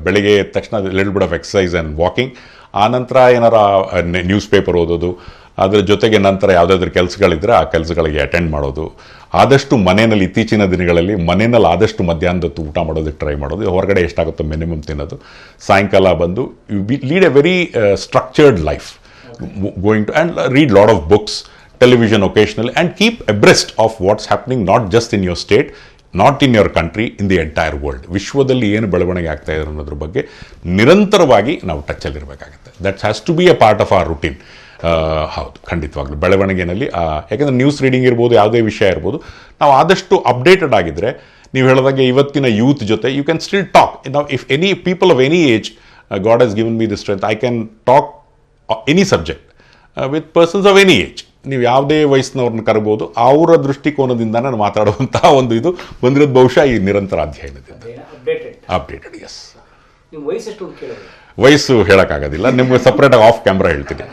B: ಬೆಳಿಗ್ಗೆ ಎದ್ದ ತಕ್ಷಣ little bit of exercise and walking, ಆನಂತರ ಏನಾರ ನ್ಯೂಸ್ ಪೇಪರ್ ಓದೋದು, ಅದರ ಜೊತೆಗೆ ನಂತರ ಯಾವುದಾದ್ರೂ ಕೆಲಸಗಳಿದ್ದರೆ ಆ ಕೆಲಸಗಳಿಗೆ ಅಟೆಂಡ್ ಮಾಡೋದು. ಆದಷ್ಟು ಮನೆಯಲ್ಲಿ ಇತ್ತೀಚಿನ ದಿನಗಳಲ್ಲಿ ಮನೆಯಲ್ಲಿ ಆದಷ್ಟು ಮಧ್ಯಾಹ್ನದೊತ್ತು ಊಟ ಮಾಡೋದಕ್ಕೆ ಟ್ರೈ ಮಾಡೋದು, ಹೊರಗಡೆ ಎಷ್ಟಾಗುತ್ತೋ ಮಿನಿಮಮ್ ತಿನ್ನೋದು. ಸಾಯಂಕಾಲ ಬಂದು lead a very structured life, going to and read lot of books, television occasionally, and keep abreast of what's happening not just in your state, not in your country, in the entire world. ವಿಶ್ವದಲ್ಲಿ ಏನು ಬೆಳವಣಿಗೆ ಆಗ್ತಾ ಇದೆ ಅನ್ನೋದ್ರ ಬಗ್ಗೆ ನಿರಂತರವಾಗಿ ನಾವು ಟಚ್ಚಲ್ಲಿರಬೇಕಾಗುತ್ತೆ. That has to be a part of our routine. ಹೌದು, ಖಂಡಿತವಾಗ್ಲೂ ಬೆಳವಣಿಗೆನಲ್ಲಿ ಯಾಕೆಂದರೆ ನ್ಯೂಸ್ ರೀಡಿಂಗ್ ಇರ್ಬೋದು, ಯಾವುದೇ ವಿಷಯ ಇರ್ಬೋದು, ನಾವು ಆದಷ್ಟು ಅಪ್ಡೇಟೆಡ್ ಆಗಿದ್ದರೆ, ನೀವು ಹೇಳಿದಾಗೆ ಇವತ್ತಿನ ಯೂತ್ ಜೊತೆ ಯು ಕ್ಯಾನ್ ಸ್ಟಿಲ್ ಟಾಕ್. ನಾವು if any people of any age, god has given me the strength, I can talk any subject with persons of any age. ನೀವು ಯಾವುದೇ ವಯಸ್ಸಿನವ್ರನ್ನ ಕರಬಹುದು, ಅವರ ದೃಷ್ಟಿಕೋನದಿಂದ ನಾನು ಮಾತಾಡುವಂತಹ ಒಂದು ಇದು ಬಂದಿರೋದು ಬಹುಶಃ ಈ ನಿರಂತರ ಅಧ್ಯಯನದಿಂದ. ಅಪ್ಡೇಟೆಡ್. ಎಸ್. ವಯಸ್ಸು ಹೇಳೋಕ್ಕಾಗೋದಿಲ್ಲ, ನಿಮ್ಗೆ ಸಪ್ರೇಟಾಗಿ ಆಫ್ ಕ್ಯಾಮ್ರಾ ಹೇಳ್ತೀನಿ.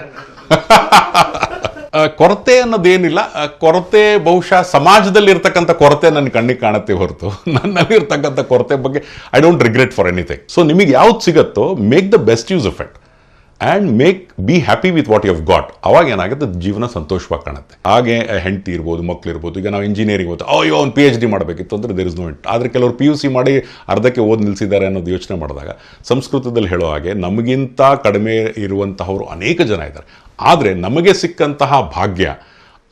B: ಕೊರತೆ ಅನ್ನೋದೇನಿಲ್ಲ. ಕೊರತೆ ಬಹುಶಃ ಸಮಾಜದಲ್ಲಿ ಇರ್ತಕ್ಕಂಥ ಕೊರತೆ ನನ್ನ ಕಣ್ಣಿಗೆ ಕಾಣುತ್ತೆ ಹೊರತು ನನ್ನಲ್ಲಿ ಇರ್ತಕ್ಕಂಥ ಕೊರತೆ ಬಗ್ಗೆ I don't regret for anything. So ನಿಮಗೆ ಯಾವ್ದು ಸಿಗುತ್ತೋ make the best use of it and be happy with what you have got. ಅವಾಗ ಏನಾಗುತ್ತೆ, ಜೀವನ ಸಂತೋಷವಾಗಿ ಕಾಣುತ್ತೆ. ಹಾಗೆ ಹೆಂಡತಿ ಇರ್ಬೋದು, ಮಕ್ಕಳಿರ್ಬೋದು. ಈಗ ನಾವು ಇಂಜಿನಿಯರಿಂಗ್ ಓದ್ತಾ ಅವ್ನು PhD ಮಾಡಬೇಕಿತ್ತು ಅಂದರೆ ದೇರ್ ಇಸ್ ನೋ ಇಂಟ್. ಆದರೆ ಕೆಲವರು PUC ಮಾಡಿ ಅರ್ಧಕ್ಕೆ ಓದಿ ನಿಲ್ಲಿಸಿದ್ದಾರೆ ಅನ್ನೋದು ಯೋಚನೆ ಮಾಡಿದಾಗ, ಸಂಸ್ಕೃತದಲ್ಲಿ ಹೇಳೋ ಹಾಗೆ ನಮಗಿಂತ ಕಡಿಮೆ ಇರುವಂತಹವರು ಅನೇಕ ಜನ ಇದ್ದಾರೆ. ಆದರೆ ನಮಗೆ ಸಿಕ್ಕಂತಹ ಭಾಗ್ಯ,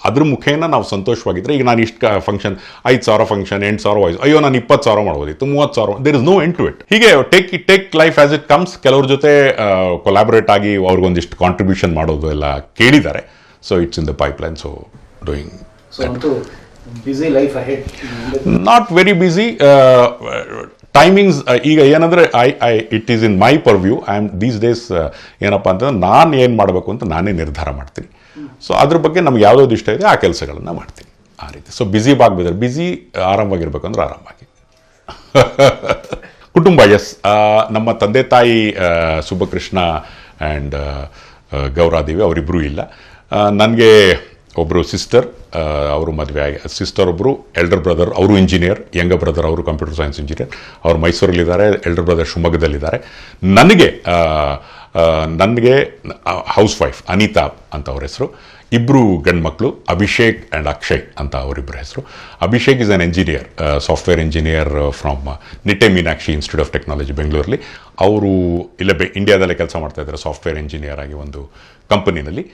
B: ಅದ್ರ ಮುಖೇನ ನಾವು ಸಂತೋಷವಾಗಿದ್ದರೆ, ಈಗ ನಾನು ಇಷ್ಟು ಫಂಕ್ಷನ್ 5,000 ಫಂಕ್ಷನ್, 8,000 ವಾಯ್ಸ್, ಅಯ್ಯೋ ನಾನು 20,000 ಮಾಡ್ಬೋದಿತ್ತು, 30,000, there is no end to it. ಹೀಗೆ take life as it comes. ಕೆಲವ್ರ ಜೊತೆ ಕೊಲಾಬರೇಟ್ ಆಗಿ ಅವ್ರಿಗೊಂದಿಷ್ಟು ಕಾಂಟ್ರಿಬ್ಯೂಷನ್ ಮಾಡೋದು ಎಲ್ಲ ಕೇಳಿದ್ದಾರೆ. So it's in the pipeline. So doing not very busy. Timings ಈಗ ಏನಂದರೆ it is in my purview. These days ಏನಪ್ಪ ಅಂತಂದ್ರೆ ನಾನು ಏನು ಮಾಡಬೇಕು ಅಂತ ನಾನೇ ನಿರ್ಧಾರ ಮಾಡ್ತೀನಿ. ಸೊ ಅದ್ರ ಬಗ್ಗೆ ನಮ್ಗೆ ಯಾವುದಾದ್ರು ಇಷ್ಟ ಇದೆ ಆ ಕೆಲಸಗಳನ್ನು ಮಾಡ್ತೀನಿ, ಆ ರೀತಿ. ಸೊ ಬ್ಯುಸಿ ಆಗಬೇಕಿದ್ರೆ ಬ್ಯುಸಿ, ಆರಾಮಾಗಿರ್ಬೇಕಂದ್ರೆ ಆರಾಮಾಗಿ. ಕುಟುಂಬ, ಎಸ್. ನಮ್ಮ ತಂದೆ ತಾಯಿ ಸುಬ್ಬಕೃಷ್ಣ ಆ್ಯಂಡ್ ಗೌರಾದೇವಿ ಅವರಿಬ್ಬರೂ ಇಲ್ಲ. ನನಗೆ ಒಬ್ಬರು ಸಿಸ್ಟರ್, ಅವರು ಮದುವೆ ಆಗಿ, ಸಿಸ್ಟರ್ ಒಬ್ಬರು, ಎಲ್ಡರ್ ಬ್ರದರ್ ಅವರು ಇಂಜಿನಿಯರ್, ಯಂಗರ್ ಬ್ರದರ್ ಅವರು ಕಂಪ್ಯೂಟರ್ ಸೈನ್ಸ್ ಇಂಜಿನಿಯರ್, ಅವರು ಮೈಸೂರಲ್ಲಿದ್ದಾರೆ, ಎಲ್ಡರ್ ಬ್ರದರ್ ಶಿವಮೊಗ್ಗದಲ್ಲಿದ್ದಾರೆ. ನನಗೆ ಹೌಸ್ ವೈಫ್ ಅನಿತಾ ಅಂತ ಅವ್ರ ಹೆಸರು. ಇಬ್ಬರು ಗಂಡು ಮಕ್ಕಳು, ಅಭಿಷೇಕ್ ಆ್ಯಂಡ್ ಅಕ್ಷಯ್ ಅಂತ ಅವರಿಬ್ಬರ ಹೆಸರು. Abhishek is on engineer, software engineer from Nitte Meenakshi institute of technology ಬೆಂಗಳೂರಲ್ಲಿ. ಅವರು ಇಲ್ಲೇ ಇಂಡಿಯಾದಲ್ಲೇ ಕೆಲಸ ಮಾಡ್ತಾ ಇದ್ದಾರೆ ಸಾಫ್ಟ್ವೇರ್ ಇಂಜಿನಿಯರ್ ಆಗಿ ಒಂದು ಕಂಪನಿನಲ್ಲಿ.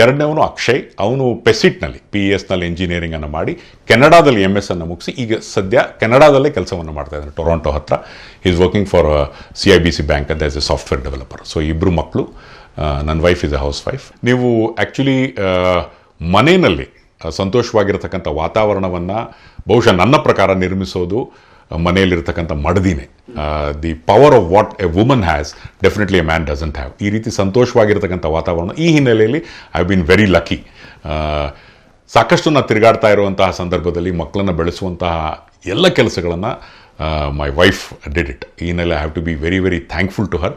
B: ಎರಡನೇವನು ಅಕ್ಷಯ್, ಅವನು ಪೆಸಿಟ್ನಲ್ಲಿ PESನಲ್ಲಿ ಇಂಜಿನಿಯರಿಂಗನ್ನು ಮಾಡಿ ಕೆನಡಾದಲ್ಲಿ MS ಅನ್ನು ಮುಗಿಸಿ ಈಗ ಸದ್ಯ ಕೆನಡಾದಲ್ಲೇ ಕೆಲಸವನ್ನು ಮಾಡ್ತಾ ಇದ್ದಾರೆ, ಟೊರೊಂಟೊ ಹತ್ರ. Is working for CIBC bank ಅಂತ as a software developer. So ಇಬ್ಬರು ಮಕ್ಕಳು. ನನ್ನ wife is a housewife. ನೀವು ಆ್ಯಕ್ಚುಲಿ ಮನೆಯಲ್ಲಿ ಸಂತೋಷವಾಗಿರ್ತಕ್ಕಂಥ ವಾತಾವರಣವನ್ನು ಬಹುಶಃ ನನ್ನ ಪ್ರಕಾರ ನಿರ್ಮಿಸೋದು ಮನೆಯಲ್ಲಿರ್ತಕ್ಕಂಥ ಮಡದಿನೇ. The power of what a woman has definitely a man doesn't have. ಈ ರೀತಿ ಸಂತೋಷವಾಗಿರ್ತಕ್ಕಂಥ ವಾತಾವರಣ ಈ ಹಿನ್ನೆಲೆಯಲ್ಲಿ I have been very lucky. ಸಾಕಷ್ಟು ನಾನು ತಿರುಗಾಡ್ತಾ ಇರುವಂತಹ ಸಂದರ್ಭದಲ್ಲಿ ಮಕ್ಕಳನ್ನು ಬೆಳೆಸುವಂತಹ ಎಲ್ಲ ಕೆಲಸಗಳನ್ನು ಮೈ ವೈಫ್ ಡಿಡ್ ಇಟ್. ಈ ಹಿನ್ನೆಲೆ I have to be very very thankful to her.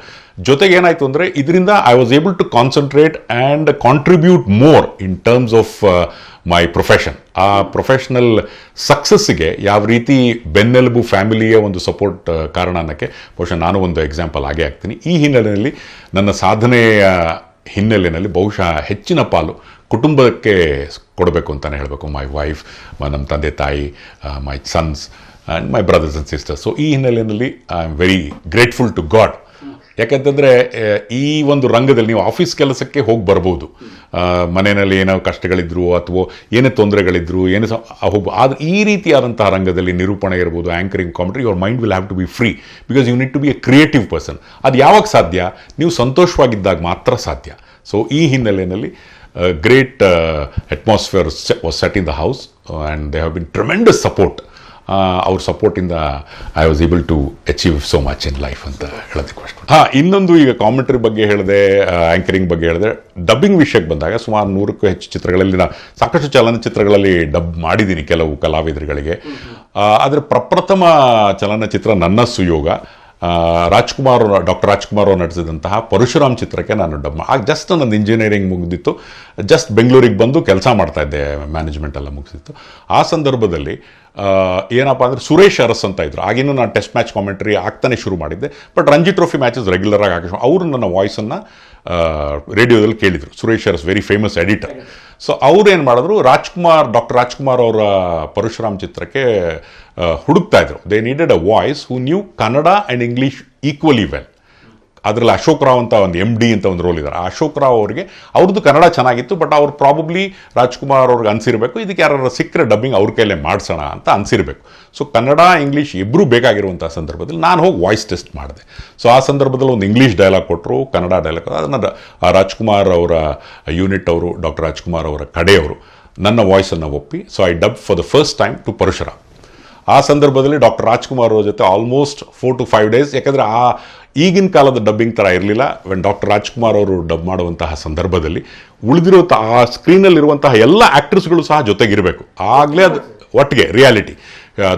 B: ಜೊತೆಗೆ ಏನಾಯಿತು ಅಂದರೆ ಇದರಿಂದ I was able to concentrate and contribute more in terms of my profession. ಆ ಪ್ರೊಫೆಷ್ನಲ್ ಸಕ್ಸಸ್ಸಿಗೆ ಯಾವ ರೀತಿ ಬೆನ್ನೆಲುಬು ಫ್ಯಾಮಿಲಿಯ ಒಂದು ಸಪೋರ್ಟ್ ಕಾರಣ ಅನ್ನೋಕ್ಕೆ ಬಹುಶಃ ನಾನು ಒಂದು ಎಕ್ಸಾಂಪಲ್ ಆಗೇ ಆಗ್ತೀನಿ. ಈ ಹಿನ್ನೆಲೆಯಲ್ಲಿ ನನ್ನ ಸಾಧನೆಯ ಹಿನ್ನೆಲೆಯಲ್ಲಿ ಬಹುಶಃ ಹೆಚ್ಚಿನ ಪಾಲು ಕುಟುಂಬಕ್ಕೆ ಕೊಡಬೇಕು ಅಂತಲೇ ಹೇಳಬೇಕು. ಮೈ ವೈಫ್, ನಮ್ಮ ತಂದೆ ತಾಯಿ, my sons and my brothers and sisters. So ಈ ಹಿನ್ನೆಲೆಯಲ್ಲಿ I am very grateful to God. ಯಾಕೆಂತಂದರೆ ಈ ಒಂದು ರಂಗದಲ್ಲಿ ನೀವು ಆಫೀಸ್ ಕೆಲಸಕ್ಕೆ ಹೋಗಿ ಬರ್ಬೋದು, ಮನೆಯಲ್ಲಿ ಏನೋ ಕಷ್ಟಗಳಿದ್ರು ಅಥವಾ ಏನೇ ತೊಂದರೆಗಳಿದ್ರು ಏನೇ ಆದರೆ ಈ ರೀತಿಯಾದಂತಹ ರಂಗದಲ್ಲಿ ನಿರೂಪಣೆ ಇರ್ಬೋದು, anchoring, commentary, your mind will have to be free because you need to be a creative person. ಅದು ಯಾವಾಗ ಸಾಧ್ಯ? ನೀವು ಸಂತೋಷವಾಗಿದ್ದಾಗ ಮಾತ್ರ ಸಾಧ್ಯ. ಸೊ ಈ ಹಿನ್ನೆಲೆಯಲ್ಲಿ great atmosphere was set in the house and they have been tremendous support. ಅವ್ರ ಸಪೋರ್ಟಿಂದ I was able to achieve so much in life ಅಂತ ಹೇಳೋದಕ್ಕೆ ಅಷ್ಟು. ಇನ್ನೊಂದು, ಈಗ ಕಾಮೆಂಟ್ರಿ ಬಗ್ಗೆ ಹೇಳಿದೆ, ಆ್ಯಂಕರಿಂಗ್ ಬಗ್ಗೆ ಹೇಳಿದೆ. ಡಬ್ಬಿಂಗ್ ವಿಷಯಕ್ಕೆ ಬಂದಾಗ ಸುಮಾರು 100ಕ್ಕೂ ಹೆಚ್ಚು ಚಿತ್ರಗಳಲ್ಲಿ ನಾನು ಸಾಕಷ್ಟು ಚಲನಚಿತ್ರಗಳಲ್ಲಿ ಡಬ್ ಮಾಡಿದ್ದೀನಿ ಕೆಲವು ಕಲಾವಿದರುಗಳಿಗೆ. ಆದರೆ ಪ್ರಪ್ರಥಮ ಚಲನಚಿತ್ರ ನನ್ನ ಸುಯೋಗ ಡಾಕ್ಟರ್ ರಾಜ್ಕುಮಾರ್ ಅವರು ನಡೆಸಿದಂತಹ ಪರಶುರಾಮ್ ಚಿತ್ರಕ್ಕೆ ನಾನು ಡಬ್ ಜಸ್ಟ್ ನಂದು ಇಂಜಿನಿಯರಿಂಗ್ ಮುಗಿದಿತ್ತು, ಜಸ್ಟ್ ಬೆಂಗಳೂರಿಗೆ ಬಂದು ಕೆಲಸ ಮಾಡ್ತಾ ಇದ್ದೆ, ಮ್ಯಾನೇಜ್ಮೆಂಟ್ ಎಲ್ಲ ಮುಗಿಸಿತ್ತು. ಆ ಸಂದರ್ಭದಲ್ಲಿ ಏನಪ್ಪ ಅಂದರೆ ಸುರೇಶ್ ಅರಸ್ ಅಂತ ಇದ್ರು. ಆಗಿನ್ನೂ ನಾನು ಟೆಸ್ಟ್ ಮ್ಯಾಚ್ ಕಾಮೆಂಟ್ರಿ ಆಗ್ತಾನೆ ಶುರು ಮಾಡಿದ್ದೆ, but Ranji trophy matches regular ಆಗಿ ಹಾಕಿ ಅವರು ನನ್ನ ವಾಯ್ಸನ್ನು ರೇಡಿಯೋದಲ್ಲಿ ಕೇಳಿದರು. Suresh Aras very famous editor. So ಅವ್ರು ಏನು ಮಾಡಿದ್ರು, ಡಾಕ್ಟರ್ ರಾಜ್ಕುಮಾರ್ ಅವರ ಪರಶುರಾಮ್ ಚಿತ್ರಕ್ಕೆ ಹುಡುಕ್ತಾ ಇದ್ರು. They needed a voice who new Kannada and English equally well. ಅದರಲ್ಲಿ ಅಶೋಕ್ ರಾವ್ ಅಂತ ಒಂದು MD ಅಂತ ಒಂದು ರೋಲ್ ಇದ್ದಾರೆ. ಅಶೋಕ್ ರಾವ್ ಅವರಿಗೆ ಅವ್ರದ್ದು ಕನ್ನಡ ಚೆನ್ನಾಗಿತ್ತು, ಬಟ್ ಅವ್ರು ಪ್ರಾಬಬ್ಲಿ ರಾಜ್ಕುಮಾರ್ ಅವ್ರಿಗೆ ಅನಿಸಿರಬೇಕು ಇದಕ್ಕೆ ಯಾರು ಸಿಕ್ಕರೆ ಡಬ್ಬಿಂಗ್ ಅವ್ರ ಕೈಲೇ ಮಾಡಿಸೋಣ ಅಂತ ಅನಿಸಿರಬೇಕು. ಸೊ ಕನ್ನಡ ಇಂಗ್ಲೀಷ್ ಇಬ್ಬರೂ ಬೇಕಾಗಿರುವಂಥ ಸಂದರ್ಭದಲ್ಲಿ ನಾನು ಹೋಗಿ ವಾಯ್ಸ್ ಟೆಸ್ಟ್ ಮಾಡಿದೆ. ಸೊ ಆ ಸಂದರ್ಭದಲ್ಲಿ ಒಂದು ಇಂಗ್ಲೀಷ್ ಡೈಲಾಗ್ ಕೊಟ್ಟರು, ಕನ್ನಡ ಡೈಲಾಗ್. ಅದನ್ನು ರಾಜ್ಕುಮಾರ್ ಅವರ ಯೂನಿಟ್ ಅವರು, ಡಾಕ್ಟರ್ ರಾಜ್ಕುಮಾರ್ ಅವರ ಕಡೆಯವರು ನನ್ನ ವಾಯ್ಸನ್ನು ಒಪ್ಪಿ, so I dub for the first time to Parashuram. ಆ ಸಂದರ್ಭದಲ್ಲಿ ಡಾಕ್ಟರ್ ರಾಜ್ಕುಮಾರ್ ಅವ್ರ ಜೊತೆ ಆಲ್ಮೋಸ್ಟ್ 4 to 5 days, ಯಾಕಂದರೆ ಆ ಈಗಿನ ಕಾಲದ ಡಬ್ಬಿಂಗ್ ಥರ ಇರಲಿಲ್ಲ. ಡಾಕ್ಟರ್ ರಾಜ್ಕುಮಾರ್ ಅವರು ಡಬ್ ಮಾಡುವಂತಹ ಸಂದರ್ಭದಲ್ಲಿ ಉಳಿದಿರೋ ಆ ಸ್ಕ್ರೀನಲ್ಲಿರುವಂತಹ ಎಲ್ಲ ಆ್ಯಕ್ಟರ್ಸ್ಗಳು ಸಹ ಜೊತೆಗಿರಬೇಕು, ಆಗಲೇ ಅದು ಒಟ್ಟಿಗೆ ರಿಯಾಲಿಟಿ.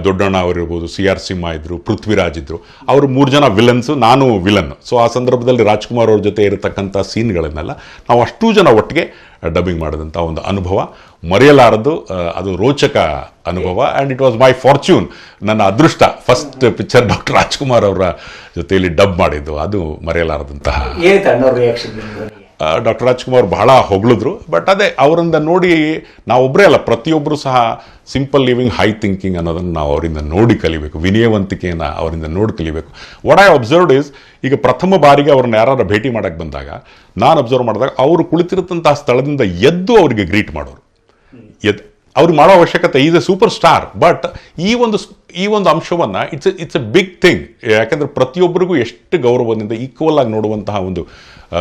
B: ದೊಡ್ಡಣ್ಣ ಅವರಿರ್ಬೋದು, CR ಸಿಂಹ ಇದ್ದರು, ಪೃಥ್ವಿರಾಜ್ ಇದ್ದರು, ಅವರು 3 ಜನ ವಿಲನ್ಸು, ನಾನು ವಿಲನ್. ಸೊ ಆ ಸಂದರ್ಭದಲ್ಲಿ ರಾಜ್ಕುಮಾರ್ ಅವ್ರ ಜೊತೆ ಇರತಕ್ಕಂಥ ಸೀನ್ಗಳನ್ನೆಲ್ಲ ನಾವು ಅಷ್ಟೂ ಜನ ಒಟ್ಟಿಗೆ ಡಬ್ಬಿಂಗ್ ಮಾಡಿದಂಥ ಒಂದು ಅನುಭವ ಮರೆಯಲಾರದು. ಅದು ರೋಚಕ ಅನುಭವ. And it was my fortune, ನನ್ನ ಅದೃಷ್ಟ. ಫಸ್ಟ್ ಪಿಕ್ಚರ್ ಡಾಕ್ಟರ್ ರಾಜ್ಕುಮಾರ್ ಅವರ ಜೊತೆಯಲ್ಲಿ ಡಬ್ ಮಾಡಿದ್ದು, ಅದು ಮರೆಯಲಾರದಂತಹ. ಡಾಕ್ಟರ್ ರಾಜ್ಕುಮಾರ್ ಬಹಳ ಹೊಗಳಿದ್ರು, ಬಟ್ ಅದೇ ಅವರಿಂದ ನೋಡಿ ನಾವೊಬ್ಬರೇ ಅಲ್ಲ, ಪ್ರತಿಯೊಬ್ಬರು ಸಹ ಸಿಂಪಲ್ ಲಿವಿಂಗ್, ಹೈ ಥಿಂಕಿಂಗ್ ಅನ್ನೋದನ್ನು ನಾವು ಅವರಿಂದ ನೋಡಿ ಕಲಿಬೇಕು, ವಿನಯವಂತಿಕೆಯನ್ನು ಅವರಿಂದ ನೋಡಿ ಕಲಿಬೇಕು. ವಾಟ್ ಐ ಅಬ್ಸರ್ವ್ಡ್ ಈಸ್, ಈಗ ಪ್ರಥಮ ಬಾರಿಗೆ ಅವ್ರನ್ನ ಯಾರು ಭೇಟಿ ಮಾಡೋಕ್ಕೆ ಬಂದಾಗ ನಾನು ಅಬ್ಸರ್ವ್ ಮಾಡಿದಾಗ ಅವರು ಕುಳಿತಿರುತ್ತಂತಹ ಸ್ಥಳದಿಂದ ಎದ್ದು ಅವರಿಗೆ ಗ್ರೀಟ್ ಮಾಡೋರು. ಅವ್ರಿಗೆ ಮಾಡೋ ಅವಶ್ಯಕತೆ, is A super star, but ಈ ಒಂದು ಅಂಶವನ್ನು ಇಟ್ಸ್ ಎ ಬಿಗ್ ಥಿಂಗ್. ಯಾಕೆಂದರೆ ಪ್ರತಿಯೊಬ್ಬರಿಗೂ ಎಷ್ಟು ಗೌರವದಿಂದ ಈಕ್ವಲ್ ಆಗಿ ನೋಡುವಂತಹ ಒಂದು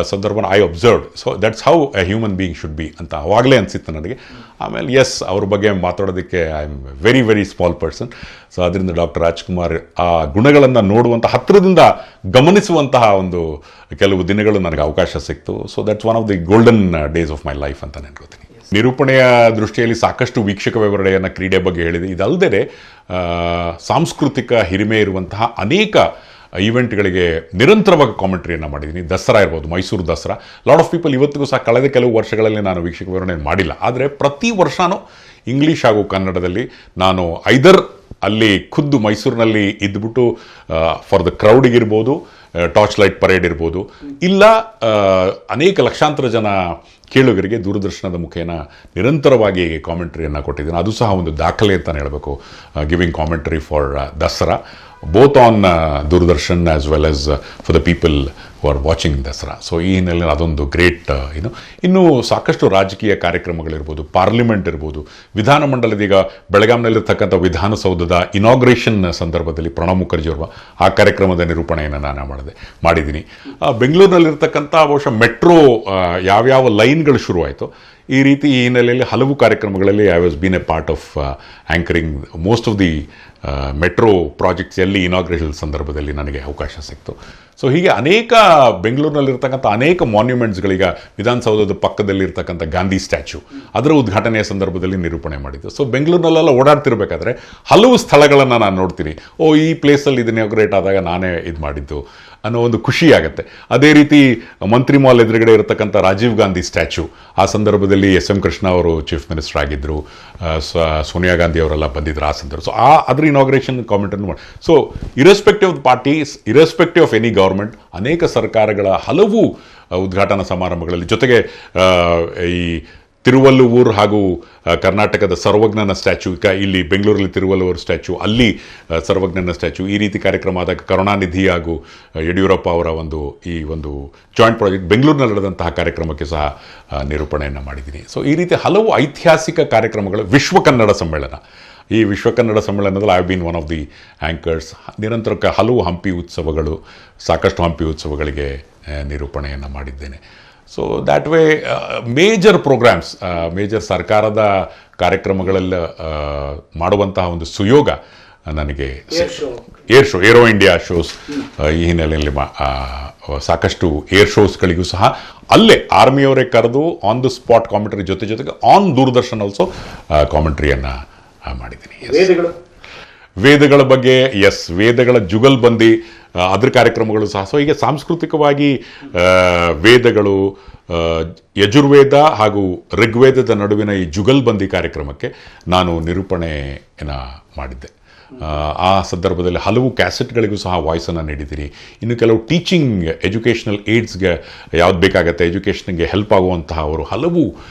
B: ಸಂದರ್ಭನ I observed. So that's how a human being should be ಅಂತ ಅವಾಗಲೇ ಅನಿಸಿತ್ತು ನನಗೆ. ಆಮೇಲೆ ಎಸ್, ಅವ್ರ ಬಗ್ಗೆ ಮಾತಾಡೋದಕ್ಕೆ I am very very small person. So ಅದರಿಂದ ಡಾಕ್ಟರ್ ರಾಜ್ಕುಮಾರ್ ಆ ಗುಣಗಳನ್ನು ನೋಡುವಂಥ, ಹತ್ತಿರದಿಂದ ಗಮನಿಸುವಂತಹ ಒಂದು ಕೆಲವು ದಿನಗಳು ನನಗೆ ಅವಕಾಶ ಸಿಕ್ತು. So that's one of the golden days of my life ಅಂತ ನೆನ್ಕೋತೀನಿ. ನಿರೂಪಣೆಯ ದೃಷ್ಟಿಯಲ್ಲಿ ಸಾಕಷ್ಟು ವೀಕ್ಷಕ ವಿವರಣೆಯನ್ನು ಕ್ರೀಡೆ ಬಗ್ಗೆ ಹೇಳಿದೆ. ಇದಲ್ಲದೆ ಸಾಂಸ್ಕೃತಿಕ ಹಿರಿಮೆ ಇರುವಂತಹ ಅನೇಕ ಈವೆಂಟ್ಗಳಿಗೆ ನಿರಂತರವಾಗಿ ಕಾಮೆಂಟ್ರಿಯನ್ನು ಮಾಡಿದ್ದೀನಿ. ದಸರಾ ಇರ್ಬೋದು, Mysuru Dasara. Lot of people ಇವತ್ತಿಗೂ ಸಹ ಕಳೆದ ಕೆಲವು ವರ್ಷಗಳಲ್ಲಿ ನಾನು ವೀಕ್ಷಕ ವಿವರಣೆ ಮಾಡಿಲ್ಲ, ಆದರೆ ಪ್ರತಿ ವರ್ಷವೂ ಇಂಗ್ಲೀಷ್ ಹಾಗೂ ಕನ್ನಡದಲ್ಲಿ ನಾನು ಐದರ್ ಅಲ್ಲಿ ಖುದ್ದು ಮೈಸೂರಿನಲ್ಲಿ ಇದ್ದುಬಿಟ್ಟು ಫಾರ್ ದ ಕ್ರೌಡಿಗಿರ್ಬೋದು, ಟಾರ್ಚ್ ಲೈಟ್ ಪರೇಡ್ ಇರ್ಬೋದು, ಇಲ್ಲ ಅನೇಕ ಲಕ್ಷಾಂತರ ಜನ ಕೇಳುಗರಿಗೆ ದೂರದರ್ಶನದ ಮುಖೇನ ನಿರಂತರವಾಗಿ ಕಾಮೆಂಟ್ರಿಯನ್ನು ಕೊಟ್ಟಿದ್ದೀನಿ. ಅದು ಸಹ ಒಂದು ದಾಖಲೆ ಅಂತಲೇ ಹೇಳಬೇಕು, giving commentary for Dasara, both on Doordarshan as well as for the people who are watching Dasara. So ಈ ಹಿನ್ನೆಲೆಯಲ್ಲಿ ಅದೊಂದು ಗ್ರೇಟ್ ಇನ್ನೂ ಸಾಕಷ್ಟು ರಾಜಕೀಯ ಕಾರ್ಯಕ್ರಮಗಳಿರ್ಬೋದು, ಪಾರ್ಲಿಮೆಂಟ್ ಇರ್ಬೋದು, ವಿಧಾನಮಂಡಲದ ಈಗ ಬೆಳಗಾಂನಲ್ಲಿರ್ತಕ್ಕಂಥ ವಿಧಾನಸೌಧದ ಇನಾಗ್ರೇಷನ್ ಸಂದರ್ಭದಲ್ಲಿ ಪ್ರಣಬ್ ಮುಖರ್ಜಿಯವರು ಆ ಕಾರ್ಯಕ್ರಮದ ನಿರೂಪಣೆಯನ್ನು ನಾನು ಮಾಡಿದ್ದೀನಿ. ಬೆಂಗಳೂರಿನಲ್ಲಿರ್ತಕ್ಕಂಥ ಬಹುಶಃ ಮೆಟ್ರೋ ಯಾವ್ಯಾವ ಲೈನ್ಗಳು ಶುರುವಾಯಿತು, ಈ ರೀತಿ ಈ ಹಿನ್ನೆಲೆಯಲ್ಲಿ ಹಲವು ಕಾರ್ಯಕ್ರಮಗಳಲ್ಲಿ I was been a part of anchoring most of the metro projects ಎಲ್ಲಿ ಇನಾಗ್ರೇಷನ್ ಸಂದರ್ಭದಲ್ಲಿ ನನಗೆ ಅವಕಾಶ ಸಿಕ್ತು. ಸೊ ಹೀಗೆ ಅನೇಕ ಬೆಂಗಳೂರಿನಲ್ಲಿರ್ತಕ್ಕಂಥ ಅನೇಕ ಮಾನ್ಯುಮೆಂಟ್ಸ್ಗಳೀಗ ವಿಧಾನಸೌಧದ ಪಕ್ಕದಲ್ಲಿರ್ತಕ್ಕಂಥ ಗಾಂಧಿ ಸ್ಟ್ಯಾಚ್ಯೂ ಅದರ ಉದ್ಘಾಟನೆಯ ಸಂದರ್ಭದಲ್ಲಿ ನಿರೂಪಣೆ ಮಾಡಿದ್ದು. ಸೊ ಬೆಂಗಳೂರಿನಲ್ಲೆಲ್ಲ ಓಡಾಡ್ತಿರ್ಬೇಕಾದ್ರೆ ಹಲವು ಸ್ಥಳಗಳನ್ನು ನಾನು ನೋಡ್ತೀನಿ, ಈ ಪ್ಲೇಸಲ್ಲಿ ಇದು ಇನಾಗ್ರೇಟ್ ಆದಾಗ ನಾನೇ ಇದು ಮಾಡಿದ್ದು ಅನ್ನೋ ಒಂದು ಖುಷಿ ಆಗುತ್ತೆ. ಅದೇ ರೀತಿ ಮಂತ್ರಿ ಮಾಲ್ ಎದುರುಗಡೆ ಇರತಕ್ಕಂಥ ರಾಜೀವ್ ಗಾಂಧಿ ಸ್ಟ್ಯಾಚ್ಯೂ, ಆ ಸಂದರ್ಭದಲ್ಲಿ ಎಸ್ ಎಂ ಕೃಷ್ಣ ಅವರು ಚೀಫ್ ಮಿನಿಸ್ಟರ್ ಆಗಿದ್ದರು, ಸೋನಿಯಾ ಗಾಂಧಿ ಅವರೆಲ್ಲ ಬಂದಿದ್ರು ಆ ಸಂದರ್ಭ. ಸೊ ಅದ್ರ ಇನಾಗ್ರೇಷನ್ ಕಾಮೆಂಟನ್ನು ಮಾಡಿ. So irrespective of parties, irrespective of any government, ಅನೇಕ ಸರ್ಕಾರಗಳ ಹಲವು ಉದ್ಘಾಟನಾ ಸಮಾರಂಭಗಳಲ್ಲಿ, ಜೊತೆಗೆ ಈ ತಿರುವಲ್ಲೂರು ಹಾಗೂ ಕರ್ನಾಟಕದ ಸರ್ವಜ್ಞನ ಸ್ಟ್ಯಾಚ್ಯೂ, ಇಲ್ಲಿ ಬೆಂಗಳೂರಲ್ಲಿ ತಿರುವಲ್ಲೂರು ಸ್ಟ್ಯಾಚ್ಯೂ, ಅಲ್ಲಿ ಸರ್ವಜ್ಞನ ಸ್ಟ್ಯಾಚ್ಯೂ, ಈ ರೀತಿ ಕಾರ್ಯಕ್ರಮ ಆದಾಗ ಕರುಣಾನಿಧಿ ಹಾಗೂ ಯಡಿಯೂರಪ್ಪ ಅವರ ಈ ಒಂದು ಜಾಯಿಂಟ್ ಪ್ರಾಜೆಕ್ಟ್ ಬೆಂಗಳೂರಿನಲ್ಲಿ ನಡೆದಂತಹ ಕಾರ್ಯಕ್ರಮಕ್ಕೆ ಸಹ ನಿರೂಪಣೆಯನ್ನು ಮಾಡಿದ್ದೀನಿ. ಸೊ ಈ ರೀತಿ ಹಲವು ಐತಿಹಾಸಿಕ ಕಾರ್ಯಕ್ರಮಗಳು. ವಿಶ್ವ ಕನ್ನಡ ಸಮ್ಮೇಳನ, ಈ ವಿಶ್ವ ಕನ್ನಡ ಸಮ್ಮೇಳನದಲ್ಲಿ I been one of the anchors. ನಿರಂತರ ಹಲವು ಹಂಪಿ ಉತ್ಸವಗಳು, ಸಾಕಷ್ಟು ಹಂಪಿ ಉತ್ಸವಗಳಿಗೆ ನಿರೂಪಣೆಯನ್ನು ಮಾಡಿದ್ದೇನೆ. So that way major programs, major ಸರ್ಕಾರದ ಕಾರ್ಯಕ್ರಮಗಳೆಲ್ಲ ಮಾಡುವಂತಹ ಒಂದು ಸುಯೋಗ ನನಗೆ ಏರೋ ಇಂಡಿಯಾ ಶೋಸ್, ಈ ಹಿನ್ನೆಲೆಯಲ್ಲಿ ಸಾಕಷ್ಟು ಏರ್ ಶೋಸ್ಗಳಿಗೂ ಸಹ ಅಲ್ಲೇ ಆರ್ಮಿಯವರೇ ಕರೆದು ಆನ್ ದ ಸ್ಪಾಟ್ ಕಾಮೆಂಟ್ರಿ ಜೊತೆಗೆ ಆನ್ ದೂರದರ್ಶನ್ ಆಲ್ಸೋ ಕಾಮೆಂಟ್ರಿಯನ್ನು ಮಾಡಿದ್ದೀನಿ. ವೇದಗಳ ಬಗ್ಗೆ, ವೇದಗಳ ಜುಗಲ್ಬಂದಿ, ಅದ್ರ ಕಾರ್ಯಕ್ರಮಗಳು ಸಹ. ಸೊ ಹೀಗೆ ಸಾಂಸ್ಕೃತಿಕವಾಗಿ ವೇದಗಳು, ಯಜುರ್ವೇದ ಹಾಗೂ ಋಗ್ವೇದದ ನಡುವಿನ ಈ ಜುಗಲ್ಬಂದಿ ಕಾರ್ಯಕ್ರಮಕ್ಕೆ ನಾನು ನಿರೂಪಣೆಯನ್ನು ಮಾಡಿದ್ದೆ. ಆ ಸಂದರ್ಭದಲ್ಲಿ ಹಲವು ಕ್ಯಾಸೆಟ್ಗಳಿಗೂ ಸಹ ವಾಯ್ಸನ್ನು ನೀಡಿದ್ದೀನಿ. ಇನ್ನು ಕೆಲವು ಟೀಚಿಂಗ್ ಎಜುಕೇಷನಲ್ ಏಡ್ಸ್ಗೆ ಯಾವ್ದು ಬೇಕಾಗತ್ತೆ, ಎಜುಕೇಷನ್ಗೆ ಹೆಲ್ಪ್ ಆಗುವಂತಹ ಹಲವು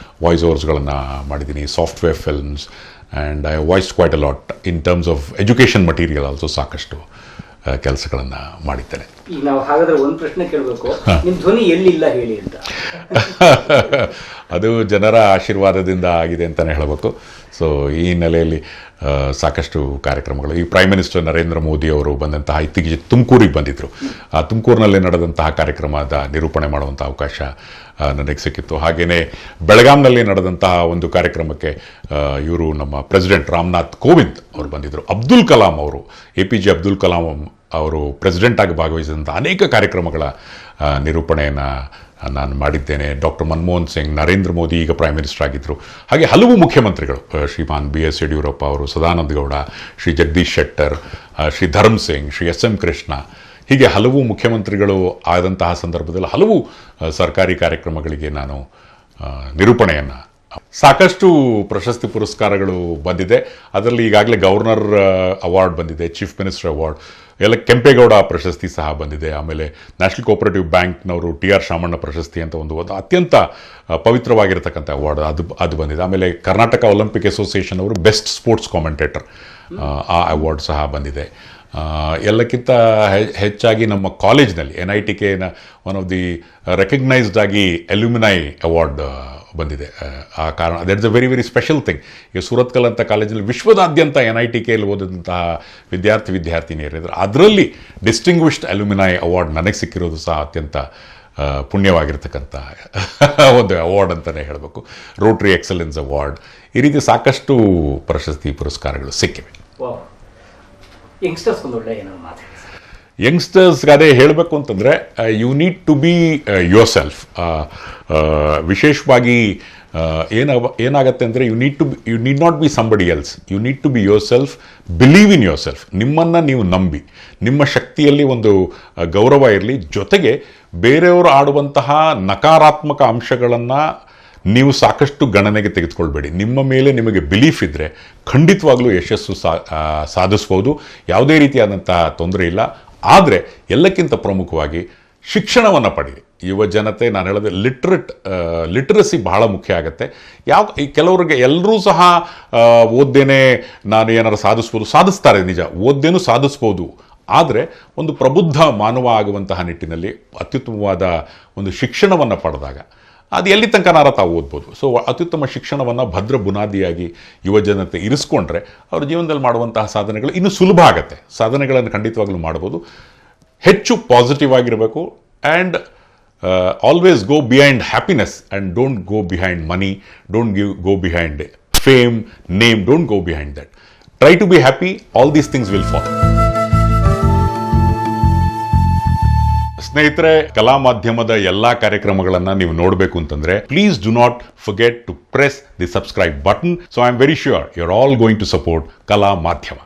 B: ವಾಯ್ಸ್ ಓವರ್ಸ್ಗಳನ್ನು ಮಾಡಿದ್ದೀನಿ. Software films and I voice quite a lot in terms of education material also ಸಾಕಷ್ಟು ಕೆಲಸಗಳನ್ನು ಮಾಡಿದ್ದೇನೆ.
C: ಈಗ ನಾವು ಹಾಗಾದ್ರೆ ಒಂದು ಪ್ರಶ್ನೆ ಕೇಳಬೇಕು, ನಿಮ್ಮ ಧ್ವನಿ ಎಲ್ಲಿಲ್ಲ ಹೇಳಿ ಅಂತ.
B: ಅದು ಜನರ ಆಶೀರ್ವಾದದಿಂದ ಆಗಿದೆ ಅಂತಲೇ ಹೇಳಬೇಕು. ಸೊ ಈ ಹಿನ್ನೆಲೆಯಲ್ಲಿ ಸಾಕಷ್ಟು ಕಾರ್ಯಕ್ರಮಗಳು, ಈ ಪ್ರೈಮ್ ಮಿನಿಸ್ಟರ್ ನರೇಂದ್ರ ಮೋದಿ ಅವರು ಬಂದಂತಹ ಇತ್ತೀಚೆಗೆ ತುಮಕೂರಿಗೆ ಬಂದಿದ್ದರು. ಆ ತುಮಕೂರಿನಲ್ಲಿ ನಡೆದಂತಹ ಕಾರ್ಯಕ್ರಮದ ನಿರೂಪಣೆ ಮಾಡುವಂಥ ಅವಕಾಶ ನನಗೆ ಸಿಕ್ಕಿತ್ತು. ಹಾಗೆಯೇ ಬೆಳಗಾಂನಲ್ಲಿ ನಡೆದಂತಹ ಒಂದು ಕಾರ್ಯಕ್ರಮಕ್ಕೆ ಇವರು ನಮ್ಮ ಪ್ರೆಸಿಡೆಂಟ್ ರಾಮನಾಥ್ ಕೋವಿಂದ್ ಅವರು ಬಂದಿದ್ದರು. ಅಬ್ದುಲ್ ಕಲಾಂ ಅವರು, APJ ಅಬ್ದುಲ್ ಕಲಾಂ ಅವರು ಪ್ರೆಸಿಡೆಂಟ್ ಆಗಿ ಭಾಗವಹಿಸಿದಂಥ ಅನೇಕ ಕಾರ್ಯಕ್ರಮಗಳ ನಿರೂಪಣೆಯನ್ನು ನಾನು ಮಾಡಿದ್ದೇನೆ. ಡಾಕ್ಟರ್ ಮನಮೋಹನ್ ಸಿಂಗ್, ನರೇಂದ್ರ ಮೋದಿ ಈಗ ಪ್ರೈಮ್ ಮಿನಿಸ್ಟರ್ ಆಗಿದ್ದರು, ಹಾಗೆ ಹಲವು ಮುಖ್ಯಮಂತ್ರಿಗಳು, ಶ್ರೀಮಾನ್ BS ಯಡಿಯೂರಪ್ಪ ಅವರು, ಸದಾನಂದ ಗೌಡ, ಶ್ರೀ ಜಗದೀಶ್ ಶೆಟ್ಟರ್, ಶ್ರೀ ಧರ್ಮ್ ಸಿಂಗ್, ಶ್ರೀ SM ಕೃಷ್ಣ, ಹೀಗೆ ಹಲವು ಮುಖ್ಯಮಂತ್ರಿಗಳು ಆದಂತಹ ಸಂದರ್ಭದಲ್ಲಿ ಹಲವು ಸರ್ಕಾರಿ ಕಾರ್ಯಕ್ರಮಗಳಿಗೆ ನಾನು ನಿರೂಪಣೆಯನ್ನು. ಸಾಕಷ್ಟು ಪ್ರಶಸ್ತಿ ಪುರಸ್ಕಾರಗಳು ಬಂದಿದೆ. ಅದರಲ್ಲಿ ಈಗಾಗಲೇ ಗವರ್ನರ್ ಅವಾರ್ಡ್ ಬಂದಿದೆ, ಚೀಫ್ ಮಿನಿಸ್ಟರ್ ಅವಾರ್ಡ್, ಎಲ್ಲ ಕೆಂಪೇಗೌಡ ಪ್ರಶಸ್ತಿ ಸಹ ಬಂದಿದೆ. ಆಮೇಲೆ ನ್ಯಾಷನಲ್ ಕೋಆಪರೇಟಿವ್ ಬ್ಯಾಂಕ್ನವರು TR ಶಾಮಣ್ಣ ಪ್ರಶಸ್ತಿ ಅಂತ ಒಂದು ಅತ್ಯಂತ ಪವಿತ್ರವಾಗಿರತಕ್ಕಂಥ ಅವಾರ್ಡ್, ಅದು ಬಂದಿದೆ. ಆಮೇಲೆ ಕರ್ನಾಟಕ ಒಲಿಂಪಿಕ್ ಅಸೋಸಿಯೇಷನ್ ಅವರು ಬೆಸ್ಟ್ ಸ್ಪೋರ್ಟ್ಸ್ ಕಾಮೆಂಟೇಟರ್, ಆ ಅವಾರ್ಡ್ ಸಹ ಬಂದಿದೆ. ಎಲ್ಲಕ್ಕಿಂತ ಹೆಚ್ಚಾಗಿ ನಮ್ಮ ಕಾಲೇಜ್ನಲ್ಲಿ NITKನ ಒನ್ ಆಫ್ ದಿ ರೆಕಗ್ನೈಸ್ಡ್ ಆಗಿ ಅಲ್ಯೂಮಿನೈ ಅವಾರ್ಡ್ ಬಂದಿದೆ. ಆ ಕಾರಣ that's a very very special thing. ಈಗ ಸೂರತ್ಕಲ್ ಅಂತ ಕಾಲೇಜಲ್ಲಿ ವಿಶ್ವದಾದ್ಯಂತ NITKಯಲ್ಲಿ ಓದಿದಂತಹ ವಿದ್ಯಾರ್ಥಿನಿಯರಿದ್ದಾರೆ. ಅದರಲ್ಲಿ ಡಿಸ್ಟಿಂಗ್ವಿಷ್ಡ್ ಅಲ್ಯೂಮಿನೈ ಅವಾರ್ಡ್ ನನಗೆ ಸಿಕ್ಕಿರೋದು ಸಹ ಅತ್ಯಂತ ಪುಣ್ಯವಾಗಿರ್ತಕ್ಕಂಥ ಒಂದು ಅವಾರ್ಡ್ ಅಂತಲೇ ಹೇಳಬೇಕು. ರೋಟ್ರಿ ಎಕ್ಸಲೆನ್ಸ್ ಅವಾರ್ಡ್, ಈ ರೀತಿ ಸಾಕಷ್ಟು ಪ್ರಶಸ್ತಿ ಪುರಸ್ಕಾರಗಳು ಸಿಕ್ಕಿವೆ.
C: ಯಂಗ್ಸ್ಟರ್ಸ್ ಒಂದು ಒಳ್ಳೆ ಏನಾದ್ರು ಮಾತಾಡಿ.
B: ಯಂಗ್ಸ್ಟರ್ಸ್ಗೆ ಅದೇ ಹೇಳಬೇಕು ಅಂತಂದರೆ, you need to be yourself. ವಿಶೇಷವಾಗಿ ಏನಾಗತ್ತೆ ಅಂದರೆ, you need not be somebody else, you need to be yourself, believe in yourself. ನಿಮ್ಮನ್ನು ನೀವು ನಂಬಿ, ನಿಮ್ಮ ಶಕ್ತಿಯಲ್ಲಿ ಒಂದು ಗೌರವ ಇರಲಿ. ಜೊತೆಗೆ ಬೇರೆಯವರು ಆಡುವಂತಹ ನಕಾರಾತ್ಮಕ ಅಂಶಗಳನ್ನು ನೀವು ಸಾಕಷ್ಟು ಗಣನೆಗೆ ತೆಗೆದುಕೊಳ್ಬೇಡಿ. ನಿಮ್ಮ ಮೇಲೆ ನಿಮಗೆ ಬಿಲೀಫ್ ಇದ್ದರೆ ಖಂಡಿತವಾಗ್ಲೂ ಯಶಸ್ಸು ಸಾಧಿಸ್ಬೋದು, ಯಾವುದೇ ರೀತಿಯಾದಂತಹ ತೊಂದರೆ ಇಲ್ಲ. ಆದರೆ ಎಲ್ಲಕ್ಕಿಂತ ಪ್ರಮುಖವಾಗಿ ಶಿಕ್ಷಣವನ್ನು ಪಡೀರಿ. ಯುವ ಜನತೆ, ನಾನು ಹೇಳಿದೆ ಲಿಟ್ರಸಿ ಬಹಳ ಮುಖ್ಯ ಆಗುತ್ತೆ. ಕೆಲವ್ರಿಗೆ ಎಲ್ಲರೂ ಸಹ ಓದ್ದೇನೆ ನಾನು ಏನಾರು ಸಾಧಿಸ್ತಾರೆ, ನಿಜ, ಓದ್ದೇನೂ ಸಾಧಿಸ್ಬೋದು. ಆದರೆ ಒಂದು ಪ್ರಬುದ್ಧ ಮಾನವ ಆಗುವಂತಹ ನಿಟ್ಟಿನಲ್ಲಿ ಅತ್ಯುತ್ತಮವಾದ ಒಂದು ಶಿಕ್ಷಣವನ್ನು ಪಡೆದಾಗ ಅದು ಎಲ್ಲಿ ತನಕನಾರ ತಾವು ಓದ್ಬೋದು. ಸೊ ಅತ್ಯುತ್ತಮ ಶಿಕ್ಷಣವನ್ನು ಭದ್ರ ಬುನಾದಿಯಾಗಿ ಯುವ ಜನತೆ ಇರಿಸ್ಕೊಂಡ್ರೆ ಅವ್ರ ಜೀವನದಲ್ಲಿ ಮಾಡುವಂತಹ ಸಾಧನೆಗಳು ಇನ್ನೂ ಸುಲಭ ಆಗುತ್ತೆ. ಸಾಧನೆಗಳನ್ನು ಖಂಡಿತವಾಗ್ಲೂ ಮಾಡ್ಬೋದು. ಹೆಚ್ಚು ಪಾಸಿಟಿವ್ ಆಗಿರಬೇಕು. And always go behind happiness and don't go behind money, don't go behind fame, name, don't go behind that. Try to be happy, all these things will follow. ಸ್ನೇಹಿತರೆ, ಕಲಾ ಮಾಧ್ಯಮದ ಎಲ್ಲಾ ಕಾರ್ಯಕ್ರಮಗಳನ್ನ ನೀವು ನೋಡಬೇಕು ಅಂತಂದ್ರೆ please do not forget to press the subscribe button. So I am very sure you are all going to support ಕಲಾ ಮಾಧ್ಯಮ.